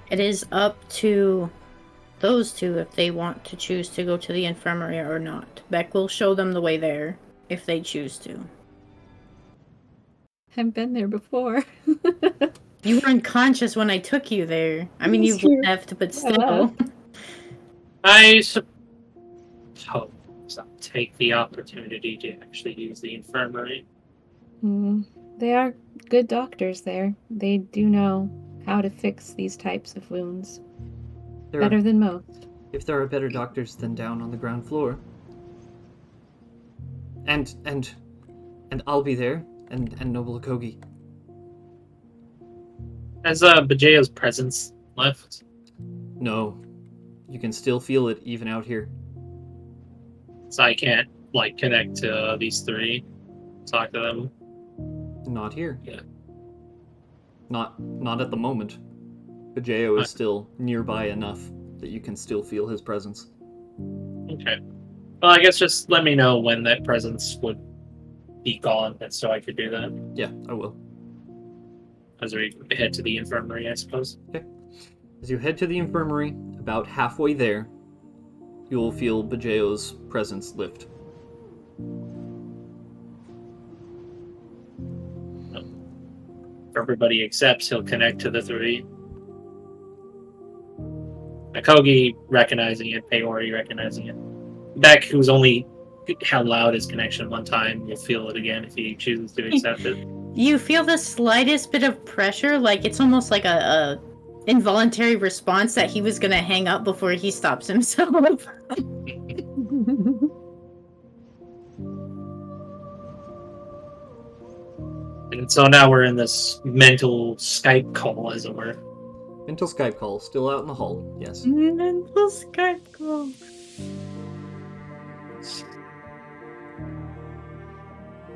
It is up to those two if they want to choose to go to the infirmary or not. Beck will show them the way there if they choose to. I've been there before. You were unconscious when I took you there. I mean, That's you true. left, but still. I suppose I'll take the opportunity to actually use the infirmary. They are good doctors there. They do know how to fix these types of wounds. Better than most. If there are better doctors than down on the ground floor. And I'll be there, and Noble Akogi. Has Bajaya's presence left? No. You can still feel it even out here. So I can't, connect to these three, talk to them? Not here. Yeah. Not at the moment. Bajeo is still nearby enough that you can still feel his presence. Okay. Well, I guess just let me know when that presence would be gone, and so I could do that. Yeah, I will. As we head to the infirmary, I suppose. Okay. As you head to the infirmary, about halfway there, you will feel Bajeo's presence lift. If everybody accepts, he'll connect to the three. Akogi recognizing it, Peori recognizing it. Beck, who's only held out his connection one time, will feel it again if he chooses to accept it. You feel the slightest bit of pressure, like it's almost like a involuntary response that he was gonna hang up before he stops himself. And so now we're in this mental Skype call, as it were. Mental Skype call, still out in the hall, yes. Mental Skype call.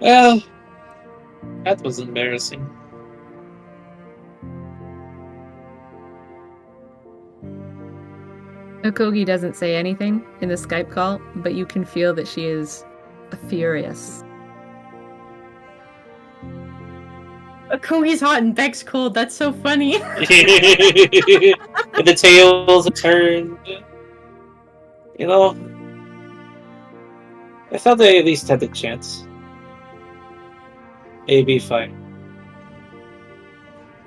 Well, that was embarrassing. Akogi doesn't say anything in the Skype call, but you can feel that she is furious. Akogi's hot and Beck's cold. That's so funny. And the tails are turned. You know, I thought they at least had the chance. Maybe if I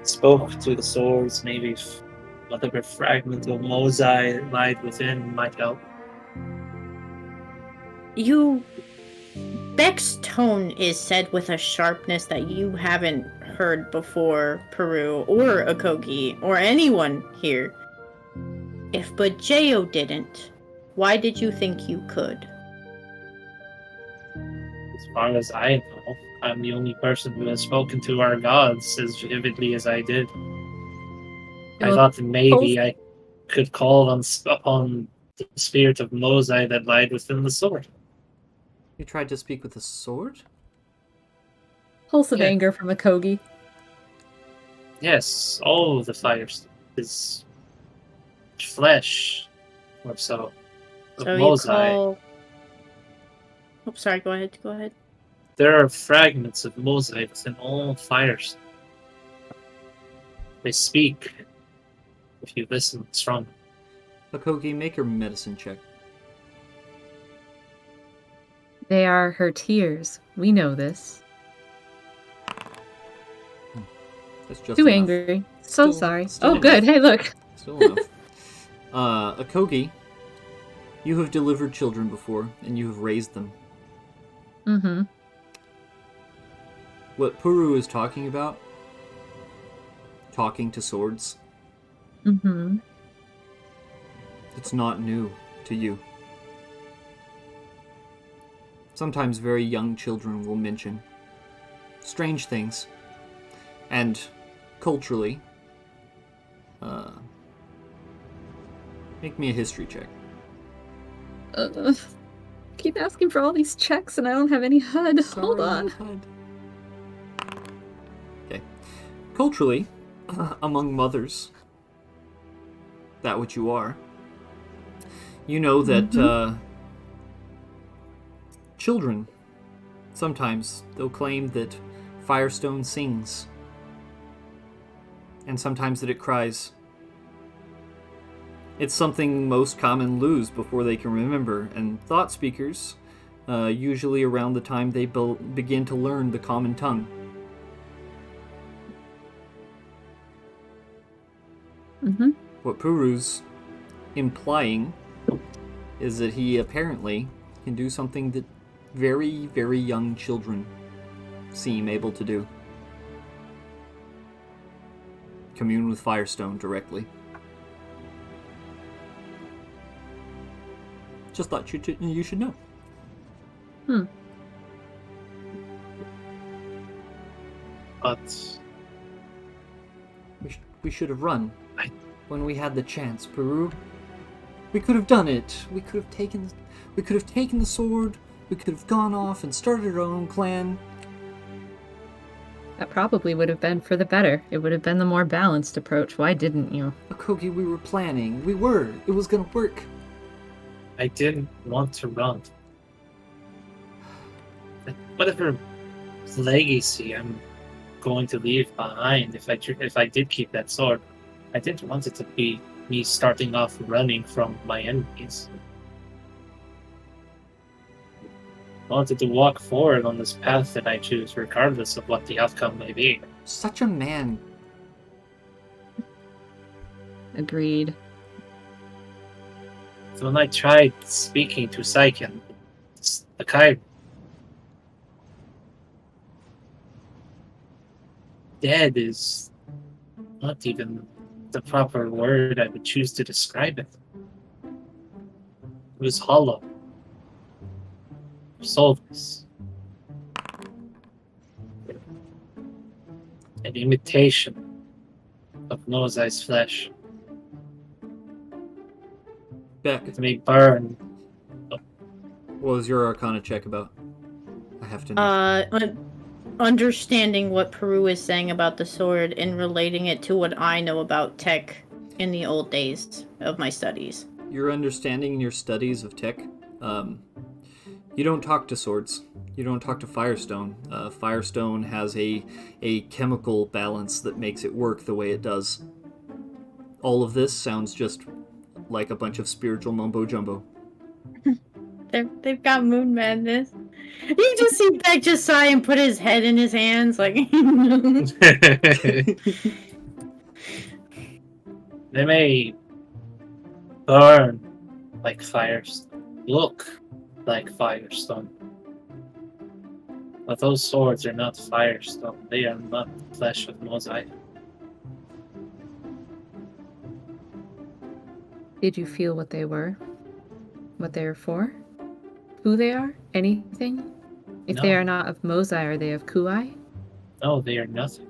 spoke to the swords, maybe if whatever fragment of mosaic lied within might help. Beck's tone is said with a sharpness that you haven't heard before, Peru, or Akogi, or anyone here. If Bajeo didn't, why did you think you could? As far as I know, I'm the only person who has spoken to our gods as vividly as I did. I thought that maybe I could call upon the spirit of Mosai that lied within the sword. You tried to speak with a sword? Pulse of Yeah. anger from Akogi. Yes, all of the fire is flesh, or so. Of So you Mosai. call... Oh, sorry, go ahead. There are fragments of Mosai within all fires. They speak if you listen strongly. Akogi, make your medicine check. They are her tears. We know this. That's just Too enough. angry. So Still- sorry. still Oh, good. enough. Hey, look. Still enough. Akogi, you have delivered children before, and you have raised them. Mm-hmm. What Puru is talking about, talking to swords, Mm-hmm. it's not new to you. Sometimes very young children will mention strange things, and culturally, make me a history check. Keep asking for all these checks and I don't have any HUD. Hold Sorry, on. HUD. Okay. Culturally, among mothers, that which you are, you know that children, sometimes they'll claim that Firestone sings, and sometimes that it cries. It's something most common lose before they can remember, and thought speakers, usually around the time they begin to learn the common tongue. Mm-hmm. What Puru's implying is that he apparently can do something that very, very young children seem able to do. Commune with Firestone directly. Just thought you should know. But We should have run when we had the chance, Peru. We could have done it. We could have taken the sword. We could have gone off and started our own clan. That probably would have been for the better. It would have been the more balanced approach. Why didn't you? Akogi, we were planning. We were. It was gonna work. I didn't want to run. Whatever legacy I'm going to leave behind, if I did keep that sword, I didn't want it to be me starting off running from my enemies. I wanted to walk forward on this path that I choose, regardless of what the outcome may be. Such a man. Agreed. So when I tried speaking to Saiken, the Kai, dead is not even the proper word I would choose to describe it. It was hollow, soulless, an imitation of Mosai's flesh. Beck, It may burn. what was your Arcana check about? I have to know. Understanding what Peru is saying about the sword and relating it to what I know about tech in the old days of my studies. Your understanding in your studies of tech, you don't talk to swords. You don't talk to Firestone. Firestone has a chemical balance that makes it work the way it does. All of this sounds just like a bunch of spiritual mumbo jumbo. They've got moon madness. You just see Beck just sigh and put his head in his hands, like. They may burn like firestone, look like firestone. But those swords are not firestone. They are not flesh of Mosai. Did you feel what they were? What they are for? Who they are? Anything? If they No. are not of Mosai, are they of Kuai? No, they are nothing.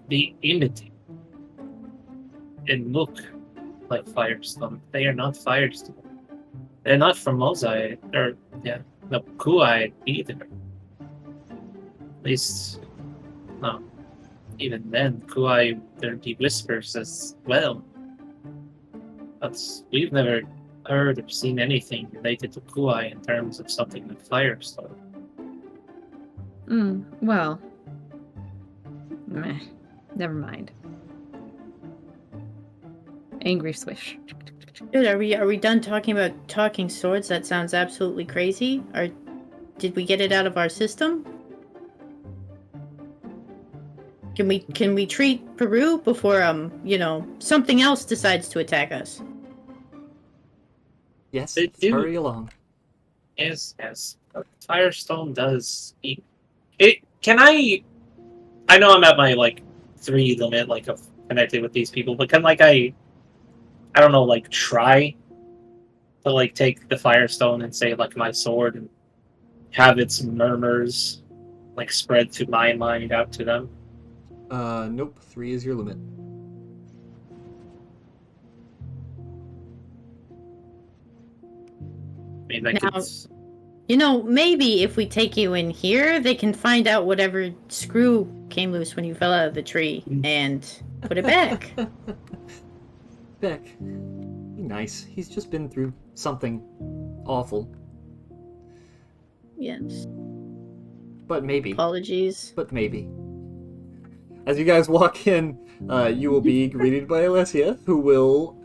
They imitate and look like firestone. They are not firestone. They're not from Mosai, or no Kuai either. At least, no. Even then, Kuai there'd be whispers as well. But we've never heard or seen anything related to Kuai in terms of something like firestone. Well, Meh. Never mind. Angry swish. Good. Are we done talking about talking swords? That sounds absolutely crazy. Or did we get it out of our system? Can we treat Peru before something else decides to attack us? Yes, They let's do. hurry along. Yes. Firestone does speak. Can I know I'm at my 3 limit, of connecting with these people, but can I don't know, try to take the Firestone and say my sword and have its murmurs spread through my mind out to them. Nope, 3 is your limit. I mean, Maybe if we take you in here, they can find out whatever screw came loose when you fell out of the tree and put it back. Beck, be nice. He's just been through something awful. Yes. But maybe. Apologies. But maybe. As you guys walk in, you will be greeted by Alessia, who will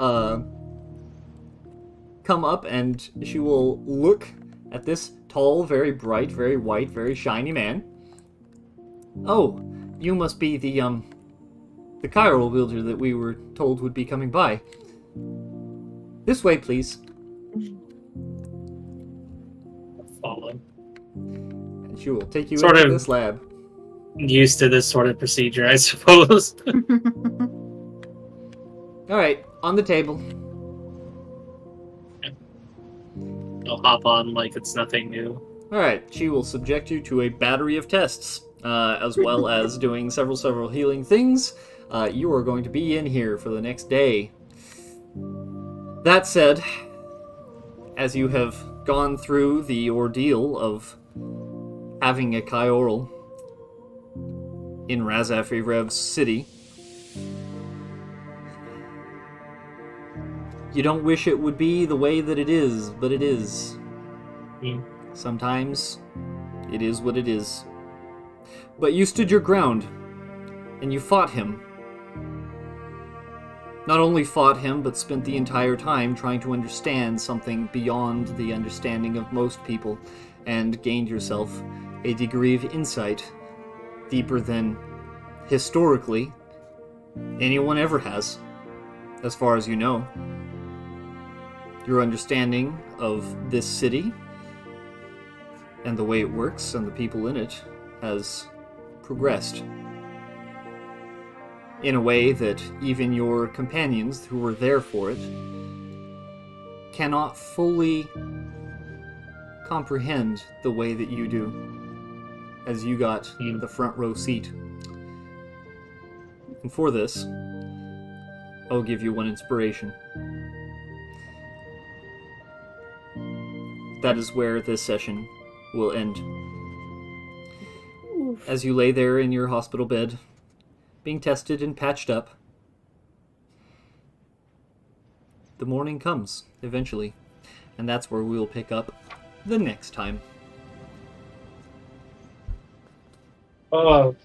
come up and she will look at this tall, very bright, very white, very shiny man. Oh, you must be the Kyorl Wielder that we were told would be coming by. This way, please. Follow. And she will take you Sort into of this lab. Used to this sort of procedure, I suppose. Alright, on the table. I'll hop on like it's nothing new. Alright, she will subject you to a battery of tests, as well as doing several healing things. You are going to be in here for the next day. That said, as you have gone through the ordeal of having a Kyorl in Razafirev's city, you don't wish it would be the way that it is, but it is. Sometimes it is what it is. But you stood your ground, and you fought him. Not only fought him, but spent the entire time trying to understand something beyond the understanding of most people, and gained yourself a degree of insight deeper than, historically, anyone ever has, as far as you know. Your understanding of this city and the way it works and the people in it has progressed in a way that even your companions who were there for it cannot fully comprehend the way that you do, as you got the front row seat. And for this, I'll give you one inspiration. That is where this session will end. As you lay there in your hospital bed, being tested and patched up, the morning comes, eventually, and that's where we'll pick up the next time. Oh,